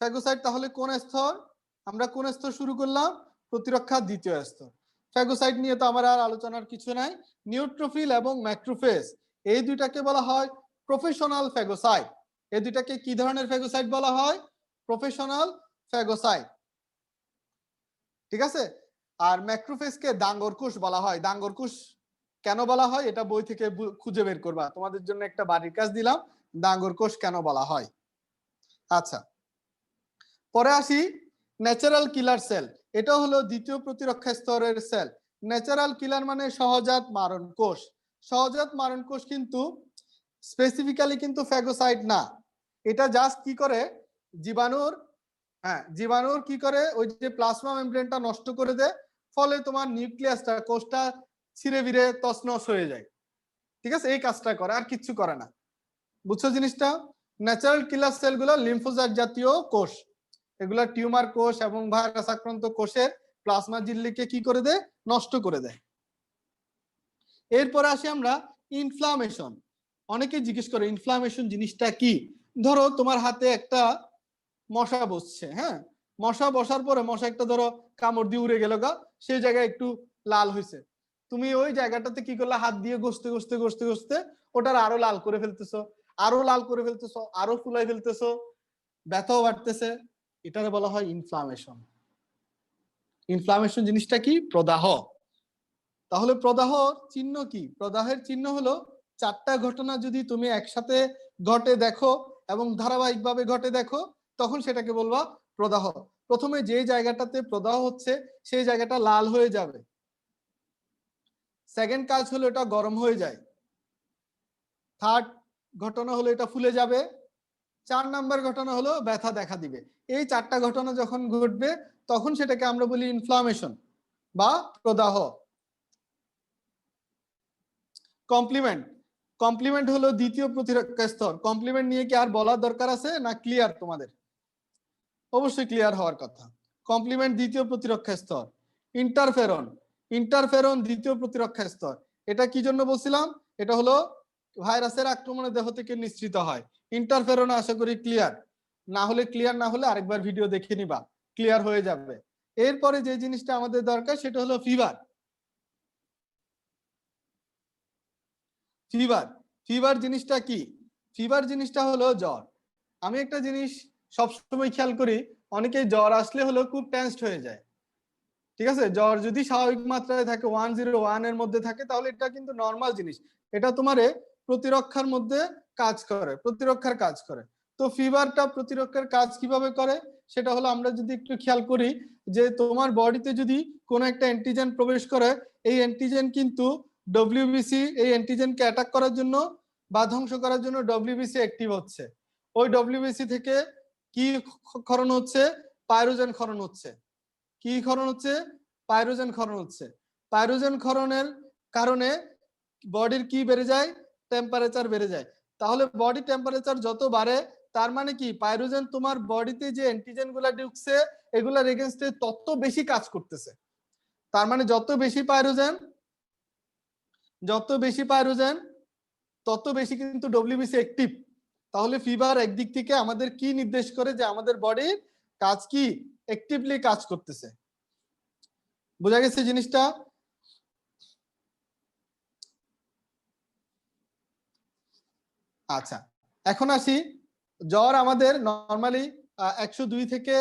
Speaker 1: ফ্যাগোসাইট তাহলে কোন স্তর? আমরা কোন স্তর শুরু করলাম? প্রতিরক্ষার দ্বিতীয় স্তর। ফ্যাগোসাইট নিয়ে তো আমার আর আলোচনার কিছু নাই। নিউট্রোফিল এবং ম্যাক্রোফেজ এই দুইটাকে বলা হয় প্রফেশনাল ফ্যাগোসাইট। এই দুইটাকে কি ধরনের ফ্যাগোসাইট বলা হয়? প্রফেশনাল ফ্যাগোসাইট, ঠিক আছে। আর ম্যাক্রোফেজকে ডাঙ্গর কোষ বলা হয়। ডাঙ্গর কোষ কেন বলা হয় এটা বই থেকে খুঁজে বের করবা, তোমাদের জন্য একটা বাড়ির কাজ দিলাম, ডাঙ্গর কোষ কেন বলা হয়। আচ্ছা, পরে আসি ন্যাচারাল কিলার সেল, এটা হলো দ্বিতীয় প্রতিরক্ষা স্তরের সেল। ন্যাচারাল কিলার মানে সহজাত মারণ কোষ। সহজাত মারণ কোষ কিন্তু স্পেসিফিক্যালি কিন্তু ফ্যাগোসাইট না, এটা জাস্ট কি করে? জীবাণুর, হ্যাঁ জীবাণুর কি করে? ওই যে প্লাজমা মেমব্রেনটা নষ্ট করে দেয়, ফলে তোমার নিউক্লিয়াসটা, কোষটা ছিঁড়ে বিড়ে তছনছ হয়ে যায়, ঠিক আছে, এই কাজটা করে, আর কিচ্ছু করে না। বুঝছো জিনিসটা? ন্যাচারাল কিলার সেলগুলো লিম্ফোসাইট জাতীয় কোষ, এগুলা টিউমার কোষ এবং ভাইরাস আক্রান্ত কোষের প্লাজমা ঝিল্লিকে কি করে দেয়? নষ্ট করে দেয়। এরপর আসি আমরা ইনফ্লামেশন। অনেকে জিজ্ঞেস করে ইনফ্লামেশন জিনিসটা কি? ধরো তোমার হাতে একটা মশা বসছে, হ্যাঁ, মশা বসার পরে মশা একটা ধরো কামড় দিয়ে উড়ে গেল গা, সেই জায়গায় একটু লাল হয়েছে, তুমি ওই জায়গাটাতে কি করলে? হাত দিয়ে ঘষতে ঘষতে ঘষতে ঘষতে ওটার আরো লাল করে ফেলতেছো, আরো লাল করে ফেলতেছো, আরো ফুলাই ফেলতেছো, ব্যথাও বাড়তেছে, এটাকে বলা হয় ইনফ্লামেশন। ইনফ্লামেশন জিনিসটা কি? প্রদাহ। তাহলে প্রদাহ চিহ্ন কি? প্রদাহের চিহ্ন হলো 4টা ঘটনা যদি তুমি একসাথে ঘটে দেখো এবং ধারাবাহিকভাবে ঘটে দেখো, তখন সেটাকে বলবা প্রদাহ। প্রথমে যে জায়গাটাতে প্রদাহ হচ্ছে সেই জায়গাটা লাল হয়ে যাবে। সেকেন্ড কাজ হলো এটা গরম হয়ে যায়। থার্ড ঘটনা হলো এটা ফুলে যাবে। 4 নাম্বার ঘটনা হলো ব্যথা দেখা দিবে। এই 4টা ঘটনা যখন ঘটবে তখন সেটাকে আমরা বলি ইনফ্লামেশন বা প্রদাহ। কমপ্লিমেন্ট। কমপ্লিমেন্ট হলো দ্বিতীয় প্রতিরক্ষা স্তর। কমপ্লিমেন্ট নিয়ে কি আর বলার দরকার আছে না? ক্লিয়ার তোমাদের? অবশ্যই ক্লিয়ার হওয়ার কথা। কমপ্লিমেন্ট দ্বিতীয় প্রতিরক্ষা স্তর। ইন্টারফেরন। ইন্টারফেরন দ্বিতীয় প্রতিরক্ষা স্তর। এটা কি জন্য বলছিলাম? এটা হলো ভাইরাসের আক্রমণে দেহ থেকে নিঃসৃত হয়। ইন্টারফেরন আশা করি ক্লিয়ার। না হলে ক্লিয়ার না হলে আরেকবার ভিডিও দেখে নিবা, ক্লিয়ার হয়ে যাবে। এরপরে যে জিনিসটা আমাদের দরকার সেটা হলো ফিভার। ফিভার। ফিভার জিনিসটা কি? ফিভার জিনিসটা হলো জ্বর। আমি একটা জিনিস সবসময় খেয়াল করি, অনেকেই জ্বর আসলে হলো খুব টেনসড হয়ে যায়। ঠিক আছে, জ্বর যদি স্বাভাবিক মাত্রায় থাকে 101 এর মধ্যে থাকে তাহলে এটা কিন্তু নরমাল জিনিস। এটা তোমারে প্রতিরক্ষার মধ্যে কাজ করে, প্রতিরক্ষার কাজ করে। তো ফিভারটা প্রতিরক্ষার কাজ কিভাবে করে সেটা হলো আমরা যদি একটু খেয়াল করি যে তোমার বডিতে যদি কোনো একটা অ্যান্টিজেন প্রবেশ করে, এই অ্যান্টিজেন কিন্তু ডব্লিউবিসি এই অ্যান্টিজেনকে অ্যাটাক করার জন্য বা ধ্বংস করার জন্য ডব্লিউবিসি অ্যাক্টিভ হচ্ছে। ওই ডব্লিউবিসি থেকে কি ক্ষরণ হচ্ছে? পাইরোজেন ক্ষরণ হচ্ছে। কি ক্ষরণ হচ্ছে? পাইরোজেন ক্ষরণ হচ্ছে। পাইরোজেন ক্ষরণের কারণে বডির কি বেড়ে যায়? টেম্পারেচার বেড়ে যায়। তাহলে বডি টেম্পারেচার যত বাড়ে তার মানে কি পাইরোজেন তোমার বডিতে যে অ্যান্টিজেন গুলা ঢুকছে এগুলার এগেইনস্টে তত বেশি কাজ করতেছে। তার মানে যত বেশি পাইরোজেন তত বেশি কিন্তু ডব্লিউবিসি অ্যাক্টিভ। তাহলে ফিভার একদিক থেকে আমাদের কি নির্দেশ করে? যে আমাদের বডির কাজ কি অ্যাক্টিভলি কাজ করতেছে। বোঝা গেছে জিনিসটা? আচ্ছা, এখন আসি। জ্বর আমাদের নরমালি 102 থেকে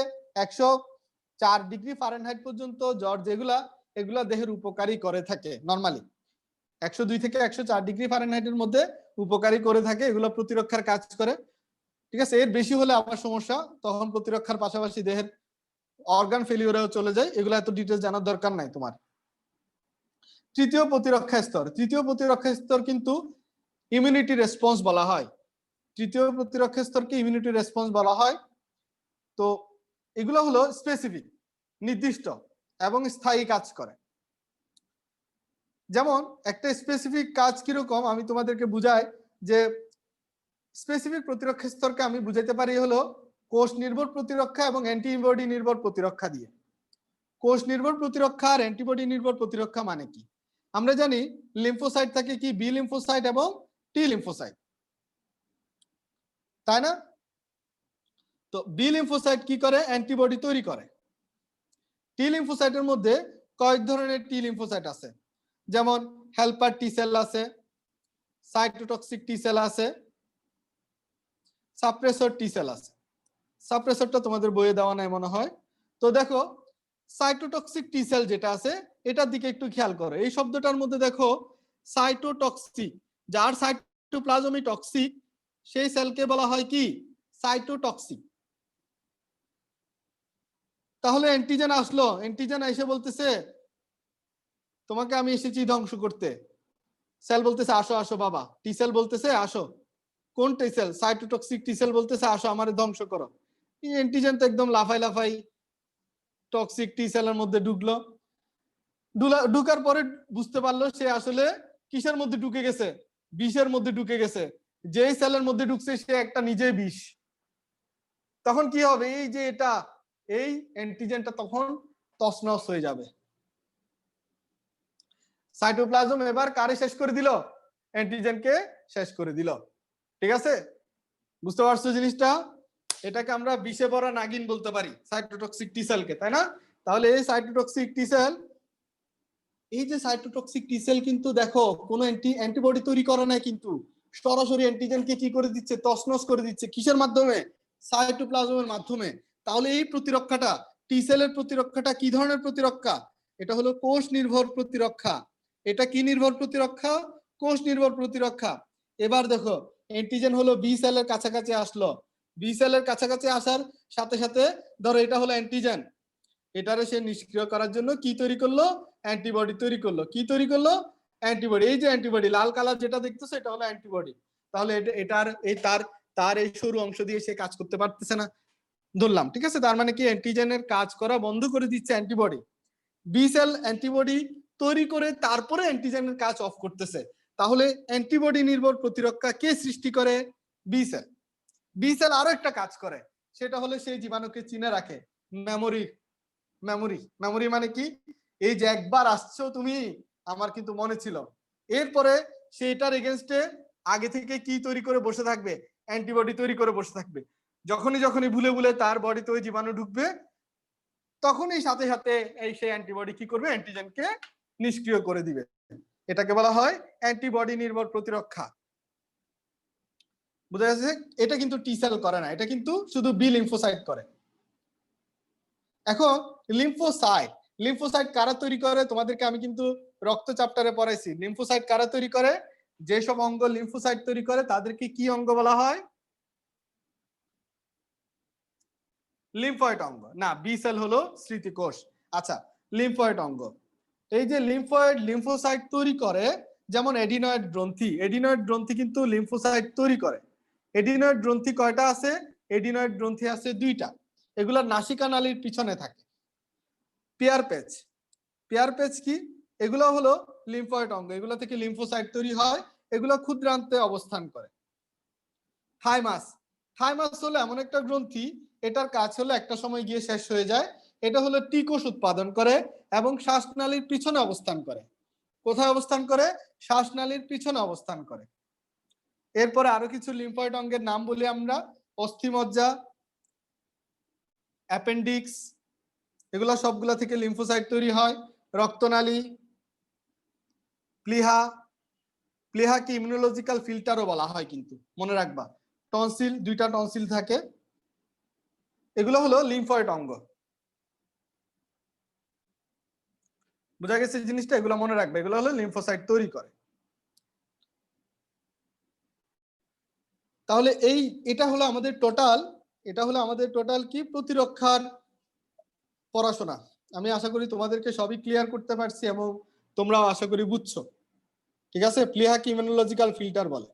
Speaker 1: 104 ডিগ্রি ফারেনহাইট পর্যন্ত জ্বর যেগুলা এগুলা দেহের উপকারী করে থাকে। নরমালি 102 থেকে 104 ডিগ্রি ফারেনহাইটের মধ্যে উপকারী করে থাকে, এগুলো প্রতিরক্ষার কাজ করে। ঠিক আছে, এর বেশি হলে আবার সমস্যা, তখন প্রতিরক্ষার পাশাপাশি দেহের অর্গান ফেলিওরেও চলে যায়। এগুলো এত ডিটেইলস জানার দরকার নাই তোমার। তৃতীয় প্রতিরক্ষা স্তর। তৃতীয় প্রতিরক্ষা স্তর কিন্তু ইমিউনিটি রেসপন্স বলা হয়। তৃতীয় প্রতিরক্ষা স্তরকে ইমিউনিটি রেসপন্স বলা হয়। তো এগুলো হলো স্পেসিফিক, নির্দিষ্ট এবং স্থায়ী কাজ করে। যেমন একটা স্পেসিফিক কাজ কিরকম আমি তোমাদেরকে বুঝাই, যে স্পেসিফিক প্রতিরক্ষা স্তরকে আমি বুঝাইতে পারি হলো কোষ নির্ভর প্রতিরক্ষা এবং অ্যান্টিবডি নির্ভর প্রতিরক্ষা দিয়ে। কোষ নির্ভর প্রতিরক্ষা আর অ্যান্টিবডি নির্ভর প্রতিরক্ষা মানে কি? আমরা জানি লিম্ফোসাইট থাকে কি বি লিম্ফোসাইট এবং টি লিম্ফোসাইট, তাই না? তো বি লিম্ফোসাইট কি করে? অ্যান্টিবডি তৈরি করে। টি লিম্ফোসাইটের মধ্যে কয়েক ধরনের টি লিম্ফোসাইট আছে, যেমন হেল্পার টি সেল আছে, সাইটোটক্সিক টি সেল আছে, সাপ্রেসর টি সেল আছে। সাপ্রেসরটা তোমাদের বইয়ে দেওয়া নাই মনে হয়। তো দেখো সাইটোটক্সিক টি সেল যেটা আছে এটার দিকে একটু খেয়াল করো। এই শব্দটার মধ্যে দেখো সাইটোটক্সিক, যার সাইটোপ্লাজমি টক্সিক সেই সেলকে বলা হয় কি? সাইটোটক্সিক। তাহলে অ্যান্টিজেন আসলো, অ্যান্টিজেন এসে বলতেছে তোমাকে আমি এসেছি ধ্বংস করতে। সেল বলতেছে আসো আসো বাবা। টি সেল বলতেছে আসো। কোন টি সেল? সাইটোটক্সিক টি সেল বলতেছে আসো আমারে ধ্বংস করো। এই অ্যান্টিজেন তো একদম লাফাই লাফাই টক্সিক টি সেলের মধ্যে ঢুকলো। ঢুকার পরে বুঝতে পারলো সে আসলে কিসের মধ্যে ঢুকে গেছে? বিষের মধ্যে ঢুকে গেছে। যেই সেলের মধ্যে ঢুকছে সে একটা নিজেই বিষ। তখন কি হবে? এই যে এটা এই অ্যান্টিজেনটা তখন তছনছ হয়ে যাবে। সাইটোপ্লাজম এবার কারে শেষ করে দিল? অ্যান্টিজেনকে শেষ করে দিল। ঠিক আছে, বুঝতে পারছো জিনিসটা? এটাকে আমরা বিষে ভরা নাগিন বলতে পারি সাইটোটক্সিক টি সেলকে, তাই না? তাহলে এই সাইটোটক্সিক টি সেল, এই যে সাইটোটক্সিক টি সেল কিন্তু দেখো কোনো অ্যান্টিবডি তৈরি করে না, কিন্তু সরাসরি অ্যান্টিজেনকে কি করে দিচ্ছে, তছনছ করে দিচ্ছে। কিসের মাধ্যমে? সাইটোপ্লাজমের মাধ্যমে। তাহলে এই প্রতিরক্ষাটা, টি সেলের প্রতিরক্ষাটা কি ধরনের প্রতিরক্ষা? এটা হলো কোষ নির্ভর প্রতিরক্ষা। এটা কি নির্ভর প্রতিরক্ষা? কোষ নির্ভর প্রতিরক্ষা। এবার দেখো, অ্যান্টিজেন হলো বি সেলের কাছাকাছি আসলো, বি সেলের কাছাকাছি আসার সাথে সাথে ধরো এটা হলো অ্যান্টিজেন, এটারে সে নিষ্ক্রিয় করার জন্য কি তৈরি করলো? অ্যান্টিবডি তৈরি করলো। কি তৈরি করলো? অ্যান্টিবডি। এই যে অ্যান্টিবডি লাল কালার যেটা দেখতেছো, এটা হলো অ্যান্টিবডি। তাহলে এটার এই তার এই সরু অংশ দিয়ে সে কাজ করতে পারতেছে না, ধরলাম, ঠিক আছে। তার মানে কি, অ্যান্টিজেনের কাজ করা বন্ধ করে দিচ্ছে অ্যান্টিবডি। বি সেল অ্যান্টিবডি তৈরি করে তারপরে অ্যান্টিজেনের কাজ অফ করতেছে। তাহলে অ্যান্টিবডি নির্ভর প্রতিরক্ষা কে সৃষ্টি করে? B cell. বি সেল আরো একটা কাজ করে, সেটা হলো সেই জীবাণুকে চিনে রাখে। মেমোরি। মেমোরি মানে কি? এই যে একবার আসছো তুমি, আমার কিন্তু মনে ছিল, এরপরে সেটার এগেনস্টে আগে থেকে কি তৈরি করে বসে থাকবে? অ্যান্টিবডি তৈরি করে বসে থাকবে। যখনই ভুলে ভুলে তার বডিতে ওই জীবাণু ঢুকবে, তখনই সাথে সাথে এই সেই অ্যান্টিবডি কি করবে? অ্যান্টিজেনকে নিষ্ক্রিয় করে দিবে। এটাকে বলা হয় অ্যান্টিবডি নির্ভর প্রতিরক্ষা। বুঝা যাচ্ছে? এটা কিন্তু টি সেল করে না, এটা কিন্তু শুধু বি লিম্ফোসাইট করে। এখন লিম্ফোসাইট, লিম্ফোসাইট কারা তৈরি করে? তোমাদেরকে আমি কিন্তু রক্ত চ্যাপ্টারে পড়াইছি। লিম্ফোসাইট কারা তৈরি করে? যেসব অঙ্গ লিম্ফোসাইট তৈরি করে তাদেরকে কি অঙ্গ বলা হয়? লিম্ফয়েড অঙ্গ। না, বি সেল হলো স্মৃতিকোষ। আচ্ছা, লিম্ফয়েড অঙ্গ। এই যে লিম্ফয়েড লিম্ফোসাইট তৈরি করে, যেমন এডিনয়েড গ্রন্থি, এডিনয়েড গ্রন্থি কিন্তু লিম্ফোসাইট তৈরি করে। এডিনয়েড গ্রন্থি কয়টা আছে? এডিনয়েড গ্রন্থি আছে 2টা। এগুলা নাসিকা নালীর পিছনে থাকে। পেয়ার পেচ, পেয়ার পেচ কি? এগুলো হলো লিম্ফয়েড অঙ্গ, এগুলো থেকে লিম্ফোসাইট তৈরি হয়, এগুলো ক্ষুদ্রান্তে অবস্থান করে। থাইমাস, থাইমাস হলো এমন একটা গ্রন্থি, এটার কাজ হলো একটা সময় গিয়ে শেষ হয়ে যায়। এটা হলো টি কোষ উৎপাদন করে এবং শ্বাসনালীর পিছনে অবস্থান করে। কোথায় অবস্থান করে? শ্বাসনালীর পিছনে অবস্থান করে। এরপরে আরো কিছু লিম্ফয়েড অঙ্গের নাম বলি আমরা। অস্থিমজ্জা, অ্যাপেন্ডিক্স, এগুলো সবগুলা থেকে লিম্ফোসাইট তৈরি হয়। রক্তনালী, প্লিহা, প্লিহাকে ইমিউনোলজিক্যাল ফিল্টারও বলা হয় কিন্তু, মনে রাখবা। টনসিল, 2টা টনসিল থাকে। এগুলো হলো লিম্ফয়েড অঙ্গ। বুঝা গেছে জিনিসটা? এগুলো মনে রাখবে, এগুলো হলো লিম্ফোসাইট তৈরি করে। তাহলে এটা হলো আমাদের টোটাল, এটা হলো আমাদের টোটাল কি প্রতিরক্ষার পড়াশোনা। আমি আশা করি তোমাদেরকে সবই ক্লিয়ার করতে পারছি এবং তোমরাও আশা করি বুঝছো। ঠিক আছে? প্লিহাকে ইমিউনোলজিক্যাল ফিল্টার বলে।